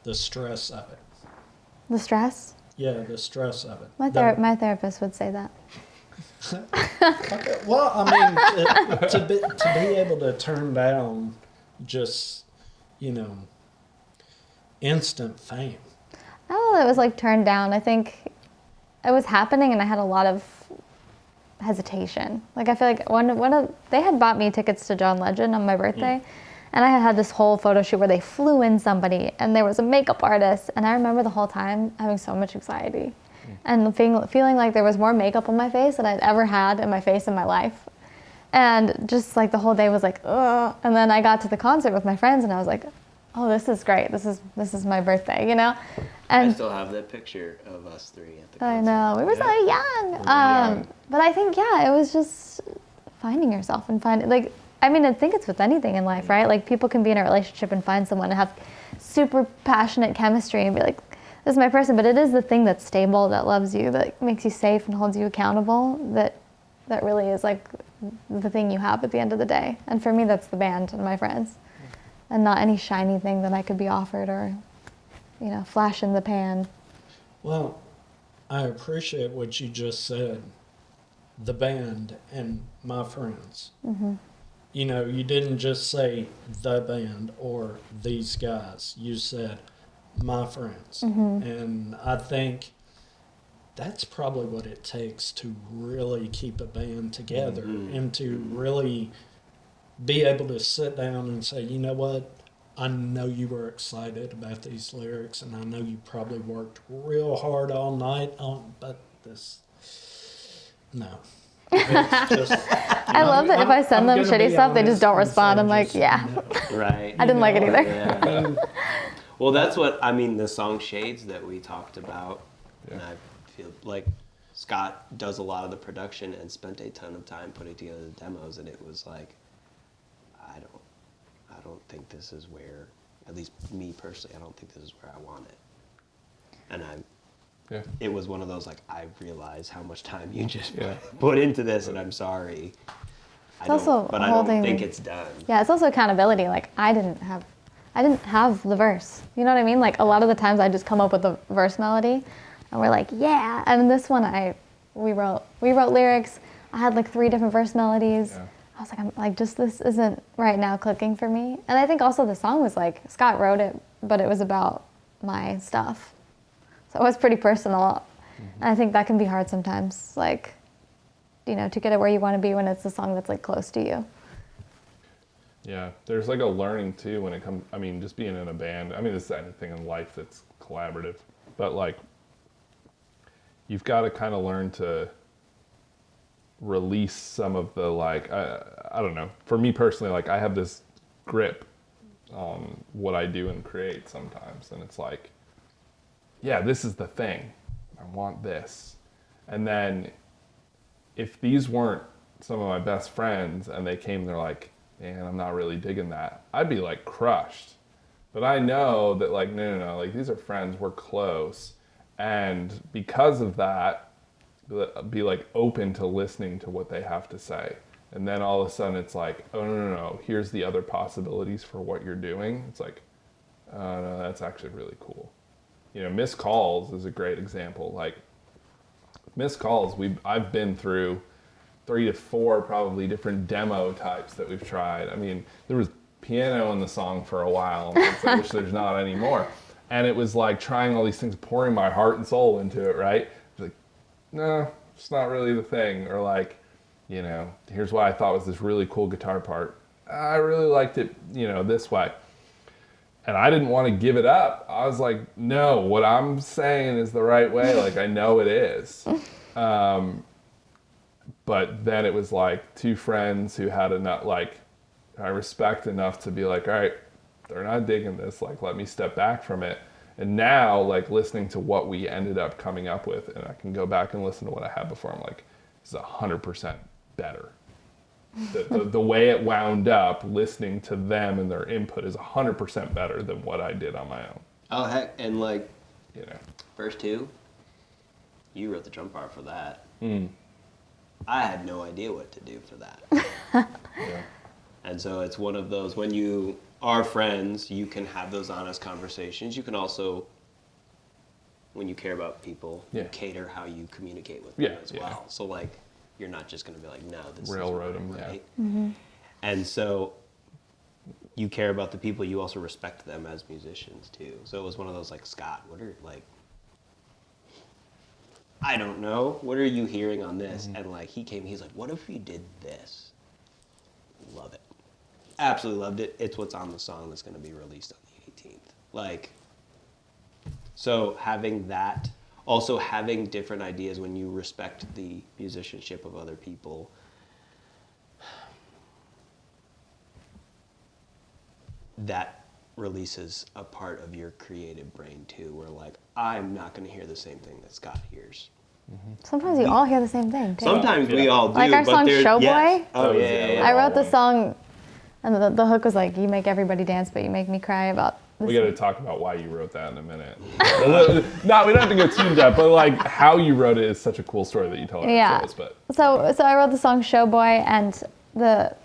[SPEAKER 2] the stress of it.
[SPEAKER 3] The stress?
[SPEAKER 2] Yeah, the stress of it.
[SPEAKER 3] My therapist would say that.
[SPEAKER 2] Okay. Well, I mean, to be able to turn down just, you know, instant fame.
[SPEAKER 3] I don't know, it was like turned down. I think it was happening and I had a lot of hesitation. Like I feel like they had bought me tickets to John Legend on my birthday, and I had this whole photo shoot where they flew in somebody and there was a makeup artist, and I remember the whole time having so much anxiety and feeling like there was more makeup on my face than I'd ever had in my face in my life. And just like the whole day was like, ugh. And then I got to the concert with my friends and I was like, oh, this is great. This is my birthday, you know? And
[SPEAKER 4] I still have that picture of us three at the concert.
[SPEAKER 3] I know, we were so young. But I think, yeah, it was just finding yourself and like, I mean, I think it's with anything in life, right? Like people can be in a relationship and find someone and have super passionate chemistry and be like, this is my person. But it is the thing that's stable, that loves you, that makes you safe and holds you accountable, that really is like the thing you have at the end of the day. And for me, that's the band and my friends, and not any shiny thing that I could be offered or, you know, flash in the pan.
[SPEAKER 2] Well, I appreciate what you just said, the band and my friends. Mm-hmm. You know, you didn't just say the band or these guys. You said my friends. Mm-hmm. And I think that's probably what it takes to really keep a band together, and to really be able to sit down and say, you know what, I know you were excited about these lyrics, and I know you probably worked real hard all night on, but this, no. It's just,
[SPEAKER 3] I love that if I send them shitty stuff, they just don't respond. I'm like, yeah.
[SPEAKER 2] No.
[SPEAKER 4] Right.
[SPEAKER 3] I didn't like it either.
[SPEAKER 4] Yeah. Well, that's what, I mean, the song Shades that we talked about, and I feel like Scott does a lot of the production and spent a ton of time putting together the demos, and it was like, I don't think this is where, at least me personally, I don't think this is where I want it. And it was one of those, like, I realize how much time you just put into this, and I'm sorry. I don't think it's done.
[SPEAKER 3] Yeah, it's also accountability. Like, I didn't have the verse. You know what I mean? Like, a lot of the times I just come up with the verse melody, and we're like, yeah. And this one, we wrote lyrics. I had like 3 different verse melodies. Yeah. I was like, I'm like, just this isn't right now clicking for me. And I think also the song was like, Scott wrote it, but it was about my stuff. So it was pretty personal. Mm-hmm. And I think that can be hard sometimes, like, you know, to get it where you want to be when it's a song that's like close to you.
[SPEAKER 5] Yeah, there's like a learning too when it comes, I mean, just being in a band. I mean, this is anything in life that's collaborative, but like, you've got to kind of learn to release some of the, like, I don't know. For me personally, like, I have this grip on what I do and create sometimes, and it's like, yeah, this is the thing. I want this. And then if these weren't some of my best friends and they came, they're like, man, I'm not really digging that, I'd be like crushed. But I know that like, no, like these are friends, we're close. And because of that, be like open to listening to what they have to say. And then all of a sudden it's like, oh, no, here's the other possibilities for what you're doing. It's like, oh, no, that's actually really cool. You know, missed calls is a great example. Like, missed calls, I've been through 3 to 4 probably different demo types that we've tried. I mean, there was piano in the song for a while, which there's not anymore. And it was like trying all these things, pouring my heart and soul into it, right? Like, no, it's not really the thing. Or like, you know, here's what I thought was this really cool guitar part. I really liked it, you know, this way. And I didn't want to give it up. I was like, no, what I'm saying is the right way. Like, I know it is. But then it was like 2 friends who had enough, like, I respect enough to be like, all right, they're not digging this. Like, let me step back from it. And now, like, listening to what we ended up coming up with, and I can go back and listen to what I had before, I'm like, this is 100% better. The way it wound up, listening to them and their input is 100% better than what I did on my own.
[SPEAKER 4] Oh, heck, and like,
[SPEAKER 5] You know.
[SPEAKER 4] verse 2, you wrote the drum part for that.
[SPEAKER 5] Mm.
[SPEAKER 4] I had no idea what to do for that.
[SPEAKER 5] Yeah.
[SPEAKER 4] And so it's one of those, when you are friends, you can have those honest conversations. You can also, when you care about people,
[SPEAKER 5] Yeah.
[SPEAKER 4] cater how you communicate with them
[SPEAKER 5] Yeah,
[SPEAKER 4] as
[SPEAKER 5] yeah.
[SPEAKER 4] well. So like, you're not just going to be like, no, this
[SPEAKER 5] Railroad
[SPEAKER 4] is
[SPEAKER 5] 'em,
[SPEAKER 4] right.
[SPEAKER 5] yeah.
[SPEAKER 4] And so you care about the people, you also respect them as musicians too. So it was one of those like, Scott, what are like, I don't know, what are you hearing on this? And like, he's like, what if we did this? Love it. Absolutely loved it. It's what's on the song that's going to be released on the 18th. Like, so having that, also having different ideas when you respect the musicianship of other people, that releases a part of your creative brain too, where like, I'm not going to hear the same thing that Scott hears.
[SPEAKER 3] Sometimes you all hear the same thing, too.
[SPEAKER 4] Sometimes we all do.
[SPEAKER 3] Like our
[SPEAKER 4] but
[SPEAKER 3] song
[SPEAKER 4] there-
[SPEAKER 3] Showboy?
[SPEAKER 4] yes. Oh, yeah.
[SPEAKER 3] I wrote the song, and the hook was like, you make everybody dance, but you make me cry about this.
[SPEAKER 5] We got to talk about why you wrote that in a minute. No, we don't have to go too in depth, but like how you wrote it is such a cool story that you tell our
[SPEAKER 3] Yeah.
[SPEAKER 5] shows. But
[SPEAKER 3] So I wrote the song Showboy, and the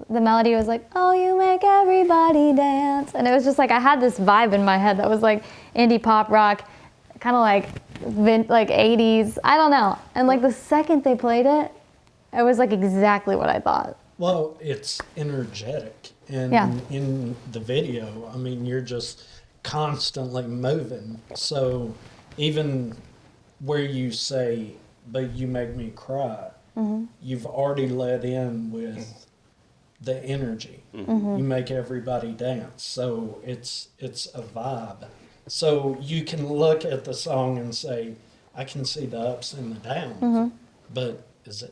[SPEAKER 3] melody was like, oh, you make everybody dance. And it was just like, I had this vibe in my head that was like indie pop rock, kind of like 80s, I don't know. And like the second they played it, it was like exactly what I thought.
[SPEAKER 2] Well, it's energetic. And
[SPEAKER 3] Yeah.
[SPEAKER 2] in the video, I mean, you're just constantly moving. So even where you say, but you make me cry, you've already let in with the energy. You make everybody dance. So it's a vibe. So you can look at the song and say, I can see the ups and the downs. But is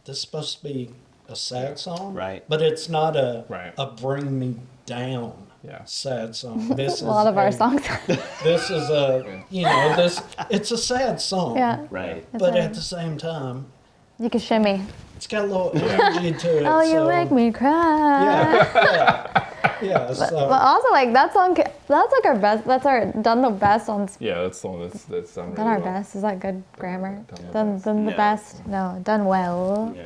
[SPEAKER 2] this supposed to be a sad song?
[SPEAKER 4] Right.
[SPEAKER 2] But it's not a bring me down
[SPEAKER 5] Yeah.
[SPEAKER 2] sad song. This
[SPEAKER 3] A lot of our songs.
[SPEAKER 2] This is it's a sad song.
[SPEAKER 3] Yeah.
[SPEAKER 4] Right.
[SPEAKER 2] But at the same time,
[SPEAKER 3] You can shimmy.
[SPEAKER 2] it's got a little energy to it.
[SPEAKER 3] Oh, you
[SPEAKER 2] so,
[SPEAKER 3] make me cry.
[SPEAKER 2] Yeah. So
[SPEAKER 3] But also, like, that song, that's like our best, that's our, done the best on,
[SPEAKER 5] yeah, that's the one that's done really
[SPEAKER 3] done our
[SPEAKER 5] well.
[SPEAKER 3] best. Is that good grammar?
[SPEAKER 5] Done the
[SPEAKER 3] Done the
[SPEAKER 4] No.
[SPEAKER 3] best. No, done well.
[SPEAKER 4] Yeah.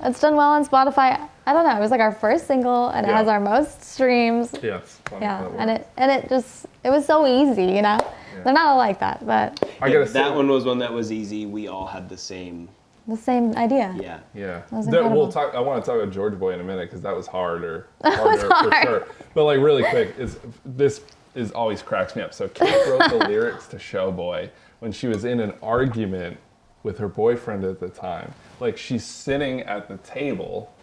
[SPEAKER 3] It's done well on Spotify. I don't know. It was like our first single, and it
[SPEAKER 5] Yeah.
[SPEAKER 3] has our most streams.
[SPEAKER 5] Yeah, it's funny
[SPEAKER 3] Yeah,
[SPEAKER 5] how that
[SPEAKER 3] and
[SPEAKER 5] works.
[SPEAKER 3] it was so easy, you know. They're not all like that, but
[SPEAKER 5] I gotta say
[SPEAKER 4] That one was one that was easy. We all had the same.
[SPEAKER 3] the same idea.
[SPEAKER 4] Yeah.
[SPEAKER 5] Yeah,
[SPEAKER 3] was
[SPEAKER 5] We'll
[SPEAKER 3] incredible.
[SPEAKER 5] talk. I want to talk about Georgia Boy in a minute because that was harder for
[SPEAKER 3] hard.
[SPEAKER 5] sure. But like really quick, this is always cracks me up. So Kate wrote the lyrics to Showboy when she was in an argument with her boyfriend at the time. Like she's sitting at the table,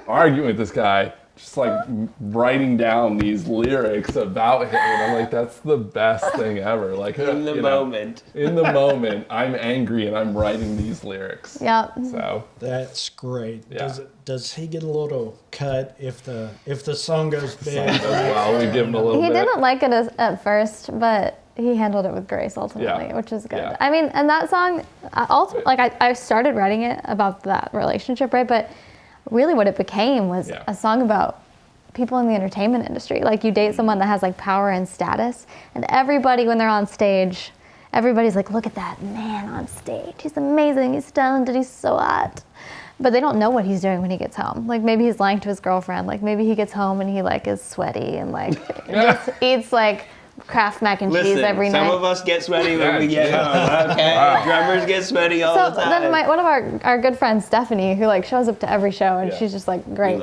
[SPEAKER 5] arguing with this guy, just like writing down these lyrics about him, and I'm like, that's the best thing ever. Like
[SPEAKER 4] In the
[SPEAKER 5] you know,
[SPEAKER 4] moment.
[SPEAKER 5] in the moment, I'm angry and I'm writing these lyrics.
[SPEAKER 3] Yep.
[SPEAKER 5] So
[SPEAKER 2] that's great.
[SPEAKER 5] Yeah.
[SPEAKER 2] Does he get a little cut if the song goes big?
[SPEAKER 5] well, we give him a little
[SPEAKER 3] He
[SPEAKER 5] bit.
[SPEAKER 3] didn't like it at first, but he handled it with grace ultimately,
[SPEAKER 5] Yeah.
[SPEAKER 3] which is good.
[SPEAKER 5] Yeah.
[SPEAKER 3] I mean, and that song, I started writing it about that relationship, right? But really what it became was a song about people in the entertainment industry. Like, you date someone that has like power and status, and everybody, when they're on stage, everybody's like, look at that man on stage. He's amazing. He's talented. He's so hot. But they don't know what he's doing when he gets home. Like, maybe he's lying to his girlfriend. Like, maybe he gets home and he like is sweaty and like just eats like Kraft mac and cheese every night.
[SPEAKER 4] Some of us get sweaty when we get home. Okay, drummers get sweaty all the time.
[SPEAKER 3] Then one of our good friends, Stephanie, who like shows up to every show, and she's just like great.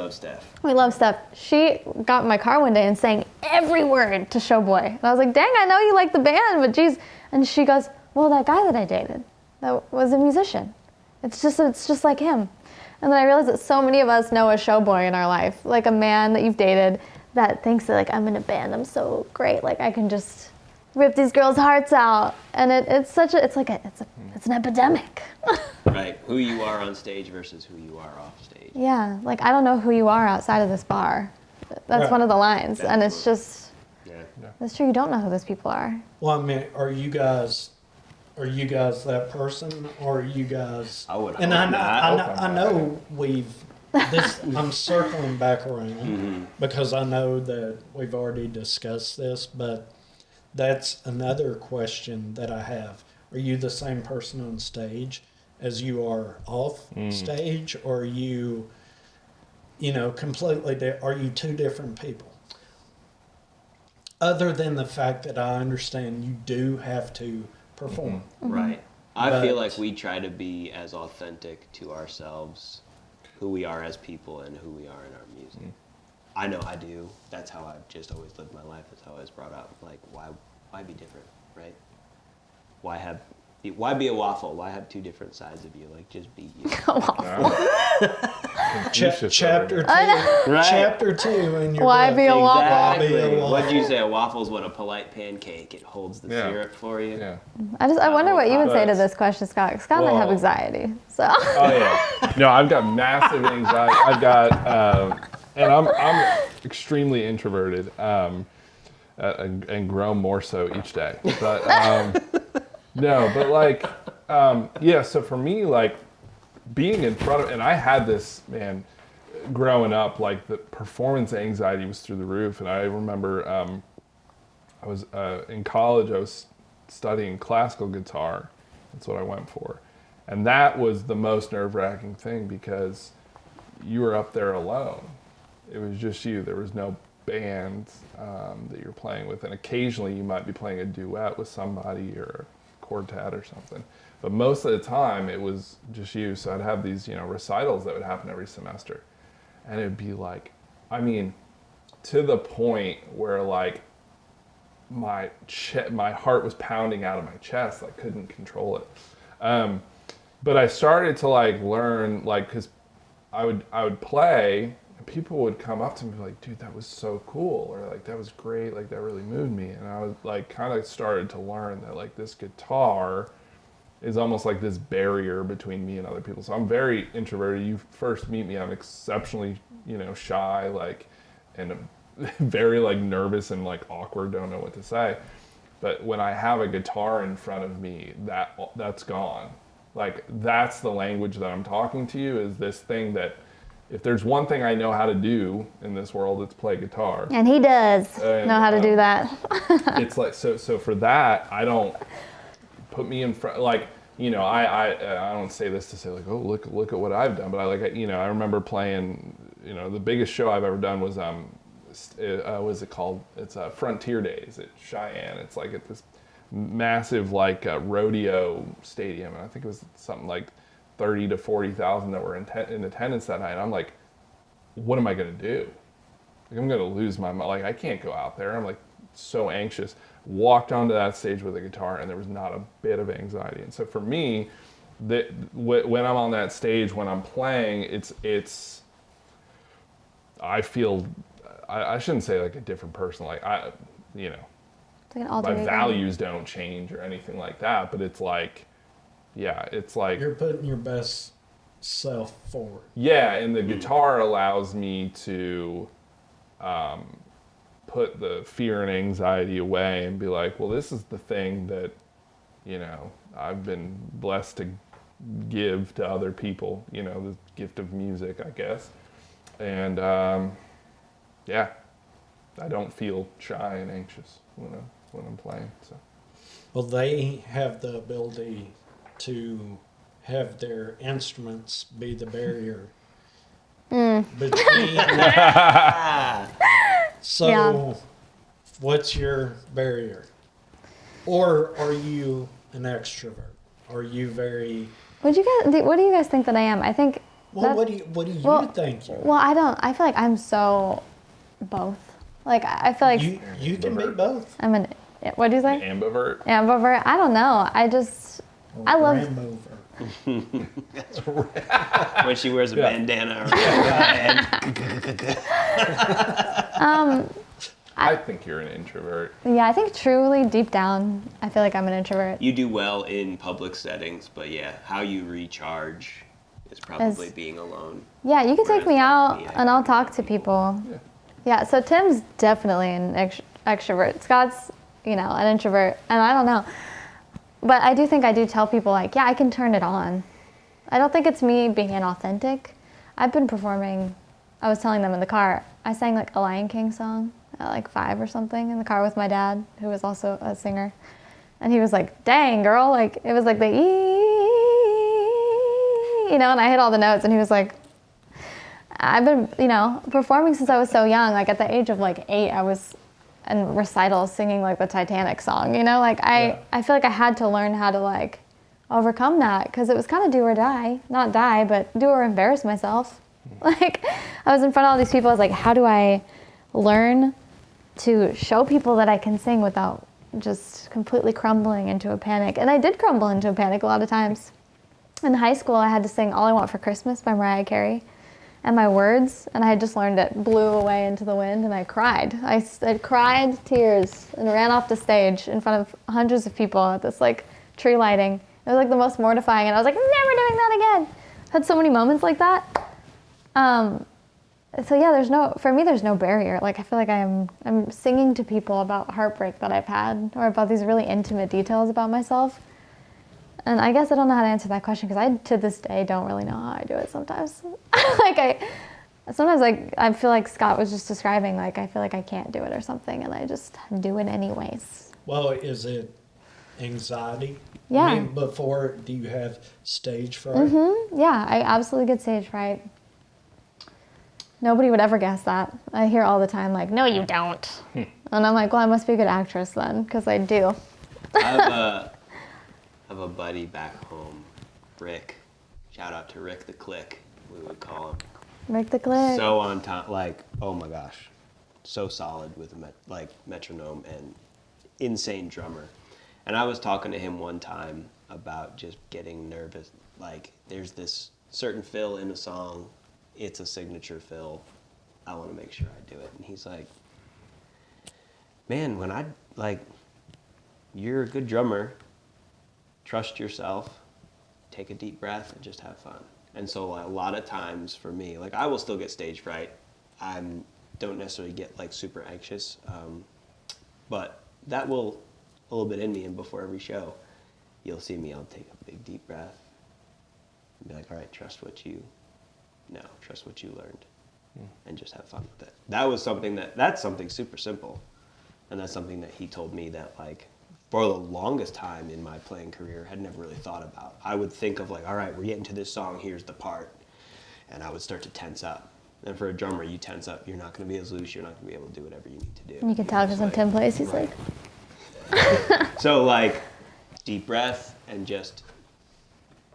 [SPEAKER 3] We love Steph. She got in my car one day and sang every word to Showboy. And I was like, dang, I know you like the band, but geez. And she goes, well, that guy that I dated, that was a musician. It's just like him. And then I realized that so many of us know a showboy in our life, like a man that you've dated that thinks that like, I'm in a band, I'm so great, like I can just rip these girls' hearts out. And it's an epidemic.
[SPEAKER 4] Right, who you are on stage versus who you are off stage.
[SPEAKER 3] Yeah, like I don't know who you are outside of this bar. That's one of the lines, and it's just, that's true, you don't know who those people are.
[SPEAKER 2] Well, I mean, are you guys that person, or are you guys?
[SPEAKER 4] I would hope
[SPEAKER 2] and
[SPEAKER 4] not.
[SPEAKER 2] I know I'm circling back around because I know that we've already discussed this, but that's another question that I have. Are you the same person on stage as you are off stage, or are you completely? Are you two different people? Other than the fact that I understand you do have to perform.
[SPEAKER 4] Right. I feel like we try to be as authentic to ourselves, who we are as people and who we are in our music. I know I do. That's how I've just always lived my life. That's how I was brought up. Like, why be different, right? Why be a waffle? Why have two different sides of you? Like, just be you.
[SPEAKER 2] Chapter 2.
[SPEAKER 4] Right.
[SPEAKER 2] Chapter 2 in your
[SPEAKER 3] Why
[SPEAKER 2] book.
[SPEAKER 3] be a waffle?
[SPEAKER 4] Exactly. What'd you say? A waffle's what? A polite pancake. It holds the syrup for you.
[SPEAKER 5] Yeah.
[SPEAKER 3] I wonder what you would say to this question, Scott. Scott might have anxiety, so.
[SPEAKER 5] Oh yeah. No, I've got massive anxiety. I've got, and I'm extremely introverted, and grow more so each day. But no, but like, so for me, like, being in front of, and I had this, man, growing up, like the performance anxiety was through the roof. And I remember I was in college, I was studying classical guitar. That's what I went for. And that was the most nerve-wracking thing because you were up there alone. It was just you. There was no band that you're playing with. And occasionally you might be playing a duet with somebody or a quartet or something. But most of the time it was just you. So I'd have these, recitals that would happen every semester. And it'd be like, I mean, to the point where like my heart was pounding out of my chest. I couldn't control it. But I started to like learn, like, cause I would play and people would come up to me like, dude, that was so cool. Or like, that was great. Like that really moved me. And I was like, kind of started to learn that like this guitar is almost like this barrier between me and other people. So I'm very introverted. You first meet me, I'm exceptionally, shy, like, and very like nervous and like awkward, don't know what to say. But when I have a guitar in front of me, that's gone. Like, that's the language that I'm talking to you, is this thing that if there's one thing I know how to do in this world, it's play guitar.
[SPEAKER 3] And he does know how to do that.
[SPEAKER 5] It's like, so for that, I don't put me in front, like, I don't say this to say like, oh, look at what I've done, but I remember playing, the biggest show I've ever done was, what's it called? It's Frontier Days at Cheyenne. It's like at this massive like rodeo stadium, and I think it was something like 30 to 40,000 that were in attendance that night. And I'm like, what am I gonna do? Like, I'm gonna lose my mind. Like, I can't go out there. I'm like so anxious. Walked onto that stage with a guitar, and there was not a bit of anxiety. And so for me, when I'm on that stage, when I'm playing, it's I feel, I shouldn't say like a different person. Like
[SPEAKER 3] It's like an alter
[SPEAKER 5] my
[SPEAKER 3] ego.
[SPEAKER 5] values don't change or anything like that, but it's like, it's like
[SPEAKER 2] You're putting your best self forward.
[SPEAKER 5] Yeah, and the guitar allows me to put put the fear and anxiety away and be like, well, this is the thing that, I've been blessed to give to other people, the gift of music, I guess. And yeah, I don't feel shy and anxious when I'm playing. So.
[SPEAKER 2] Well, they have the ability to have their instruments be the barrier between. So,
[SPEAKER 3] Yeah.
[SPEAKER 2] what's your barrier? Or are you an extrovert? Are you very?
[SPEAKER 3] What do you guys think that I am? I think.
[SPEAKER 2] Well, what do you think?
[SPEAKER 3] Well, I don't. I feel like I'm so both. Like I feel like
[SPEAKER 2] You can be both.
[SPEAKER 3] I'm an. What do you say?
[SPEAKER 5] Ambivert.
[SPEAKER 3] Ambivert. I don't know. I love.
[SPEAKER 2] Rambo.
[SPEAKER 4] That's right. When she wears a bandana or
[SPEAKER 5] I think you're an introvert.
[SPEAKER 3] Yeah, I think truly deep down, I feel like I'm an introvert.
[SPEAKER 4] You do well in public settings, but yeah, how you recharge is probably being alone.
[SPEAKER 3] Yeah, you can take me
[SPEAKER 4] Whereas,
[SPEAKER 3] out
[SPEAKER 4] like,
[SPEAKER 3] and I'll talk to people. Yeah, so Tim's definitely an extrovert. Scott's, an introvert, and I don't know. But I do think I do tell people, like, yeah, I can turn it on. I don't think it's me being inauthentic. I've been performing, I was telling them in the car, I sang like a Lion King song at like 5 or something in the car with my dad, who was also a singer. And he was like, dang, girl, like, it was like the and I hit all the notes, and he was like, I've been, performing since I was so young. Like at the age of like 8, I was in recitals singing like the Titanic song, like I feel like I had to learn how to like overcome that, because it was kind of do or die, not die, but do or embarrass myself. Like I was in front of all these people. I was like, how do I learn to show people that I can sing without just completely crumbling into a panic? And I did crumble into a panic a lot of times. In high school, I had to sing All I Want for Christmas by Mariah Carey, and my words, and I had just learned it, blew away into the wind, and I cried. I cried tears and ran off the stage in front of hundreds of people at this like tree lighting. It was like the most mortifying, and I was like, never doing that again. I've had so many moments like that. So yeah, for me, there's no barrier. Like I feel like I'm singing to people about heartbreak that I've had, or about these really intimate details about myself. And I guess I don't know how to answer that question, because I, to this day, don't really know how I do it sometimes. Sometimes I feel like Scott was just describing, like I feel like I can't do it or something, and I just do it anyways.
[SPEAKER 2] Well, is it anxiety?
[SPEAKER 3] Yeah.
[SPEAKER 2] I mean, do you have stage fright?
[SPEAKER 3] Mm-hmm. Yeah, I absolutely get stage fright. Nobody would ever guess that. I hear all the time, like, no, you don't. And I'm like, well, I must be a good actress then, because I do.
[SPEAKER 4] I have a buddy back home, Rick. Shout out to Rick the Click, we would call him.
[SPEAKER 3] Rick the Click.
[SPEAKER 4] So on time, like, oh my gosh, so solid with metronome and insane drummer. And I was talking to him one time about just getting nervous. Like, there's this certain fill in a song. It's a signature fill. I want to make sure I do it. And he's like, man, you're a good drummer. Trust yourself. Take a deep breath and just have fun. And so a lot of times for me, like I will still get stage fright. I don't necessarily get like super anxious. But that will a little bit in me, and before every show, you'll see me, I'll take a big deep breath and be like, all right, trust what you know, trust what you learned, and just have fun with it. That's something super simple. And that's something that he told me that like, for the longest time in my playing career, had never really thought about. I would think of like, all right, we're getting to this song, here's the part. And I would start to tense up. And for a drummer, you tense up, you're not gonna be as loose, you're not gonna be able to do whatever you need to do.
[SPEAKER 3] You can tell because when Tim plays, he's like...
[SPEAKER 4] So like, deep breath and just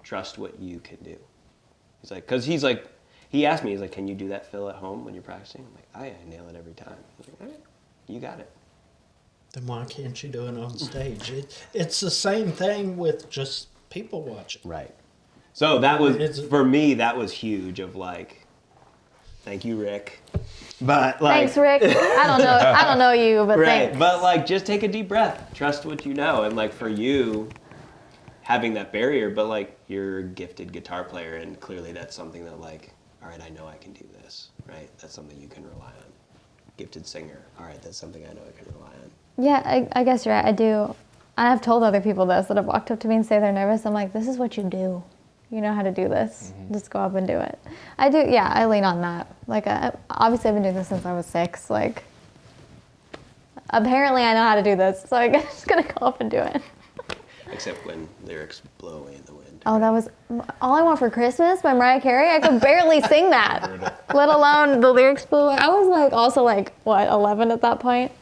[SPEAKER 4] trust what you can do. He's like, he asked me, he's like, can you do that fill at home when you're practicing? I'm like, I nail it every time. He's like, all right, you got it.
[SPEAKER 2] Then why can't you do it on stage? It's the same thing with just people watching.
[SPEAKER 4] Right. So that was, for me, that was huge of like, thank you, Rick. But like,
[SPEAKER 3] thanks, Rick. I don't know you, but
[SPEAKER 4] right.
[SPEAKER 3] thanks.
[SPEAKER 4] But like, just take a deep breath. Trust what you know. And like for you, having that barrier, but like you're a gifted guitar player, and clearly that's something that like, all right, I know I can do this, right? That's something you can rely on. gifted singer. All right, that's something I know I can rely on.
[SPEAKER 3] Yeah, I guess you're right. I do. And I've told other people this that have walked up to me and say they're nervous. I'm like, this is what you do. You know how to do this. Just go up and do it. I do. Yeah, I lean on that. Like, obviously, I've been doing this since I was 6. Like, apparently, I know how to do this. So I'm just gonna go up and do it.
[SPEAKER 4] Except when lyrics blow away in the wind.
[SPEAKER 3] Oh, that was All I Want for Christmas by Mariah Carey. I could barely sing that, let alone the lyrics blew away. I was like, also like, what, 11 at that point?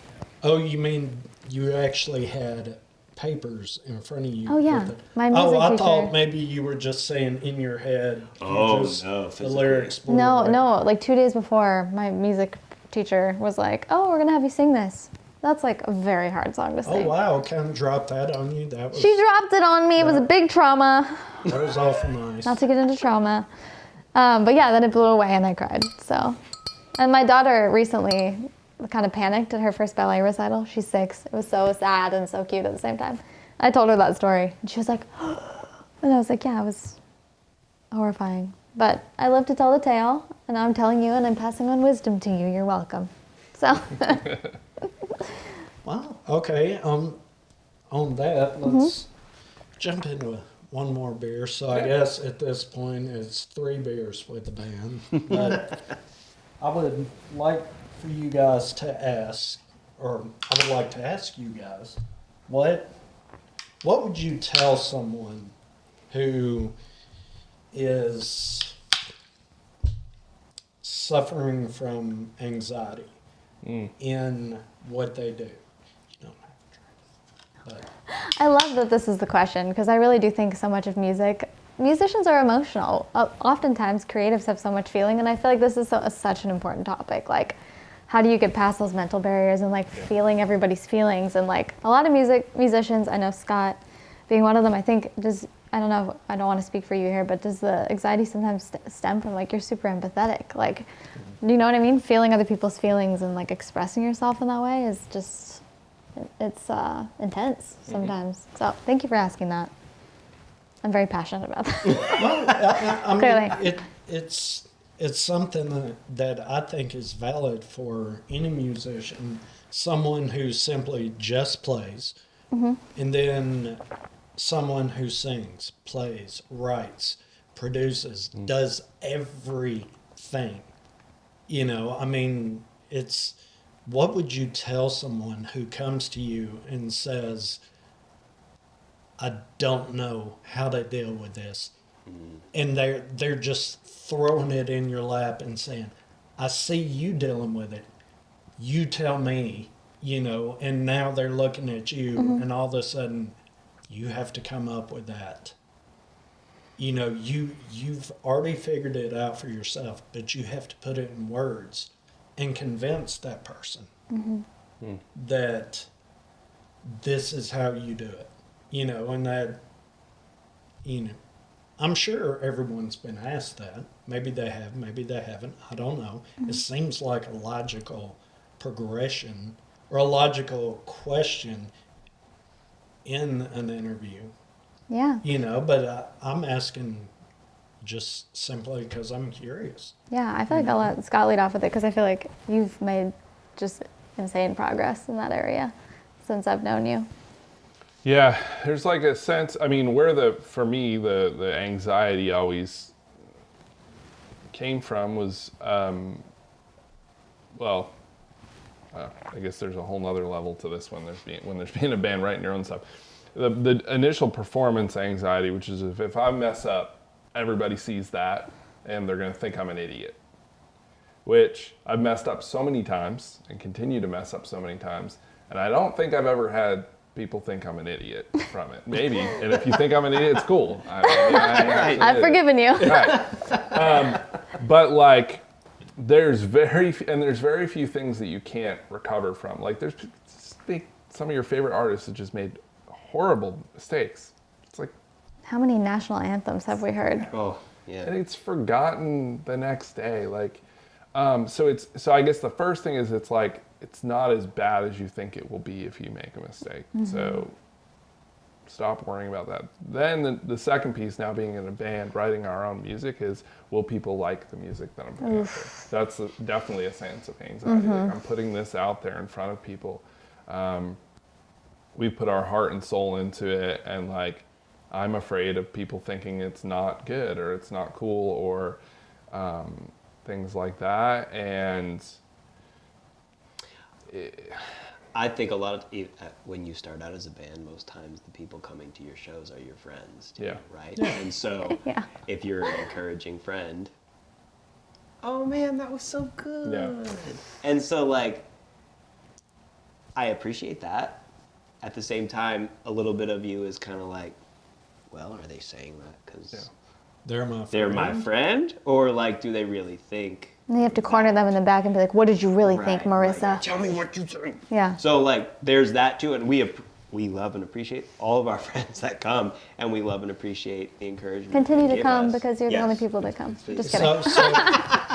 [SPEAKER 2] Oh, you mean you actually had papers in front of you?
[SPEAKER 3] Oh, yeah.
[SPEAKER 2] with it.
[SPEAKER 3] My music
[SPEAKER 2] I
[SPEAKER 3] teacher.
[SPEAKER 2] thought maybe you were just saying in your head.
[SPEAKER 4] Oh,
[SPEAKER 2] just,
[SPEAKER 4] no,
[SPEAKER 2] the
[SPEAKER 4] physically.
[SPEAKER 2] lyrics blew
[SPEAKER 3] No,
[SPEAKER 2] away.
[SPEAKER 3] no, like 2 days before, my music teacher was like, oh, we're gonna have you sing this. That's like a very hard song to
[SPEAKER 2] Oh
[SPEAKER 3] sing.
[SPEAKER 2] wow! Kind of dropped that on you. That was
[SPEAKER 3] She dropped it on me. It was a big trauma.
[SPEAKER 2] that was awful nice.
[SPEAKER 3] Not to get into trauma. But yeah, then it blew away and I cried. So, and my daughter recently kind of panicked at her first ballet recital. She's 6. It was so sad and so cute at the same time. I told her that story and she was like, and I was like, yeah, it was horrifying. But I live to tell the tale and I'm telling you and I'm passing on wisdom to you. You're welcome. So.
[SPEAKER 2] Wow. Okay. On that, let's jump into one more beer. So I guess at this point it's 3 beers with the band. But I would like for you guys to ask, or I would like to ask you guys, what would you tell someone who is suffering from anxiety in what they do? You don't have to drink. But
[SPEAKER 3] I love that this is the question because I really do think so much of music. Musicians are emotional. Oftentimes, creatives have so much feeling, and I feel like this is such an important topic. Like, how do you get past those mental barriers and like feeling everybody's feelings? And like a lot of musicians, I know Scott being one of them. I think I don't know. I don't want to speak for you here, but does the anxiety sometimes stem from like you're super empathetic? Like, do you know what I mean? Feeling other people's feelings and like expressing yourself in that way is just it's intense sometimes. So thank you for asking that. I'm very passionate about that.
[SPEAKER 2] well, I
[SPEAKER 3] Clearly.
[SPEAKER 2] mean, it's something that I think is valid for any musician. Someone who simply just plays, and then someone who sings, plays, writes, produces, does everything. You know, I mean, it's what would you tell someone who comes to you and says, I don't know how to deal with this. And they're just throwing it in your lap and saying, I see you dealing with it. You tell me, you know, and now they're looking at you and all of a sudden you have to come up with that. You know, you've already figured it out for yourself, but you have to put it in words and convince that person that this is how you do it. You know, and that, you know, I'm sure everyone's been asked that. Maybe they have, maybe they haven't. I don't know. It seems like a logical progression or a logical question in an interview.
[SPEAKER 3] Yeah.
[SPEAKER 2] You know, but I'm asking just simply because I'm curious.
[SPEAKER 3] Yeah, I feel like I'll let Scott lead off with it because I feel like you've made just insane progress in that area since I've known you.
[SPEAKER 5] Yeah, there's like a sense, I mean, for me, the anxiety always came from was, I guess there's a whole nother level to this when there's being a band writing your own stuff. The initial performance anxiety, which is if I mess up, everybody sees that and they're gonna think I'm an idiot. Which I've messed up so many times and continue to mess up so many times, and I don't think I've ever had people think I'm an idiot from it. Maybe, and if you think I'm an idiot, it's cool.
[SPEAKER 3] I've forgiven you.
[SPEAKER 5] Right. But like, there's very few things that you can't recover from. Like, there's some of your favorite artists that just made horrible mistakes. It's like,
[SPEAKER 3] How many national anthems have we heard?
[SPEAKER 4] Oh, yeah.
[SPEAKER 5] and it's forgotten the next day. Like, so I guess the first thing is it's like, it's not as bad as you think it will be if you make a mistake. So stop worrying about that. Then the second piece, now being in a band, writing our own music, is will people like the music that I'm putting out there? That's definitely a sense of anxiety. Like, I'm putting this out there in front of people. We put our heart and soul into it, and like, I'm afraid of people thinking it's not good or it's not cool or things like that. And
[SPEAKER 4] I think a lot of when you start out as a band, most times the people coming to your shows are your friends too, right? And so if you're an encouraging friend, oh man, that was so good. Yeah. And so like, I appreciate that. At the same time, a little bit of you is kind of like, well, are they saying that because they're my friend? Or like, do they really think?
[SPEAKER 3] And you have to corner them in the back and be like, what did you really think, Marissa?
[SPEAKER 4] Right. Tell me what you think.
[SPEAKER 3] Yeah.
[SPEAKER 4] So like, there's that too. And we love and appreciate all of our friends that come, and we love and appreciate the encouragement.
[SPEAKER 3] Continue to come because you're the only people that come. Just kidding.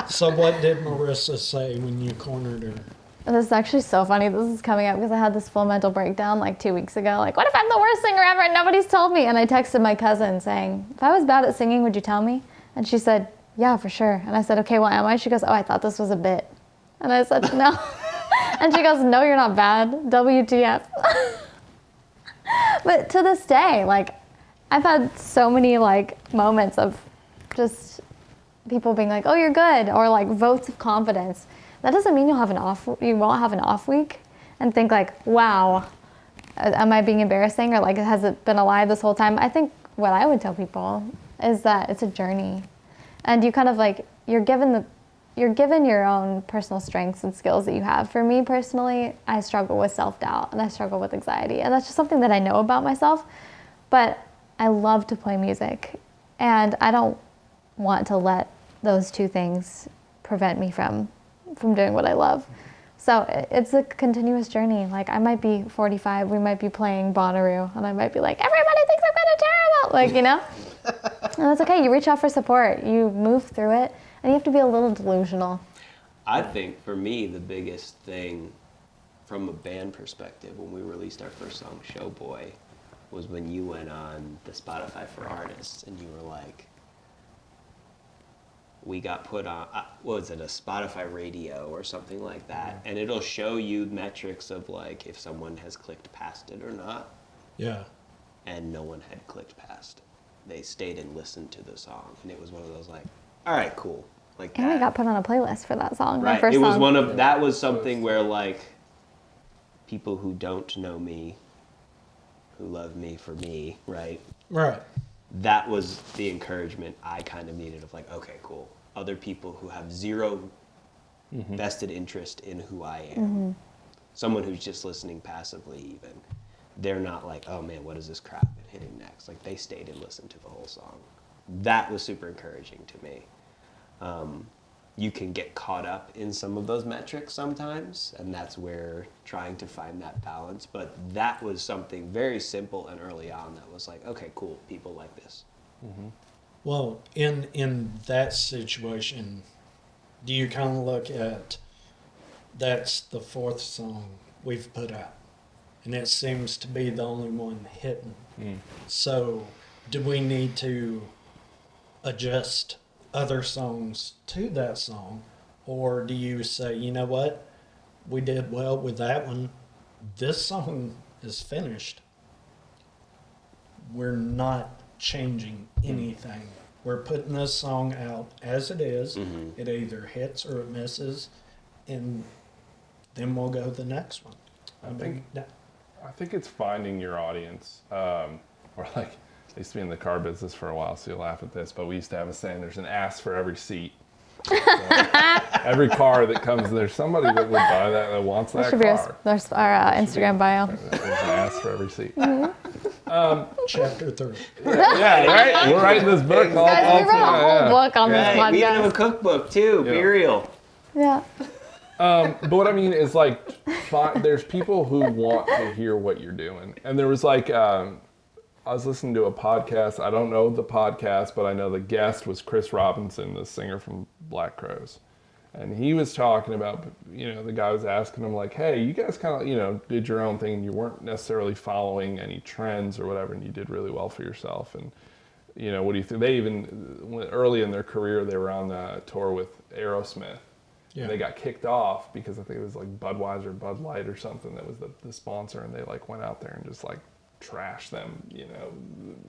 [SPEAKER 2] So what did Marissa say when you cornered her?
[SPEAKER 3] This is actually so funny. This is coming up because I had this full mental breakdown like 2 weeks ago. Like, what if I'm the worst singer ever and nobody's told me? And I texted my cousin saying, if I was bad at singing, would you tell me? And she said, yeah, for sure. And I said, okay, well, am I? She goes, oh, I thought this was a bit. And I said, no. And she goes, no, you're not bad. WTF. But to this day, like, I've had so many like moments of just people being like, oh, you're good, or like votes of confidence. That doesn't mean you won't have an off week and think like, wow, am I being embarrassing, or like, has it been a lie this whole time? I think what I would tell people is that it's a journey, and you kind of like, you're given your own personal strengths and skills that you have. For me personally, I struggle with self-doubt and I struggle with anxiety, and that's just something that I know about myself. But I love to play music, and I don't want to let those two things prevent me from doing what I love. So it's a continuous journey. Like, I might be 45, we might be playing Bonnaroo, and I might be like, everybody thinks I'm kind of terrible, like, you know? And that's okay. You reach out for support, you move through it, and you have to be a little delusional.
[SPEAKER 4] I think for me, the biggest thing from a band perspective when we released our first song, Showboy, was when you went on the Spotify for Artists and you were like, we got put on, what was it, a Spotify radio or something like that, and it'll show you metrics of like if someone has clicked past it or not.
[SPEAKER 2] Yeah.
[SPEAKER 4] And no one had clicked past it. They stayed and listened to the song, and it was one of those like, all right, cool. Like,
[SPEAKER 3] and we got put on a playlist for that song.
[SPEAKER 4] Right.
[SPEAKER 3] My first
[SPEAKER 4] it was
[SPEAKER 3] song.
[SPEAKER 4] that was something where like people who don't know me, who love me for me, right?
[SPEAKER 2] Right.
[SPEAKER 4] That was the encouragement I kind of needed of like, okay, cool. Other people who have zero vested interest in who I am, someone who's just listening passively even, they're not like, oh man, what is this crap and hitting next? Like, they stayed and listened to the whole song. That was super encouraging to me. You can get caught up in some of those metrics sometimes, and that's where trying to find that balance. But that was something very simple and early on that was like, okay, cool, people like this.
[SPEAKER 2] Mm-hmm. Well, in that situation, do you kind of look at, that's the fourth song we've put out, and it seems to be the only one hitting. So do we need to adjust other songs to that song, or do you say, you know what, we did well with that one, this song is finished, we're not changing anything, we're putting this song out as it is, it either hits or it misses, and then we'll go to the next one.
[SPEAKER 5] I think it's finding your audience, or like, I used to be in the car business for a while, so you'll laugh at this, but we used to have a saying, there's an ass for every seat. So every car that comes, there's somebody that would buy that wants that
[SPEAKER 3] should
[SPEAKER 5] car.
[SPEAKER 3] Be our Instagram bio.
[SPEAKER 5] There's an ass for every seat.
[SPEAKER 2] Chapter 3.
[SPEAKER 5] Yeah, right? We're writing this book.
[SPEAKER 3] Guys, we wrote a whole book on this podcast.
[SPEAKER 4] We have a cookbook too, be real.
[SPEAKER 3] Yeah.
[SPEAKER 5] But what I mean is like, there's people who want to hear what you're doing. And there was like, I was listening to a podcast. I don't know the podcast, but I know the guest was Chris Robinson, the singer from Black Crowes. And he was talking about, the guy was asking him like, hey, you guys kind of, did your own thing and you weren't necessarily following any trends or whatever, and you did really well for yourself. And, what do you think? They even, early in their career, they were on the tour with Aerosmith.
[SPEAKER 2] Yeah.
[SPEAKER 5] And they got kicked off because I think it was like Budweiser, Bud Light or something that was the sponsor, and they like went out there and just like trashed them,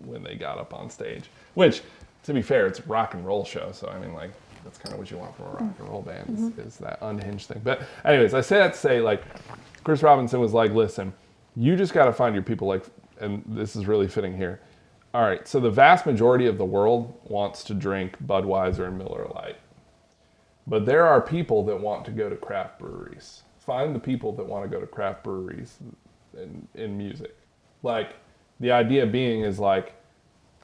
[SPEAKER 5] when they got up on stage. Which, to be fair, it's a rock and roll show, so I mean, like, that's kind of what you want from a rock and roll band is that unhinged thing. But anyways, I say that to say, like, Chris Robinson was like, listen, you just got to find your people, like, and this is really fitting here. All right, so the vast majority of the world wants to drink Budweiser and Miller Lite. But there are people that want to go to craft breweries. Find the people that want to go to craft breweries in music. Like, the idea being is like,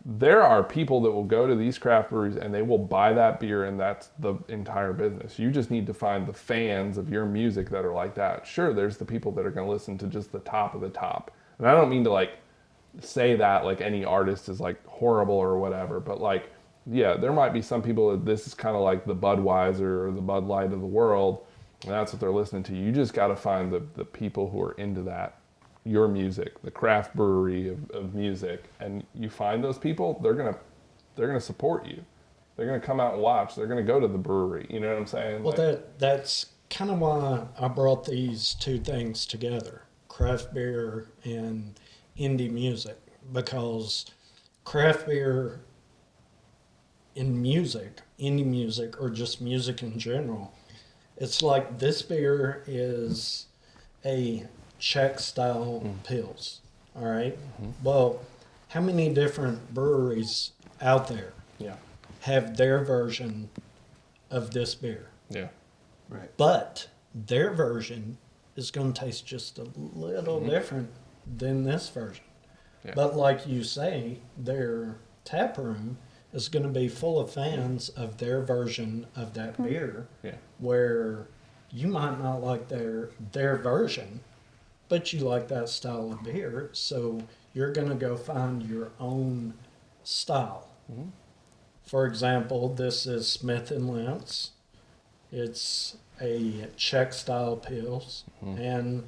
[SPEAKER 5] there are people that will go to these craft breweries and they will buy that beer, and that's the entire business. You just need to find the fans of your music that are like that. Sure, there's the people that are going to listen to just the top of the top. And I don't mean to like say that like any artist is like horrible or whatever, but like, yeah, there might be some people that this is kind of like the Budweiser or the Bud Light of the world, and that's what they're listening to. You just got to find the people who are into that, your music, the craft brewery of music, and you find those people, they're gonna support you. They're gonna come out and watch. They're gonna go to the brewery. You know what I'm saying?
[SPEAKER 2] Well, that's kind of why I brought these two things together, craft beer and indie music, because craft beer in music, indie music, or just music in general, it's like this beer is a Czech style Pils, all right? Well, how many different breweries out there have their version of this beer?
[SPEAKER 5] Yeah.
[SPEAKER 4] Right.
[SPEAKER 2] But their version is going to taste just a little different than this version.
[SPEAKER 5] Yeah.
[SPEAKER 2] But like you say, their tap room is going to be full of fans of their version of that beer, where you might not like their version, but you like that style of beer, so you're going to go find your own style. For example, this is Smith & Lentz. It's a Czech style Pils, and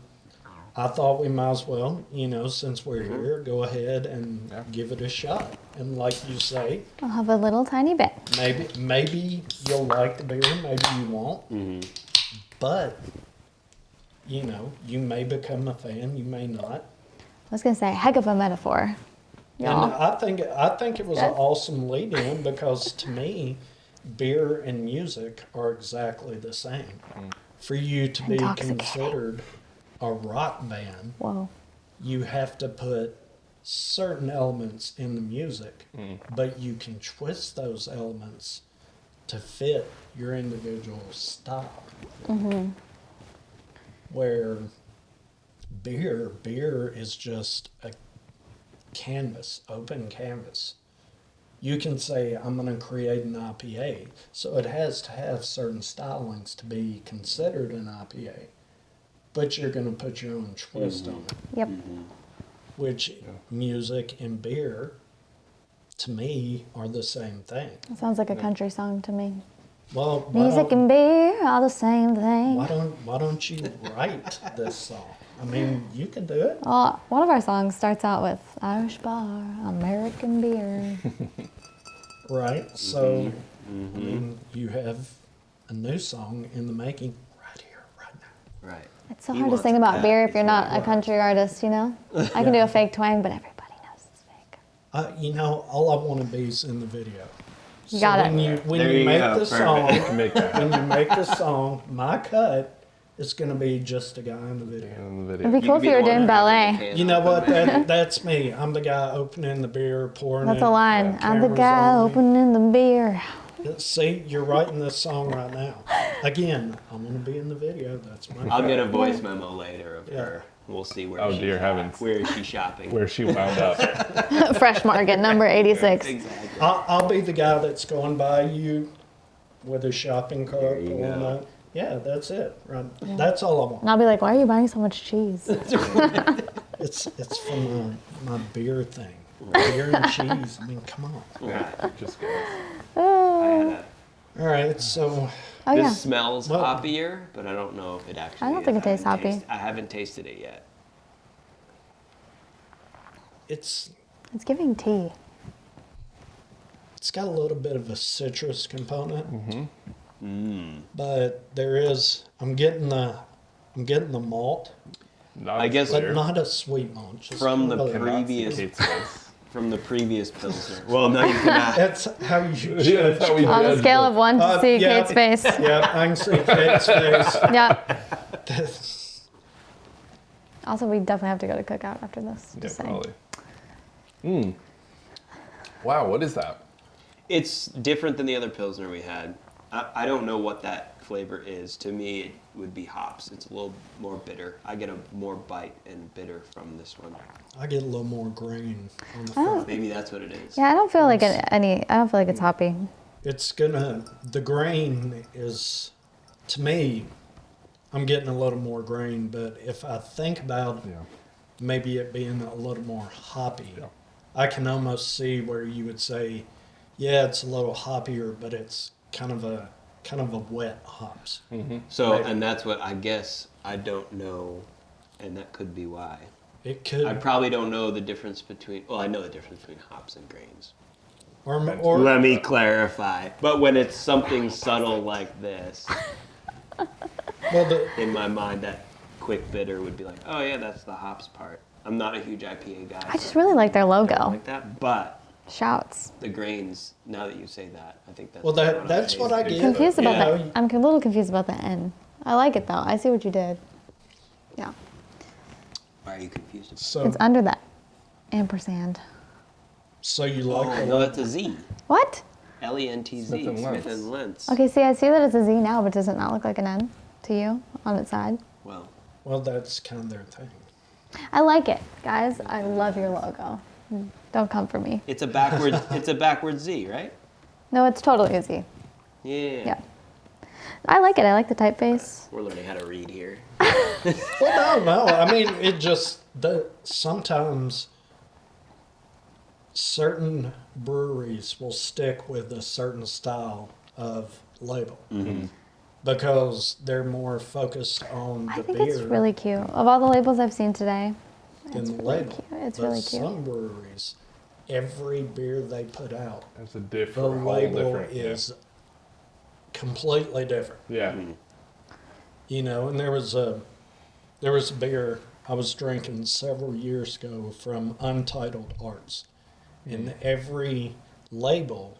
[SPEAKER 2] I thought we might as well, since we're here, go ahead and give it a shot. And like you say,
[SPEAKER 3] I'll have a little tiny bit.
[SPEAKER 2] maybe you'll like the beer, maybe you won't. But, you may become a fan, you may not.
[SPEAKER 3] I was gonna say, heck of a metaphor, y'all.
[SPEAKER 2] And I think it was an awesome lead-in, because to me, beer and music are exactly the same. For you to be
[SPEAKER 3] Intoxicating.
[SPEAKER 2] considered a rock band,
[SPEAKER 3] Whoa.
[SPEAKER 2] you have to put certain elements in the music, but you can twist those elements to fit your individual style. Where beer is just a canvas, open canvas. You can say, I'm going to create an IPA, so it has to have certain stylings to be considered an IPA, but you're going to put your own twist on it.
[SPEAKER 3] Yep.
[SPEAKER 2] Which music and beer, to me, are the same thing.
[SPEAKER 3] That sounds like a country song to me.
[SPEAKER 2] Well,
[SPEAKER 3] Music and beer are the same thing.
[SPEAKER 2] why don't you write this song? I mean, you can do it.
[SPEAKER 3] One of our songs starts out with Irish bar, American beer.
[SPEAKER 2] Right. So, I mean, you have a new song in the making right here, right now.
[SPEAKER 4] Right.
[SPEAKER 3] It's so hard to sing about beer if you're not a country artist, I can do a fake twang, but everybody knows it's fake.
[SPEAKER 2] All I want to be is in the video.
[SPEAKER 3] You got it.
[SPEAKER 2] When
[SPEAKER 4] There
[SPEAKER 2] you
[SPEAKER 4] you
[SPEAKER 2] make
[SPEAKER 4] go,
[SPEAKER 2] the
[SPEAKER 4] perfect.
[SPEAKER 2] song,
[SPEAKER 5] You can make that
[SPEAKER 2] when you make the song, my cut is going to be just a guy in the video.
[SPEAKER 5] in the
[SPEAKER 3] It'd
[SPEAKER 5] video.
[SPEAKER 3] be cool if you were doing ballet.
[SPEAKER 2] You know what? That's me. I'm the guy opening the beer, pouring
[SPEAKER 3] That's
[SPEAKER 2] it.
[SPEAKER 3] a line. I'm the
[SPEAKER 2] Cameras
[SPEAKER 3] guy
[SPEAKER 2] on me.
[SPEAKER 3] opening the beer.
[SPEAKER 2] See, you're writing this song right now. Again, I'm going to be in the video. That's my
[SPEAKER 4] I'll
[SPEAKER 2] cut.
[SPEAKER 4] get a voice memo later of
[SPEAKER 2] Yeah.
[SPEAKER 4] her. We'll see where.
[SPEAKER 5] Oh,
[SPEAKER 4] she's
[SPEAKER 5] dear
[SPEAKER 4] at.
[SPEAKER 5] heavens.
[SPEAKER 4] Where is she shopping?
[SPEAKER 5] Where she wound up.
[SPEAKER 3] Fresh Market, number 86.
[SPEAKER 4] Exactly.
[SPEAKER 2] I'll be the guy that's going by you with a shopping cart.
[SPEAKER 4] There you
[SPEAKER 2] pulling
[SPEAKER 4] go.
[SPEAKER 2] up. Yeah, that's it. Right. That's all I want.
[SPEAKER 3] And I'll be like, why are you buying so much cheese?
[SPEAKER 2] It's from my beer thing. Beer and cheese. I mean, come on.
[SPEAKER 4] Right.
[SPEAKER 5] Just go.
[SPEAKER 4] I had
[SPEAKER 2] All right, so
[SPEAKER 3] Oh
[SPEAKER 4] This
[SPEAKER 3] yeah.
[SPEAKER 4] smells
[SPEAKER 2] Well-
[SPEAKER 4] hoppier, but I don't know if it actually
[SPEAKER 3] I don't
[SPEAKER 4] is.
[SPEAKER 3] think it tastes
[SPEAKER 4] haven't
[SPEAKER 3] hoppy.
[SPEAKER 4] I haven't tasted it yet.
[SPEAKER 2] it's
[SPEAKER 3] It's giving tea.
[SPEAKER 2] it's got a little bit of a citrus component,
[SPEAKER 4] Mm.
[SPEAKER 2] but I'm getting the malt,
[SPEAKER 5] Not
[SPEAKER 4] I guess-
[SPEAKER 2] but
[SPEAKER 5] clear.
[SPEAKER 2] not a sweet malt. Just
[SPEAKER 4] From the
[SPEAKER 2] really-
[SPEAKER 4] previous
[SPEAKER 5] Kate's face.
[SPEAKER 4] from the previous Pilsner. Well, no, you cannot.
[SPEAKER 2] That's how you judge.
[SPEAKER 5] Yeah, that's how we
[SPEAKER 3] On a
[SPEAKER 5] judge
[SPEAKER 3] scale
[SPEAKER 5] the-
[SPEAKER 3] of 1 to see
[SPEAKER 2] yeah.
[SPEAKER 3] Kate's face.
[SPEAKER 2] Yeah, I can see Kate's face.
[SPEAKER 3] Yeah. Also, we definitely have to go to cookout after this.
[SPEAKER 5] Yeah,
[SPEAKER 3] Just saying.
[SPEAKER 5] probably. Wow, what is that?
[SPEAKER 4] It's different than the other Pilsner we had. I don't know what that flavor is. To me, it would be hops. It's a little more bitter. I get a more bite and bitter from this one.
[SPEAKER 2] I get a little more grain on the
[SPEAKER 3] Oh.
[SPEAKER 2] front.
[SPEAKER 4] Maybe that's what it is.
[SPEAKER 3] Yeah, I don't feel like I don't feel like it's hoppy.
[SPEAKER 2] The grain is, to me, I'm getting a little more grain, but if I think about
[SPEAKER 5] Yeah.
[SPEAKER 2] maybe it being a little more hoppy,
[SPEAKER 5] Yeah.
[SPEAKER 2] I can almost see where you would say, yeah, it's a little hoppier, but it's kind of a wet hops.
[SPEAKER 4] So,
[SPEAKER 2] Maybe.
[SPEAKER 4] and that's what I guess I don't know, and that could be why.
[SPEAKER 2] It could,
[SPEAKER 4] I probably don't know the difference between. Well, I know the difference between hops and grains.
[SPEAKER 2] or
[SPEAKER 4] Let me clarify. But when it's something subtle like this,
[SPEAKER 2] well,
[SPEAKER 4] in my mind, that quick bitter would be like, oh yeah, that's the hops part. I'm not a huge IPA guy.
[SPEAKER 3] I just really like their
[SPEAKER 4] I don't
[SPEAKER 3] logo.
[SPEAKER 4] like that, but
[SPEAKER 3] Shouts.
[SPEAKER 4] the grains. Now that you say that, I think that's.
[SPEAKER 2] well, that's what I get.
[SPEAKER 3] Confused about
[SPEAKER 2] you
[SPEAKER 3] that.
[SPEAKER 2] know,
[SPEAKER 3] I'm a little confused about the N. I like it though. I see what you did. Yeah.
[SPEAKER 4] Why are you confused? About
[SPEAKER 2] So,
[SPEAKER 3] It's under that ampersand.
[SPEAKER 2] so you like
[SPEAKER 4] Oh,
[SPEAKER 2] the
[SPEAKER 4] no, that's a Z.
[SPEAKER 3] What?
[SPEAKER 4] Lentz.
[SPEAKER 5] Smith and
[SPEAKER 4] Smith
[SPEAKER 5] Lentz.
[SPEAKER 4] and Lentz.
[SPEAKER 3] Okay, see, I see that it's a Z now, but does it not look like an N to you on its side?
[SPEAKER 4] Well,
[SPEAKER 2] well, that's kind of their thing.
[SPEAKER 3] I like it, guys. I love your logo. Don't come for me.
[SPEAKER 4] it's a backwards. it's a backwards Z, right?
[SPEAKER 3] No, it's totally a Z.
[SPEAKER 4] Yeah.
[SPEAKER 3] Yeah. I like it. I like the typeface.
[SPEAKER 4] We're learning how to read here.
[SPEAKER 2] Well, no. I mean, it just sometimes certain breweries will stick with a certain style of label because they're more focused on
[SPEAKER 3] I
[SPEAKER 2] the
[SPEAKER 3] think
[SPEAKER 2] beer
[SPEAKER 3] it's really cute. Of all the labels I've seen today,
[SPEAKER 2] than
[SPEAKER 3] it's
[SPEAKER 2] the
[SPEAKER 3] really
[SPEAKER 2] label.
[SPEAKER 3] cute. It's
[SPEAKER 2] But
[SPEAKER 3] really cute.
[SPEAKER 2] some breweries, every beer they put out,
[SPEAKER 5] It's a
[SPEAKER 2] the
[SPEAKER 5] different, whole
[SPEAKER 2] label
[SPEAKER 5] different.
[SPEAKER 2] is completely different.
[SPEAKER 5] Yeah.
[SPEAKER 2] You know, and there was a beer I was drinking several years ago from Untitled Arts, and every label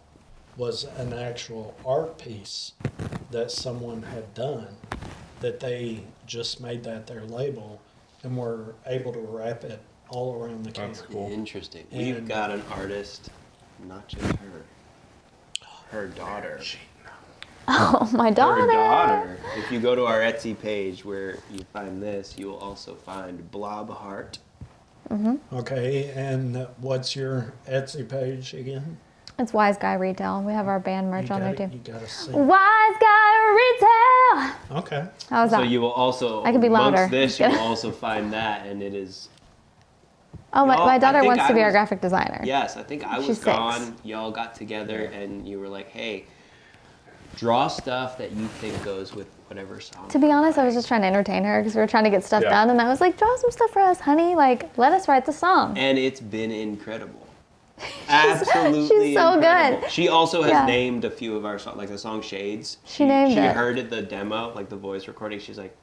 [SPEAKER 2] was an actual art piece that someone had done, that they just made that their label and were able to wrap it all around the can.
[SPEAKER 5] That's cool.
[SPEAKER 4] Interesting.
[SPEAKER 2] And-
[SPEAKER 4] We've got an artist, not just her daughter.
[SPEAKER 3] Oh, my daughter.
[SPEAKER 4] Her daughter. If you go to our Etsy page where you find this, you will also find Blob Heart.
[SPEAKER 2] Okay, and what's your Etsy page again?
[SPEAKER 3] It's Wise Guy Retail. We have our band merch on there too.
[SPEAKER 2] You gotta see.
[SPEAKER 3] Wise Guy Retail.
[SPEAKER 2] Okay.
[SPEAKER 3] How's
[SPEAKER 4] So
[SPEAKER 3] that?
[SPEAKER 4] you will also,
[SPEAKER 3] I can be louder.
[SPEAKER 4] amongst this, you will also find that, and it is,
[SPEAKER 3] Oh, my
[SPEAKER 4] Y'all, I
[SPEAKER 3] daughter
[SPEAKER 4] think
[SPEAKER 3] wants to
[SPEAKER 4] I
[SPEAKER 3] be our
[SPEAKER 4] was-
[SPEAKER 3] graphic designer.
[SPEAKER 4] yes, I think I was
[SPEAKER 3] She's 6.
[SPEAKER 4] gone, y'all got together, and you were like, hey, draw stuff that you think goes with whatever song.
[SPEAKER 3] To be honest, I was just trying to entertain her because we were trying to get stuff
[SPEAKER 5] Yeah.
[SPEAKER 3] done, and I was like, "Draw some stuff for us, honey. Like, let us write the song."
[SPEAKER 4] And it's been incredible. Absolutely
[SPEAKER 3] she's so
[SPEAKER 4] incredible.
[SPEAKER 3] good.
[SPEAKER 4] She also has
[SPEAKER 3] Yeah.
[SPEAKER 4] named a few of our songs, like the song Shades.
[SPEAKER 3] She named
[SPEAKER 4] She
[SPEAKER 3] it.
[SPEAKER 4] heard it, the demo, like the voice recording. She's like,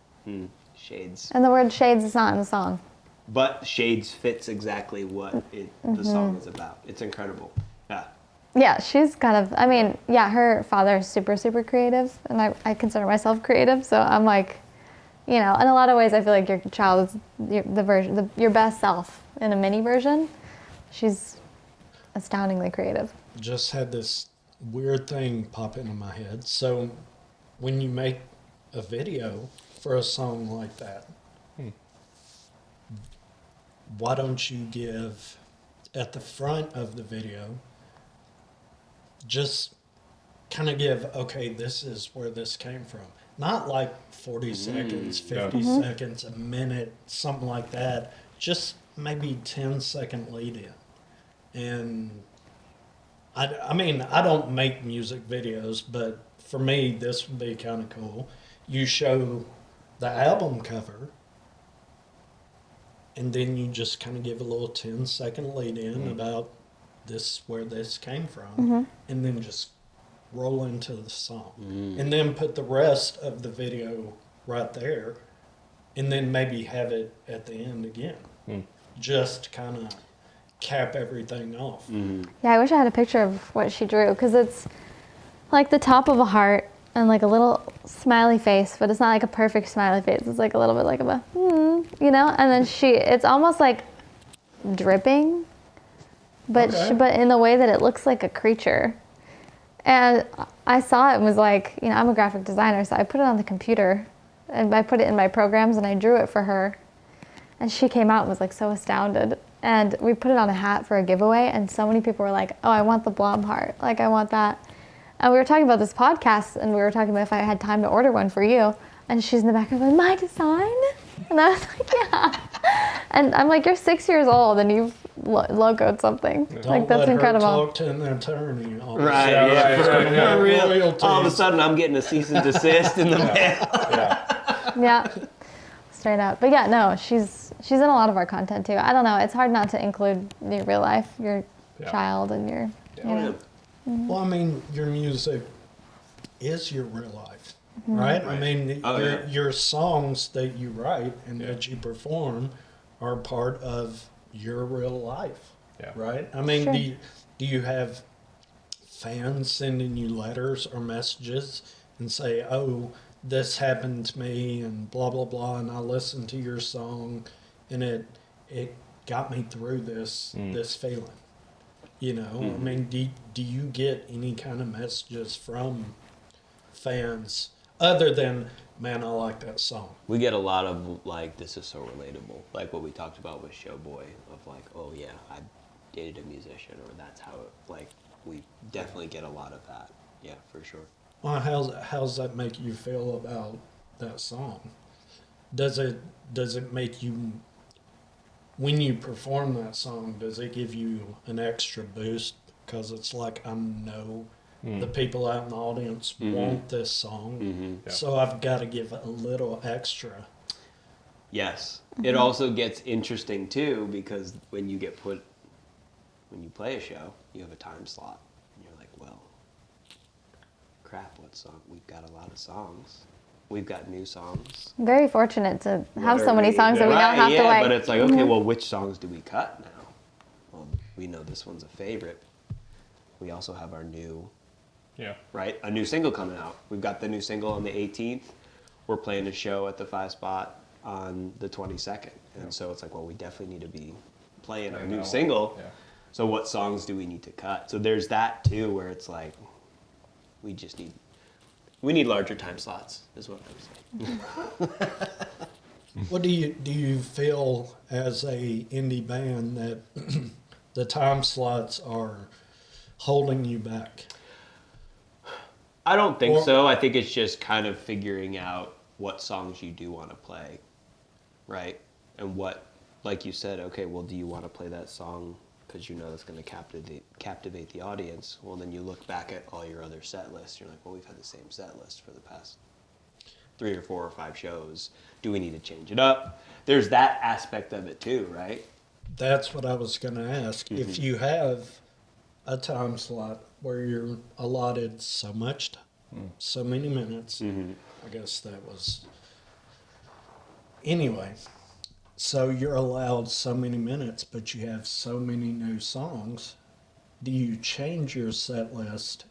[SPEAKER 4] Shades.
[SPEAKER 3] And the word "shades" is not in the song.
[SPEAKER 4] But Shades fits exactly what the song is about. It's incredible. Yeah.
[SPEAKER 3] Yeah, she's kind of. I mean, yeah, her father's super, super creative, and I consider myself creative. So I'm like, you know, in a lot of ways, I feel like your child is your best self in a mini version. She's astoundingly creative.
[SPEAKER 2] Just had this weird thing pop into my head. So, when you make a video for a song like that, why don't you give at the front of the video, just kind of give, okay, this is where this came from. Not like 40 seconds, 50 seconds, a minute, something like that. Just maybe 10-second lead in. And I mean, I don't make music videos, but for me, this would be kind of cool. You show the album cover, and then you just kind of give a little 10-second lead in about this, where this came from, and then just roll into the song. And then put the rest of the video right there, and then maybe have it at the end again. Just kind of cap everything off.
[SPEAKER 3] Yeah, I wish I had a picture of what she drew, because it's like the top of a heart and like a little smiley face, but it's not like a perfect smiley face. It's like a little bit like of a, you know? And then it's almost like dripping, but but in the way that it looks like a creature. And I saw it and was like, you know, I'm a graphic designer, so I put it on the computer and I put it in my programs and I drew it for her. And she came out and was like so astounded. And we put it on a hat for a giveaway, and so many people were like, oh, I want the blob heart. Like, I want that. And we were talking about this podcast, and we were talking about if I had time to order one for you. And she's in the background like, my design? And I was like, yeah. And I'm like, you're 6 years old, and you've logoed something.
[SPEAKER 2] Don't
[SPEAKER 3] like, that's
[SPEAKER 2] let
[SPEAKER 3] incredible.
[SPEAKER 2] her talk to an attorney.
[SPEAKER 4] Right, yeah, for real.
[SPEAKER 2] Royalties.
[SPEAKER 4] All of a sudden, I'm getting a cease and desist in the mail.
[SPEAKER 3] Yeah, straight up. But yeah, no, she's in a lot of our content too. I don't know. It's hard not to include your real life, your child, and your, you know.
[SPEAKER 2] Well, I mean, your music is your real life, right? I mean, your songs that you write and that you perform are part of your real life, right? I mean, do you have fans sending you letters or messages and say, oh, this happened to me and blah, blah, blah, and I listened to your song and it got me through this feeling? You know, I mean, do you get any kind of messages from fans other than, man, I like that song?
[SPEAKER 4] We get a lot of, like, this is so relatable. Like what we talked about with Showboy, of like, oh yeah, I dated a musician, or that's how it, like, we definitely get a lot of that. Yeah, for sure.
[SPEAKER 2] Well, how's that make you feel about that song? Does it make you, when you perform that song, does it give you an extra boost because it's like, I know the people out in the audience want this song, so I've got to give a little extra?
[SPEAKER 4] Yes. It also gets interesting too, because when you play a show, you have a time slot, and you're like, well, crap, what song? We've got a lot of songs. We've got new songs.
[SPEAKER 3] I'm very fortunate to have so many songs that we don't have to like.
[SPEAKER 4] But it's like, okay, well, which songs do we cut now? Well, we know this one's a favorite. We also have our new, right? A new single coming out. We've got the new single on the 18th. We're playing a show at the 5 Spot on the 22nd. And so it's like, well, we definitely need to be playing our new single. Yeah. So what songs do we need to cut? So there's that too, where it's like, we need larger time slots, is what I'm saying.
[SPEAKER 2] What do you feel as a indie band that the time slots are holding you back?
[SPEAKER 4] I don't think so. I think it's just kind of figuring out what songs you do want to play, right? And what, like you said, okay, well, do you want to play that song because you know it's going to captivate the audience? Well, then you look back at all your other set lists. You're like, well, we've had the same set list for the past 3 or 4 or 5 shows. Do we need to change it up? There's that aspect of it too, right?
[SPEAKER 2] That's what I was going to ask. If you have a time slot where you're allotted so much time, so many minutes, I guess that was... Anyway, so you're allowed so many minutes, but you have so many new songs. Do you change your set list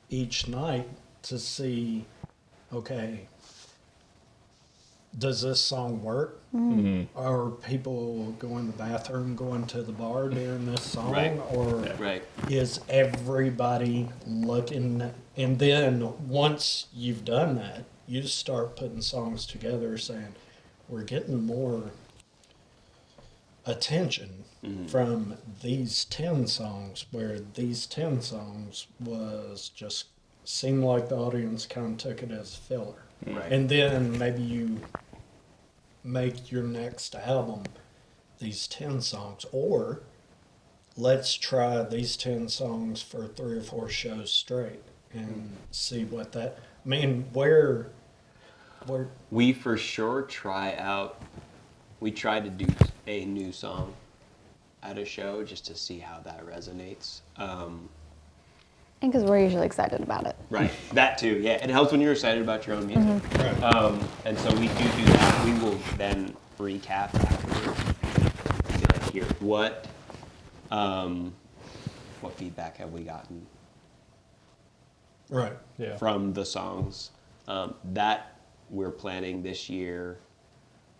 [SPEAKER 2] each night to see, okay, does this song work? Are people going to the bathroom, going to the bar during this song?
[SPEAKER 4] Right.
[SPEAKER 2] Or is everybody looking? And then once you've done that, you just start putting songs together saying, we're getting more attention from these 10 songs, where these 10 songs was just seemed like the audience kind of took it as filler.
[SPEAKER 4] Right.
[SPEAKER 2] And then maybe you make your next album these 10 songs, or let's try these 10 songs for 3 or 4 shows straight and see what that. I mean, where
[SPEAKER 4] We for sure try out. We try to do a new song at a show just to see how that resonates.
[SPEAKER 3] And because we're usually excited about it.
[SPEAKER 4] Right, that too. Yeah, it helps when you're excited about your own music.
[SPEAKER 2] right.
[SPEAKER 4] And so we do that. We will then recap afterwards. Be like, here, what feedback have we gotten
[SPEAKER 2] Right.
[SPEAKER 5] Yeah.
[SPEAKER 4] from the songs? That we're planning this year.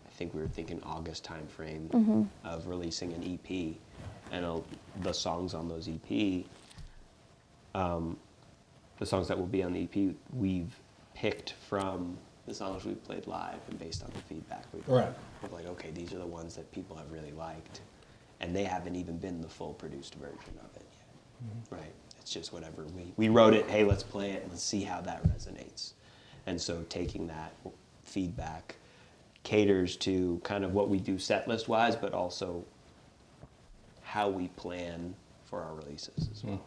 [SPEAKER 4] I think we were thinking August timeframe of releasing an EP, and the songs on those EP, the songs that will be on the EP, we've picked from the songs we've played live and based on the feedback we've
[SPEAKER 2] Right.
[SPEAKER 4] We're like, okay, these are the ones that people have really liked, and they haven't even been the full produced version of it yet. Right? It's just whatever we wrote it. Hey, let's play it and let's see how that resonates. And so taking that feedback caters to kind of what we do set list wise, but also how we plan for our releases as well.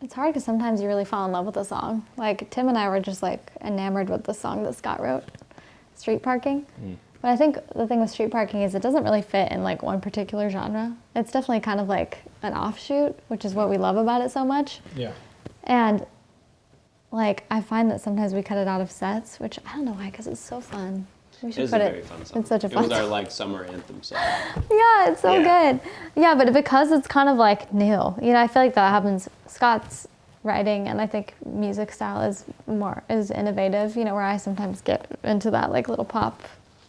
[SPEAKER 3] It's hard because sometimes you really fall in love with a song. Like Tim and I were just like enamored with the song that Scott wrote, Street Parking. But I think the thing with Street Parking is it doesn't really fit in like one particular genre. It's definitely kind of like an offshoot, which is what we love about it so much.
[SPEAKER 2] Yeah.
[SPEAKER 3] And like I find that sometimes we cut it out of sets, which I don't know why, because it's so fun. We should
[SPEAKER 4] It is a
[SPEAKER 3] put
[SPEAKER 4] very fun song.
[SPEAKER 3] It's such a fun
[SPEAKER 4] It was our
[SPEAKER 3] song.
[SPEAKER 4] like summer anthem song.
[SPEAKER 3] Yeah, it's so
[SPEAKER 4] Yeah.
[SPEAKER 3] good. Yeah, but because it's kind of like new, you know, I feel like that happens. Scott's writing and I think music style is innovative, you know, where I sometimes get into that like little pop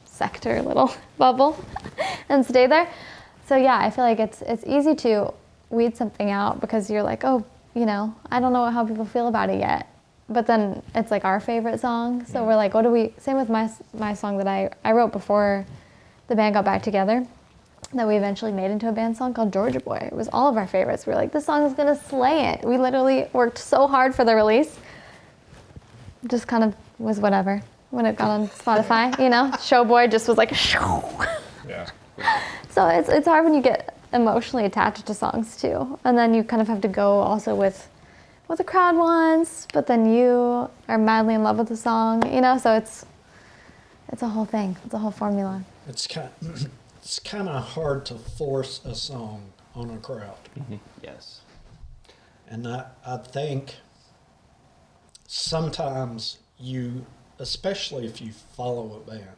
[SPEAKER 3] sector, little bubble and stay there. So yeah, I feel like it's easy to weed something out because you're like, oh, you know, I don't know how people feel about it yet. But then it's like our favorite song. So we're like, same with my song that I wrote before the band got back together, that we eventually made into a band song called Georgia Boy. It was all of our favorites. We were like, this song is gonna slay it. We literally worked so hard for the release. Just kind of was whatever. When it got on Spotify, you know, Showboy just was like, shoo.
[SPEAKER 5] Yeah.
[SPEAKER 3] So it's hard when you get emotionally attached to songs too. And then you kind of have to go also with what the crowd wants, but then you are madly in love with the song, you know, so it's a whole thing. It's a whole formula.
[SPEAKER 2] It's kind of hard to force a song on a crowd.
[SPEAKER 4] Yes.
[SPEAKER 2] And I think sometimes you, especially if you follow a band,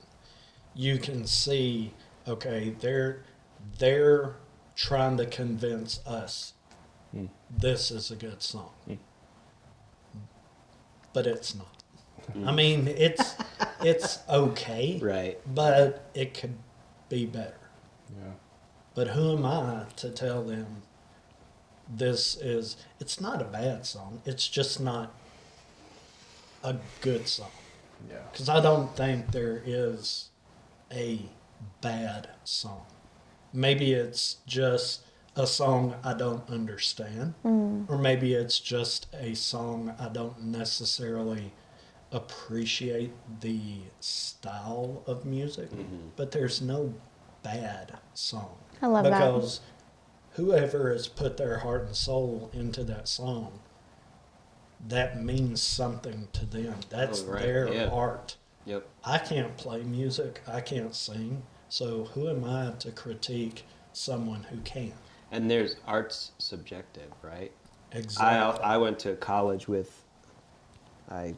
[SPEAKER 2] you can see, okay, they're trying to convince us this is a good song. But it's not. I mean, it's okay.
[SPEAKER 4] Right.
[SPEAKER 2] But it could be better.
[SPEAKER 5] Yeah.
[SPEAKER 2] But who am I to tell them it's not a bad song. It's just not a good song.
[SPEAKER 5] Yeah.
[SPEAKER 2] Because I don't think there is a bad song. Maybe it's just a song I don't understand. Or maybe it's just a song I don't necessarily appreciate the style of music. But there's no bad song.
[SPEAKER 3] I love that.
[SPEAKER 2] Because whoever has put their heart and soul into that song, that means something to them. That's
[SPEAKER 4] Oh, right.
[SPEAKER 2] their
[SPEAKER 4] Yeah.
[SPEAKER 2] art.
[SPEAKER 4] Yep.
[SPEAKER 2] I can't play music. I can't sing. So who am I to critique someone who can?
[SPEAKER 4] And there's art's subjective, right?
[SPEAKER 2] Exactly.
[SPEAKER 4] I went to college I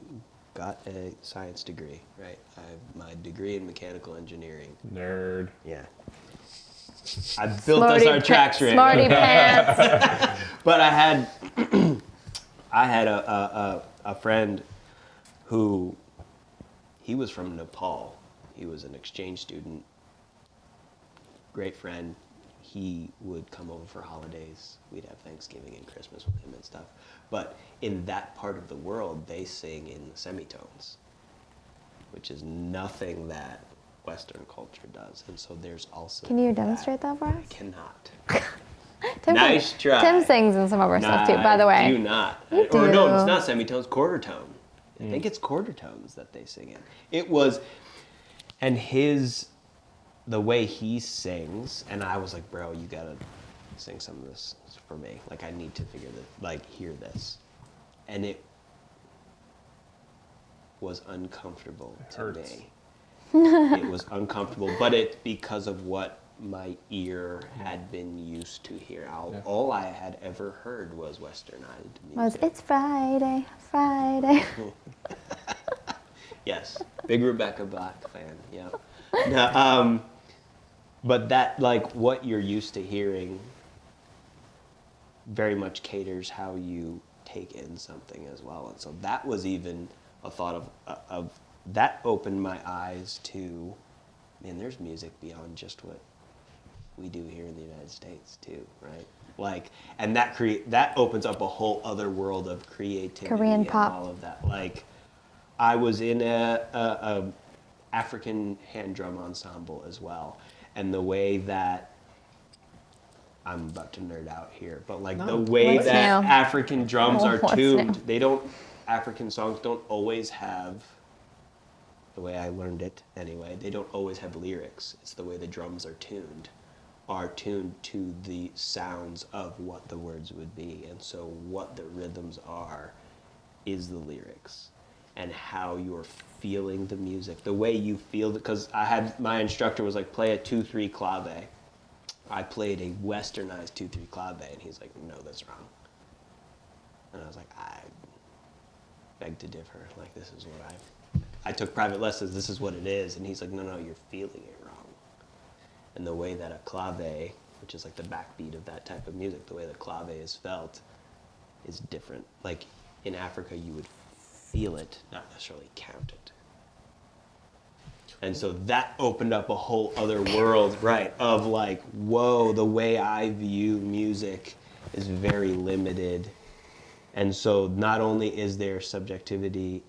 [SPEAKER 4] got a science degree, right? I have my degree in mechanical engineering.
[SPEAKER 5] Nerd.
[SPEAKER 4] Yeah. I built us our tracks right.
[SPEAKER 3] Smarty pants.
[SPEAKER 4] But I had a friend who, he was from Nepal. He was an exchange student. Great friend. He would come over for holidays. We'd have Thanksgiving and Christmas with him and stuff. But in that part of the world, they sing in the semitones, which is nothing that Western culture does. And so there's also.
[SPEAKER 3] Can you demonstrate that for us?
[SPEAKER 4] I cannot.
[SPEAKER 3] Tim
[SPEAKER 4] Nice try.
[SPEAKER 3] Tim sings in some of our stuff too, by the way.
[SPEAKER 4] I do not.
[SPEAKER 3] You
[SPEAKER 4] Or no,
[SPEAKER 3] do.
[SPEAKER 4] it's not semitones, quarter tone. I think it's quarter tones that they sing in. It was, and the way he sings, and I was like, bro, you gotta sing some of this for me. Like, I need to hear this. And was uncomfortable to
[SPEAKER 5] hurts.
[SPEAKER 4] me. It was uncomfortable, but it's because of what my ear had been used to hear. All I had ever heard was westernized music.
[SPEAKER 3] It's Friday, Friday.
[SPEAKER 4] Yes, big Rebecca Black fan. Yeah. No, but that, like, what you're used to hearing very much caters how you take in something as well. And so that was even a thought of that opened my eyes to, man, there's music beyond just what we do here in the United States too, right? Like, and that opens up a whole other world of creativity
[SPEAKER 3] Korean
[SPEAKER 4] and
[SPEAKER 3] pop.
[SPEAKER 4] all of that. Like, I was in a African hand drum ensemble as well, and the way that I'm about to nerd out here, but like the way
[SPEAKER 3] What's
[SPEAKER 4] that
[SPEAKER 3] new?
[SPEAKER 4] African drums are
[SPEAKER 3] What's
[SPEAKER 4] tuned,
[SPEAKER 3] new?
[SPEAKER 4] African songs don't always have, the way I learned it anyway, they don't always have lyrics. It's the way the drums are tuned to the sounds of what the words would be. And so what the rhythms are is the lyrics, and how you're feeling the music, the way you feel, because my instructor was like, play a 2-3 clave. I played a westernized 2-3 clave, and he's like, no, that's wrong. And I was like, I beg to differ. Like, this is what I took private lessons, this is what it is. And he's like, no, you're feeling it wrong. And the way that a clave, which is like the backbeat of that type of music, the way the clave is felt is different. Like, in Africa, you would feel it, not necessarily count it. And so that opened up a whole other world, right, of like, whoa, the way I view music is very limited. And so not only is there subjectivity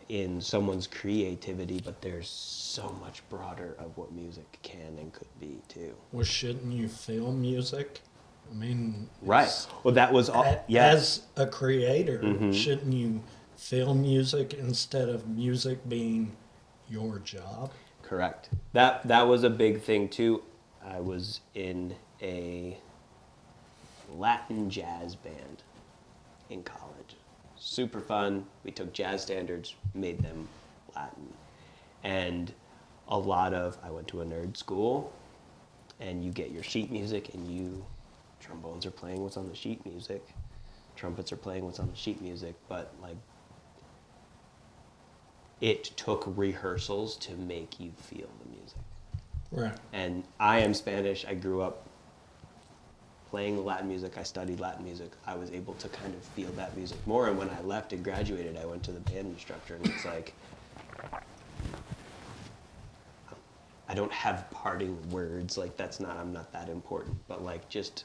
[SPEAKER 4] in someone's creativity, but there's so much broader of what music can and could be too.
[SPEAKER 2] Well, shouldn't you feel music? I mean,
[SPEAKER 4] Right. Well, that was all. Yes.
[SPEAKER 2] As a creator, shouldn't you feel music instead of music being your job?
[SPEAKER 4] Correct. That was a big thing too. I was in a Latin jazz band in college. Super fun. We took jazz standards, made them Latin. And I went to a nerd school, and you get your sheet music, and trombones are playing what's on the sheet music, trumpets are playing what's on the sheet music, but like, it took rehearsals to make you feel the music.
[SPEAKER 2] Right.
[SPEAKER 4] And I am Spanish. I grew up playing Latin music. I studied Latin music. I was able to kind of feel that music more. And when I left and graduated, I went to the band instructor, and it's like, I don't have parting words. Like, I'm not that important. But like, just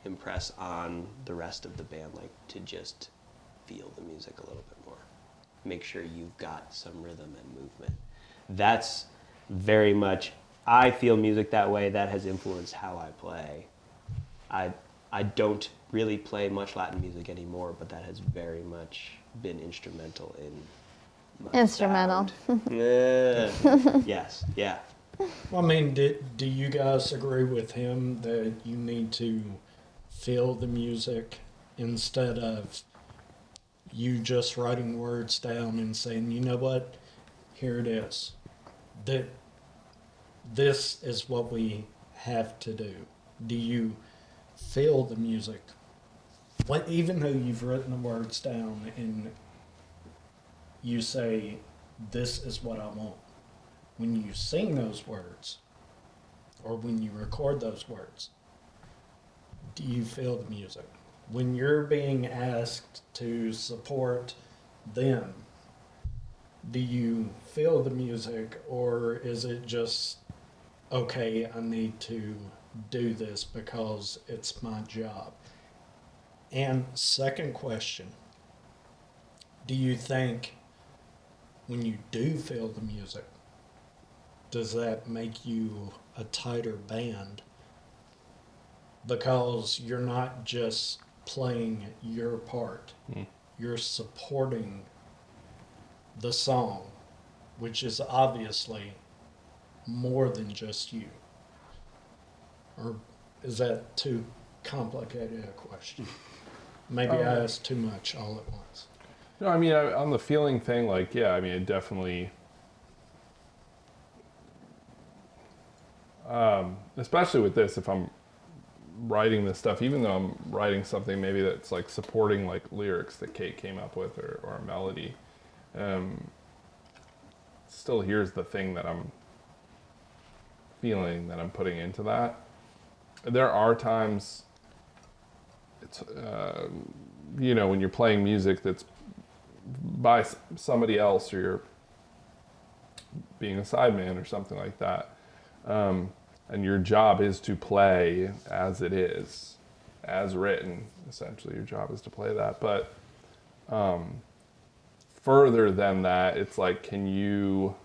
[SPEAKER 4] impress on the rest of the band, like, to just feel the music a little bit more. Make sure you've got some rhythm and movement. That's very much, I feel music that way. That has influenced how I play. I don't really play much Latin music anymore, but that has very much been instrumental in my
[SPEAKER 3] Instrumental.
[SPEAKER 4] sound. Yeah. Yes, yeah.
[SPEAKER 2] Well, I mean, do you guys agree with him that you need to feel the music instead of you just writing words down and saying, you know what, here it is. This is what we have to do. Do you feel the music? Even though you've written the words down and you say, this is what I want. When you sing those words, or when you record those words, do you feel the music? When you're being asked to support them, do you feel the music, or is it just, okay, I need to do this because it's my job? And second question, do you think when you do feel the music, does that make you a tighter band? Because you're not just playing your part, you're supporting the song, which is obviously more than just you. Or is that too complicated a question? Maybe I asked too much all at once.
[SPEAKER 5] No, I mean, on the feeling thing, like, yeah, I mean, it definitely, especially with this, if I'm writing this stuff, even though I'm writing something maybe that's like supporting like lyrics that Kate came up with or a melody, still here's the thing that I'm feeling that I'm putting into that. There are times, it's, you know, when you're playing music that's by somebody else or you're being a sideman or something like that, and your job is to play as it is, as written, essentially. Your job is to play that. But further than that, it's like, can you,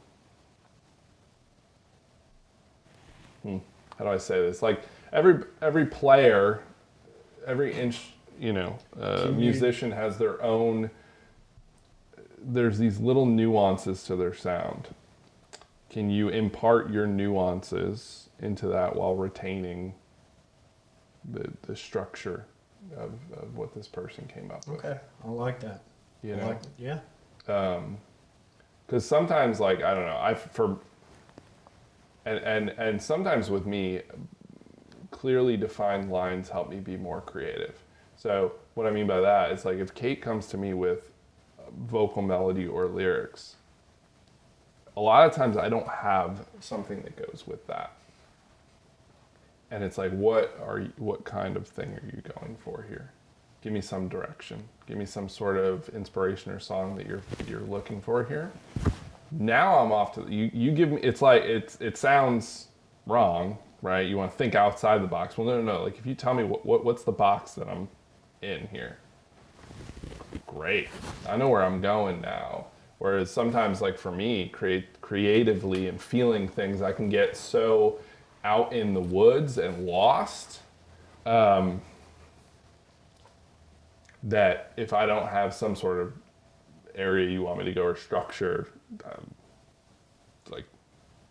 [SPEAKER 5] how do I say this? Like, every player, every musician has their own, there's these little nuances to their sound. Can you impart your nuances into that while retaining the structure of what this person came up with?
[SPEAKER 2] Okay, I like that.
[SPEAKER 5] You know?
[SPEAKER 2] Yeah.
[SPEAKER 5] Because sometimes, like, I don't know, and sometimes with me, clearly defined lines help me be more creative. So what I mean by that is, like, if Kate comes to me with vocal melody or lyrics, a lot of times I don't have something that goes with that. And it's like, what kind of thing are you going for here? Give me some direction. Give me some sort of inspiration or song that you're looking for here. Now I'm off to you give me, it's like it sounds wrong, right? You want to think outside the box. Well, no. Like, if you tell me what's the box that I'm in here, great. I know where I'm going now. Whereas sometimes, like, for me, creatively and feeling things, I can get so out in the woods and lost that if I don't have some sort of area you want me to go or structure, like,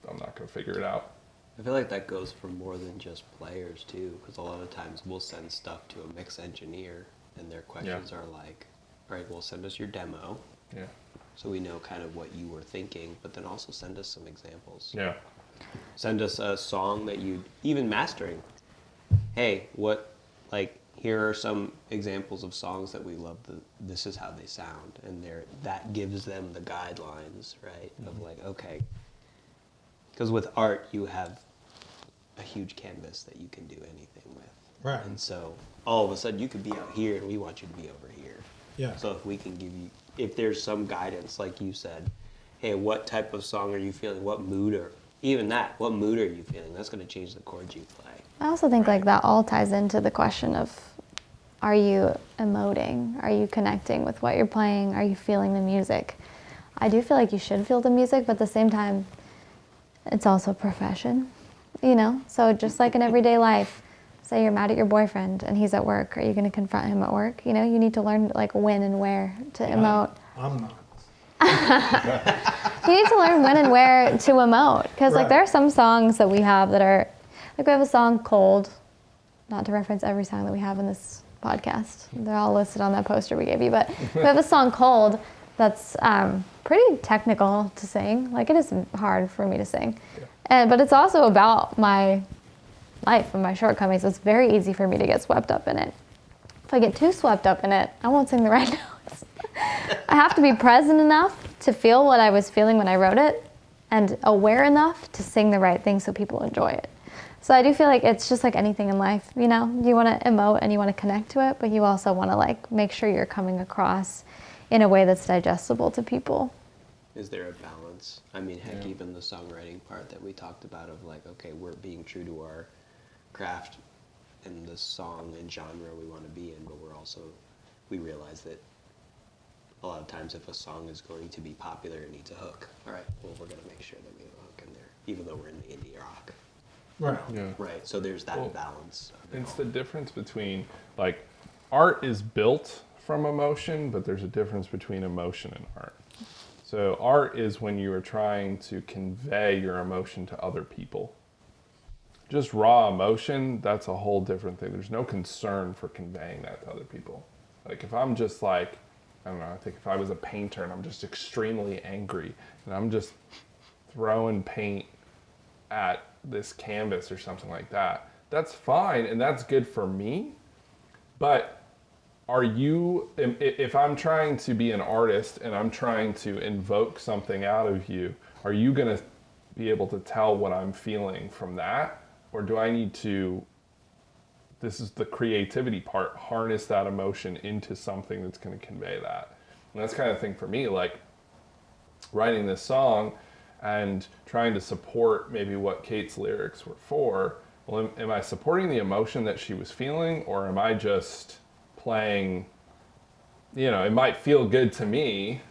[SPEAKER 5] I'm not going to figure it out.
[SPEAKER 4] I feel like that goes for more than just players too, because a lot of times we'll send stuff to a mix engineer and their questions are like, all right, well, send us your demo.
[SPEAKER 5] Yeah.
[SPEAKER 4] So we know kind of what you were thinking, but then also send us some examples.
[SPEAKER 5] Yeah.
[SPEAKER 4] Send us a song that you, even mastering. Hey, here are some examples of songs that we love. This is how they sound, and that gives them the guidelines, right? Mm-hmm. Of like, okay, because with art you have a huge canvas that you can do anything with,
[SPEAKER 2] Right.
[SPEAKER 4] And so all of a sudden you could be out here, and we want you to be over here.
[SPEAKER 2] Yeah.
[SPEAKER 4] So if we can give you, if there's some guidance, like you said, hey, what type of song are you feeling? What mood what mood are you feeling? That's going to change the chords you play.
[SPEAKER 3] I also think like that all ties into the question of, are you emoting? Are you connecting with what you're playing? Are you feeling the music? I do feel like you should feel the music, but at the same time, it's also a profession, you know? So just like in everyday life, say you're mad at your boyfriend and he's at work, are you going to confront him at work? You know, you need to learn like when and where to emote.
[SPEAKER 2] I'm not.
[SPEAKER 3] You need to learn when and where to emote, because like
[SPEAKER 2] Right.
[SPEAKER 3] there are some songs that we have that are, like we have a song Cold, not to reference every song that we have in this podcast, they're all listed on that poster we gave you, but we have a song Cold that's pretty technical to sing. Like, it is hard for me to sing, but it's also about my life and my shortcomings. It's very easy for me to get swept up in it. If I get too swept up in it, I won't sing the right notes. I have to be present enough to feel what I was feeling when I wrote it, and aware enough to sing the right thing so people enjoy it. So I do feel like it's just like anything in life, you know? You want to emote and you want to connect to it, but you also want to like make sure you're coming across in a way that's digestible to people.
[SPEAKER 4] Is there a balance? I mean, heck, even the songwriting part that we talked about of like, okay, we're being true to our craft and the song and genre we want to be in, but we realize that a lot of times if a song is going to be popular, it needs a hook. All right, well, we're going to make sure that we have a hook in there, even though we're in the indie rock.
[SPEAKER 2] Right.
[SPEAKER 5] Yeah.
[SPEAKER 4] Right, so there's that balance.
[SPEAKER 5] It's the difference between, like, art is built from emotion, but there's a difference between emotion and art. So art is when you are trying to convey your emotion to other people. Just raw emotion, that's a whole different thing. There's no concern for conveying that to other people. Like, if I'm just like, I don't know, I think if I was a painter and I'm just extremely angry and I'm just throwing paint at this canvas or something like that, that's fine and that's good for me. But if I'm trying to be an artist and I'm trying to invoke something out of you, are you going to be able to tell what I'm feeling from that? Or do I need to, this is the creativity part, harness that emotion into something that's going to convey that? And that's kind of thing for me, like writing this song and trying to support maybe what Kate's lyrics were for. Well, am I supporting the emotion that she was feeling, or am I just playing, it might feel good to me,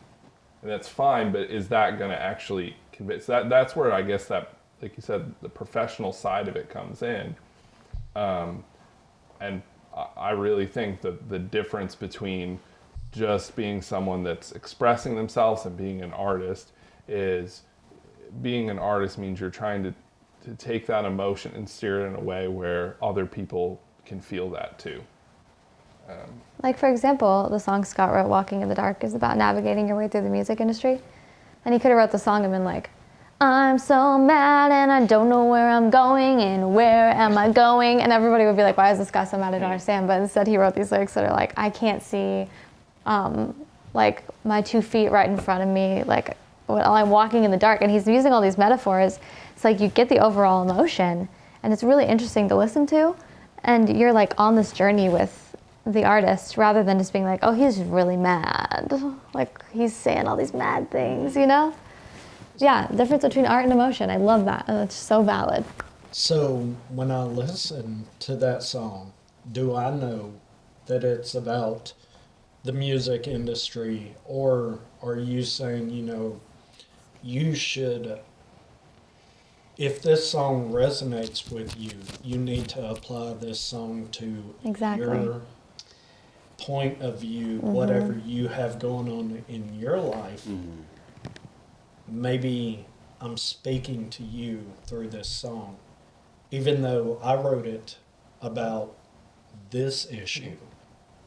[SPEAKER 5] and that's fine, but is that going to actually convey? So that's where I guess that, like you said, the professional side of it comes in. And I really think that the difference between just being someone that's expressing themselves and being an artist is being an artist means you're trying to take that emotion and steer it in a way where other people can feel that too.
[SPEAKER 3] Like, for example, the song Scott wrote, Walking in the Dark, is about navigating your way through the music industry. And he could have wrote the song and been like, I'm so mad and I don't know where I'm going and where am I going? And everybody would be like, why is this guy so mad? I don't understand. But instead he wrote these lyrics that are like, I can't see like my 2 feet right in front of me, like while I'm walking in the dark. And he's using all these metaphors. It's like you get the overall emotion and it's really interesting to listen to. And you're like on this journey with the artist rather than just being like, oh, he's really mad. Like he's saying all these mad things, Yeah, the difference between art and emotion. I love that. It's so valid.
[SPEAKER 2] So when I listen to that song, do I know that it's about the music industry, or are you saying, you should, if this song resonates with you, you need to apply this song to your point of view, whatever you have going on in your life. Maybe I'm speaking to you through this song, even though I wrote it about this issue,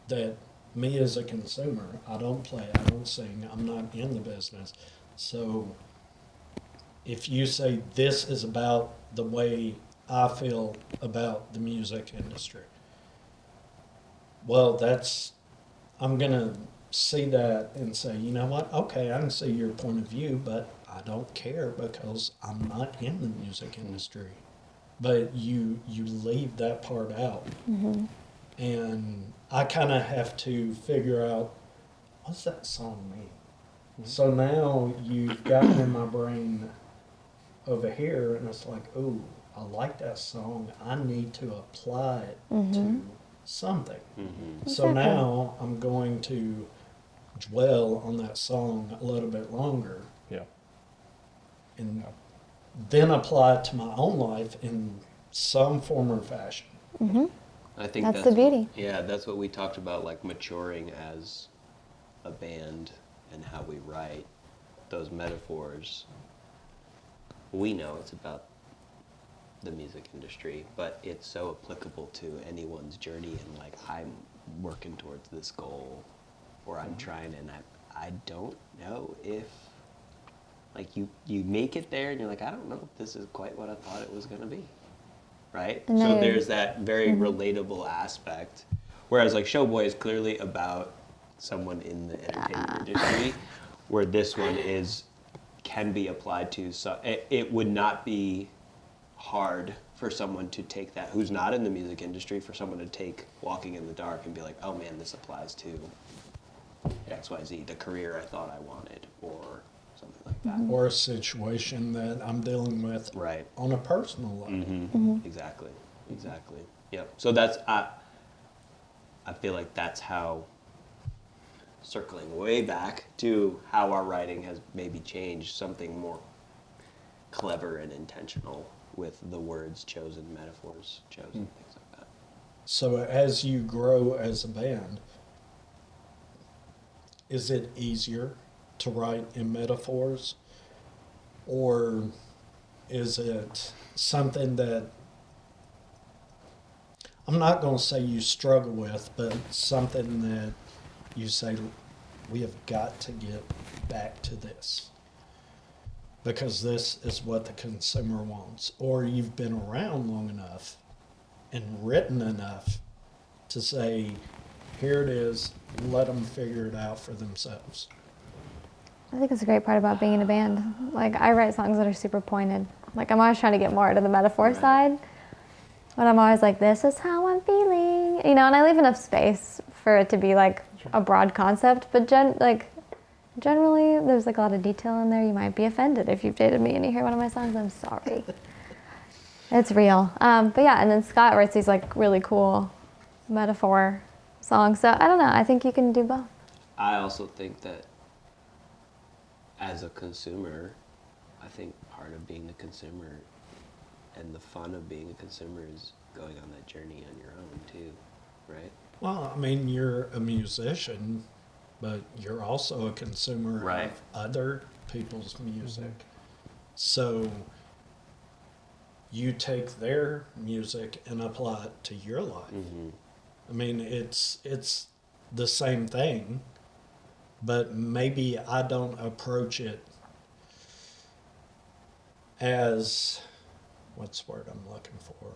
[SPEAKER 2] that me as a consumer, I don't play, I don't sing, I'm not in the business. So if you say this is about the way I feel about the music industry, well, I'm going to see that and say, you know what, okay, I can see your point of view, but I don't care because I'm not in the music industry. But you leave that part out. And I kind of have to figure out, what's that song mean? So now you've gotten in my brain over here, and it's like, oh, I like that song. I need to apply it to something. So now I'm going to dwell on that song a little bit longer.
[SPEAKER 5] Yeah.
[SPEAKER 2] And then apply it to my own life in some form or fashion.
[SPEAKER 4] I think
[SPEAKER 3] That's the beauty.
[SPEAKER 4] That's what we talked about, like maturing as a band and how we write those metaphors. We know it's about the music industry, but it's so applicable to anyone's journey, and like I'm working towards this goal, or I'm trying, and I don't know if like you make it there and you're like, I don't know if this is quite what I thought it was gonna be. Right? So there's that very relatable aspect. Whereas like Showboy is clearly about someone in the entertainment industry, where this one can be applied to. So it would not be hard for someone to take that, who's not in the music industry, for someone to take Walking in the Dark and be like, oh man, this applies to XYZ, the career I thought I wanted, or something like that.
[SPEAKER 2] Or a situation that I'm dealing with on a personal level.
[SPEAKER 4] Exactly. Yep. So that's, I feel like that's how, circling way back to how our writing has maybe changed, something more clever and intentional with the words chosen, metaphors chosen, things like that.
[SPEAKER 2] So as you grow as a band, is it easier to write in metaphors, or is it something that, I'm not going to say you struggle with, but something that you say, we have got to get back to this because this is what the consumer wants. Or you've been around long enough and written enough to say, here it is, let them figure it out for themselves.
[SPEAKER 3] I think it's a great part about being in a band. Like, I write songs that are super pointed. Like, I'm always trying to get more to the metaphor side. But I'm always like, this is how I'm feeling. You know, and I leave enough space for it to be like a broad concept. But generally, there's like a lot of detail in there. You might be offended if you've dated me and you hear one of my songs. I'm sorry. It's real. But yeah, and then Scott writes these like really cool metaphor songs. So I don't know. I think you can do both.
[SPEAKER 4] I also think that as a consumer, I think part of being a consumer and the fun of being a consumer is going on that journey on your own too, right?
[SPEAKER 2] Well, I mean, you're a musician, but you're also a consumer
[SPEAKER 4] Right.
[SPEAKER 2] of other people's music. So you take their music and apply it to your life.
[SPEAKER 4] Mm-hmm.
[SPEAKER 2] I mean, it's the same thing, but maybe I don't approach it as, what's the word I'm looking for?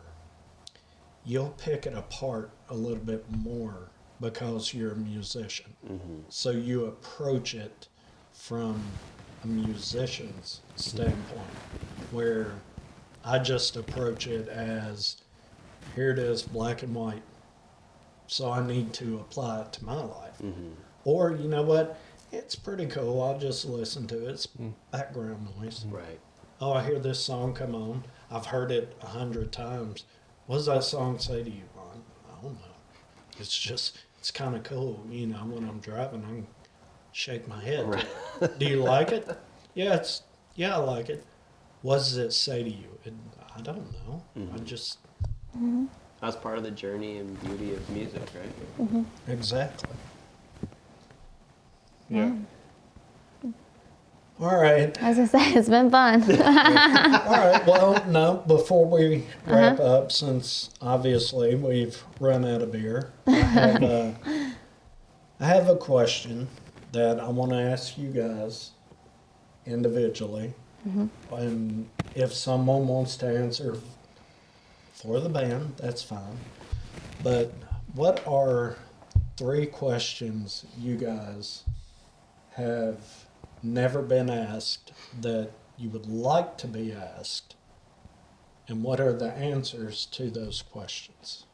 [SPEAKER 2] You'll pick it apart a little bit more because you're a musician.
[SPEAKER 4] Mm-hmm.
[SPEAKER 2] So you approach it from a musician's standpoint, where I just approach it as, here it is, black and white. So I need to apply it to my life.
[SPEAKER 4] Mm-hmm.
[SPEAKER 2] Or, you know what? It's pretty cool. I'll just listen to it. It's background noise.
[SPEAKER 4] Right.
[SPEAKER 2] Oh, I hear this song come on. I've heard it 100 times. What does that song say to you, Ron? I don't know. It's kind of cool. You know, when I'm driving, I can shake my head.
[SPEAKER 4] Right.
[SPEAKER 2] Do you like it? Yeah, I like it. What does it say to you? I don't know.
[SPEAKER 4] Mm-hmm.
[SPEAKER 2] I just...
[SPEAKER 4] That's part of the journey and beauty of music, right?
[SPEAKER 2] Exactly.
[SPEAKER 5] Yeah.
[SPEAKER 2] All right.
[SPEAKER 3] I was gonna say, it's been fun.
[SPEAKER 2] All right. Well, no, before we wrap up, since obviously we've run out of beer, I have a question that I want to ask you guys individually. And if someone wants to answer for the band, that's fine. But what are 3 questions you guys have never been asked that you would like to be asked? And what are the answers to those questions?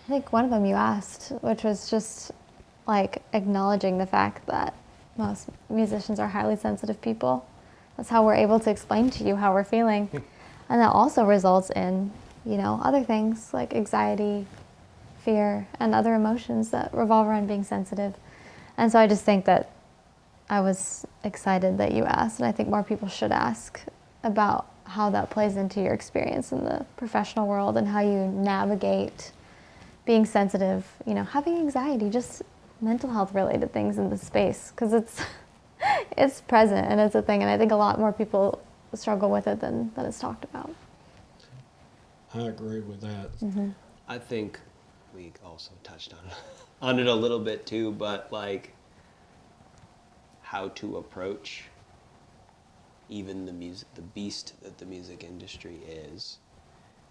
[SPEAKER 3] I think one of them you asked, which was just like acknowledging the fact that most musicians are highly sensitive people. That's how we're able to explain to you how we're feeling. And that also results in, you know, other things like anxiety, fear, and other emotions that revolve around being sensitive. And so I just think that I was excited that you asked, and I think more people should ask about how that plays into your experience in the professional world and how you navigate being sensitive, you know, having anxiety, just mental health related things in the space, because it's present and it's a thing, and I think a lot more people struggle with it than it's talked about.
[SPEAKER 2] I agree with that.
[SPEAKER 4] I think we also touched on it a little bit too, but like how to approach even the beast that the music industry is.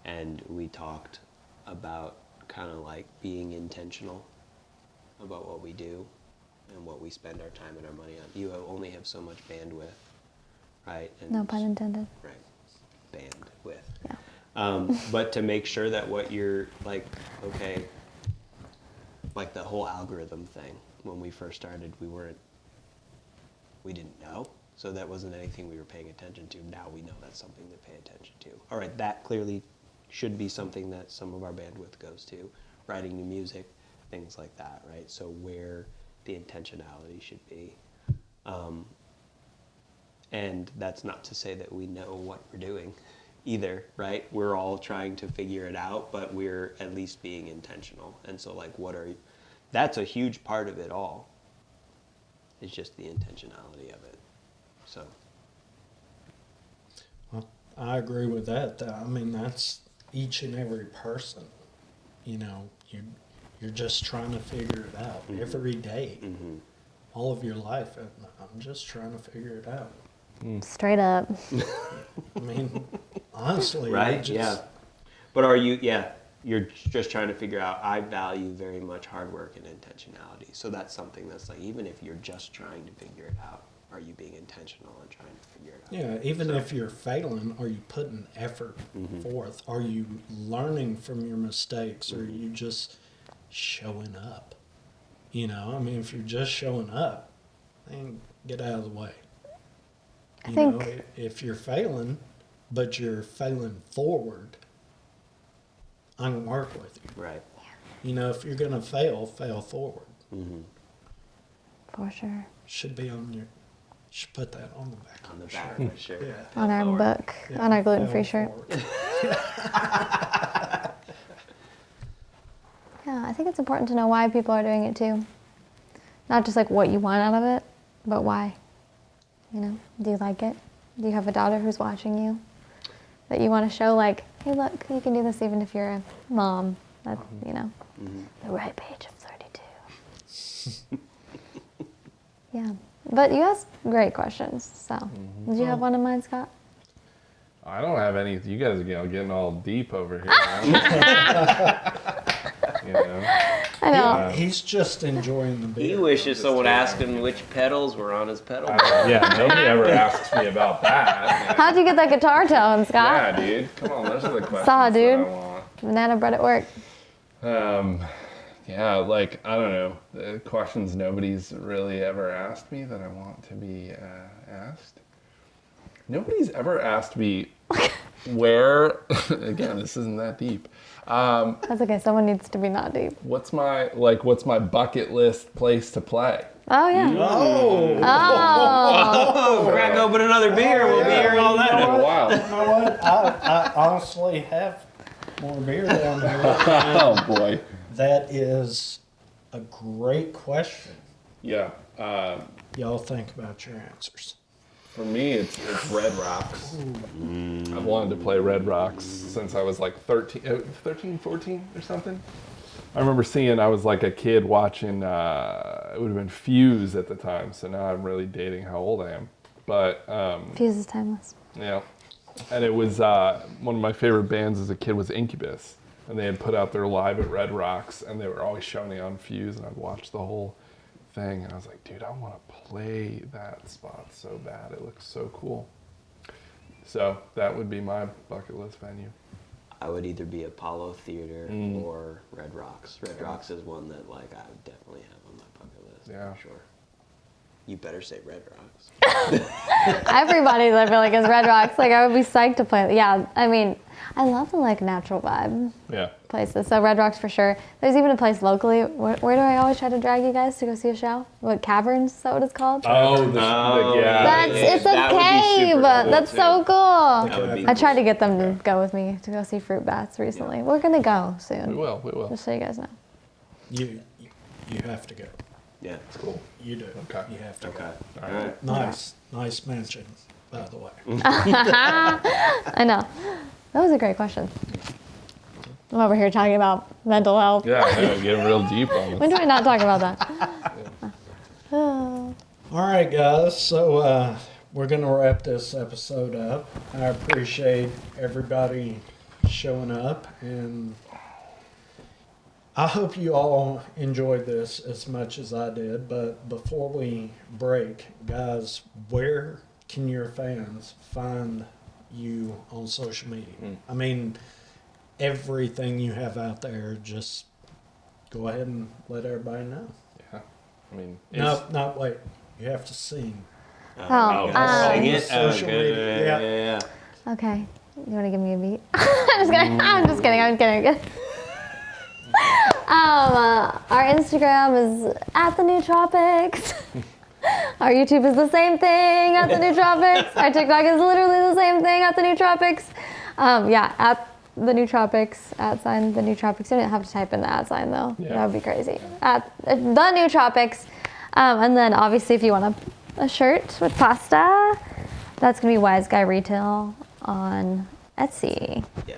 [SPEAKER 4] And we talked about kind of like being intentional about what we do and what we spend our time and our money on. You only have so much bandwidth, right? And
[SPEAKER 3] No pun intended.
[SPEAKER 4] Right. Bandwidth.
[SPEAKER 3] Yeah.
[SPEAKER 4] But to make sure that what you're like, okay, like the whole algorithm thing, when we first started, we didn't know. So that wasn't anything we were paying attention to. Now we know that's something to pay attention to. All right, that clearly should be something that some of our bandwidth goes to, writing new music, things like that, right? So where the intentionality should be. And that's not to say that we know what we're doing either, right? We're all trying to figure it out, but we're at least being intentional. And so like, that's a huge part of it all. It's just the intentionality of it. So.
[SPEAKER 2] Well, I agree with that. I mean, that's each and every person. You know, you're just trying to figure it out every day, all of your life. And I'm just trying to figure it out.
[SPEAKER 3] Straight up.
[SPEAKER 2] I mean, honestly,
[SPEAKER 4] Right?
[SPEAKER 2] just,
[SPEAKER 4] Yeah. But are you? Yeah. You're just trying to figure out. I value very much hard work and intentionality. So that's something that's like, even if you're just trying to figure it out, are you being intentional and trying to figure it out?
[SPEAKER 2] Yeah, even if you're failing, are you putting effort forth? Are you learning from your mistakes? Or are you just showing up? You know, I mean, if you're just showing up, then get out of the way.
[SPEAKER 3] I
[SPEAKER 2] You
[SPEAKER 3] think-
[SPEAKER 2] know, if you're failing, but you're failing forward, I'm going to work with you.
[SPEAKER 4] Right.
[SPEAKER 2] You know, if you're going to fail forward.
[SPEAKER 3] For sure.
[SPEAKER 2] Should be on your, should put that on the back.
[SPEAKER 4] On the
[SPEAKER 2] of
[SPEAKER 4] back,
[SPEAKER 2] shirt.
[SPEAKER 4] for sure.
[SPEAKER 2] Yeah.
[SPEAKER 3] On our
[SPEAKER 4] Forward.
[SPEAKER 3] book,
[SPEAKER 2] Yeah,
[SPEAKER 3] on our gluten-free
[SPEAKER 2] fail
[SPEAKER 3] shirt.
[SPEAKER 2] forward.
[SPEAKER 3] Yeah, I think it's important to know why people are doing it too. Not just like what you want out of it, but why. You know, do you like it? Do you have a daughter who's watching you that you want to show like, hey, look, you can do this even if you're a mom. That's, you know, the ripe age of 32. Yeah, but you asked great questions. So, did you have one in mind, Scott?
[SPEAKER 5] I don't have any. You guys are getting all deep over here. You know.
[SPEAKER 3] I know.
[SPEAKER 2] He's just enjoying the beer.
[SPEAKER 4] He wishes someone asked him which pedals were on his pedal.
[SPEAKER 5] Yeah, nobody ever asks me about that.
[SPEAKER 3] How'd you get that guitar tone, Scott?
[SPEAKER 5] Yeah, dude. Come on, those are the questions
[SPEAKER 3] Saw, dude.
[SPEAKER 5] that I want.
[SPEAKER 3] Banana bread at work.
[SPEAKER 5] Yeah, like, I don't know. The questions nobody's really ever asked me that I want to be asked. Nobody's ever asked me where, again, this isn't that deep.
[SPEAKER 3] That's okay. Someone needs to be not deep.
[SPEAKER 5] What's my bucket list place to play?
[SPEAKER 3] Oh yeah.
[SPEAKER 2] Oh,
[SPEAKER 4] Oh, crack open another beer. We'll be here all
[SPEAKER 5] It's been
[SPEAKER 4] night.
[SPEAKER 5] a while.
[SPEAKER 2] you know what? I honestly have more beer down here.
[SPEAKER 5] Oh boy.
[SPEAKER 2] That is a great question.
[SPEAKER 5] Yeah.
[SPEAKER 2] Y'all think about your answers.
[SPEAKER 5] For me, it's Red Rocks. I've wanted to play Red Rocks since I was like 13, 14 or something. I remember I was like a kid watching, it would have been Fuse at the time, so now I'm really dating how old I am. But,
[SPEAKER 3] Fuse is timeless.
[SPEAKER 5] yeah. And it was, one of my favorite bands as a kid was Incubus. And they had put out their Live at Red Rocks, and they were always showing it on Fuse, and I'd watch the whole thing, and I was like, dude, I want to play that spot so bad. It looks so cool. So that would be my bucket list venue.
[SPEAKER 4] I would either be Apollo Theater or Red Rocks. Red Rocks is one that like I would definitely have on my bucket list.
[SPEAKER 5] Yeah.
[SPEAKER 4] For sure. You better say Red Rocks.
[SPEAKER 3] Everybody's, I feel like, is Red Rocks. Like, I would be psyched to play. Yeah, I mean, I love the, like, natural vibe
[SPEAKER 5] Yeah.
[SPEAKER 3] places. So Red Rocks for sure. There's even a place locally. Where do I always try to drag you guys to go see a show? What, Caverns? Is that what it's called?
[SPEAKER 5] Oh, yeah.
[SPEAKER 3] It's a
[SPEAKER 4] that would be
[SPEAKER 3] cave.
[SPEAKER 4] super cool,
[SPEAKER 3] That's
[SPEAKER 4] too.
[SPEAKER 3] so cool.
[SPEAKER 4] That would be
[SPEAKER 3] I
[SPEAKER 4] cool.
[SPEAKER 3] tried to get them to go with me to go see Fruit Bats recently. We're going to go soon.
[SPEAKER 5] We will.
[SPEAKER 3] Just so you guys know.
[SPEAKER 2] You have to go.
[SPEAKER 4] Yeah.
[SPEAKER 5] It's cool.
[SPEAKER 2] You do.
[SPEAKER 5] Okay.
[SPEAKER 2] You have to
[SPEAKER 4] Okay.
[SPEAKER 2] go.
[SPEAKER 4] All right.
[SPEAKER 2] Nice mention, by the way.
[SPEAKER 3] I know. That was a great question. I'm over here talking about mental health.
[SPEAKER 5] Yeah, I know, get real deep on
[SPEAKER 3] When
[SPEAKER 5] this.
[SPEAKER 3] do we not talk about that?
[SPEAKER 2] All right, guys. So we're going to wrap this episode up. I appreciate everybody showing up, and I hope you all enjoyed this as much as I did. But before we break, guys, where can your fans find you on social media? I mean, everything you have out there, just go ahead and let everybody know.
[SPEAKER 5] Yeah. I mean,
[SPEAKER 2] No, wait. You have to sing.
[SPEAKER 3] Oh,
[SPEAKER 4] Sing it.
[SPEAKER 2] social
[SPEAKER 4] good.
[SPEAKER 2] media,
[SPEAKER 4] Yeah.
[SPEAKER 3] Okay. You want to give me a beat? I'm just kidding. Our Instagram is @the_new_tropics. Our YouTube is the same thing, @the_new_tropics. Our TikTok is literally the same thing, @the_new_tropics. @the_new_tropics, @the_new_tropics. You didn't have to type in the @ sign though.
[SPEAKER 5] Yeah.
[SPEAKER 3] That would be crazy. @the_new_tropics. And then obviously if you want a shirt with pasta, that's gonna be Wise Guy Retail on Etsy.
[SPEAKER 4] Yeah.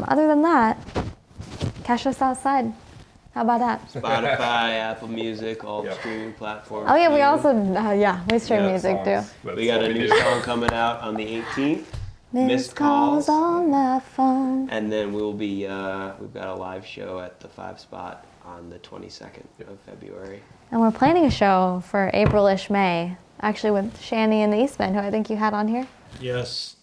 [SPEAKER 3] Other than that, catch us outside. How about that?
[SPEAKER 4] Spotify, Apple Music, all the
[SPEAKER 5] Yep.
[SPEAKER 4] streaming platforms.
[SPEAKER 3] Oh yeah, we
[SPEAKER 4] too.
[SPEAKER 3] also we stream
[SPEAKER 5] Yeah,
[SPEAKER 3] music too.
[SPEAKER 5] songs. That's
[SPEAKER 4] We got
[SPEAKER 5] what
[SPEAKER 4] a new
[SPEAKER 5] do.
[SPEAKER 4] song coming out on the 18th.
[SPEAKER 3] Missed calls on my phone.
[SPEAKER 4] And then we'll be, we've got a live show at the 5 Spot on the 22nd of February.
[SPEAKER 3] And we're planning a show for April-ish, May, actually with Shani and the Eastmen, who I think you had on here.
[SPEAKER 2] Yes.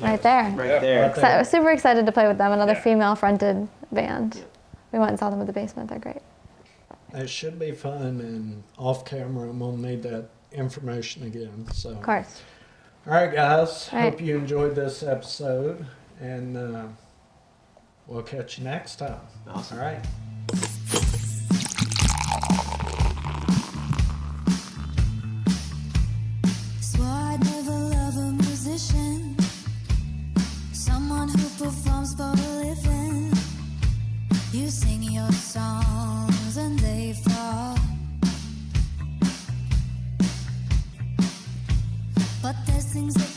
[SPEAKER 3] Right there.
[SPEAKER 4] Right
[SPEAKER 5] Yeah.
[SPEAKER 4] there.
[SPEAKER 2] Right
[SPEAKER 3] So I
[SPEAKER 2] there.
[SPEAKER 3] was super excited to play with them, another
[SPEAKER 5] Yeah.
[SPEAKER 3] female-fronted band.
[SPEAKER 4] Yeah.
[SPEAKER 3] We went and saw them at the basement. They're great.
[SPEAKER 2] It should be fun, and off camera, I'm gonna need that information again. So,
[SPEAKER 3] Of course.
[SPEAKER 2] all right, guys.
[SPEAKER 3] All right.
[SPEAKER 2] Hope you enjoyed this episode, and we'll catch you next time.
[SPEAKER 4] Awesome.
[SPEAKER 2] All right.
[SPEAKER 1] Swore I'd never love a musician, someone who performs for a living. You sing your songs and they fall, but there's things that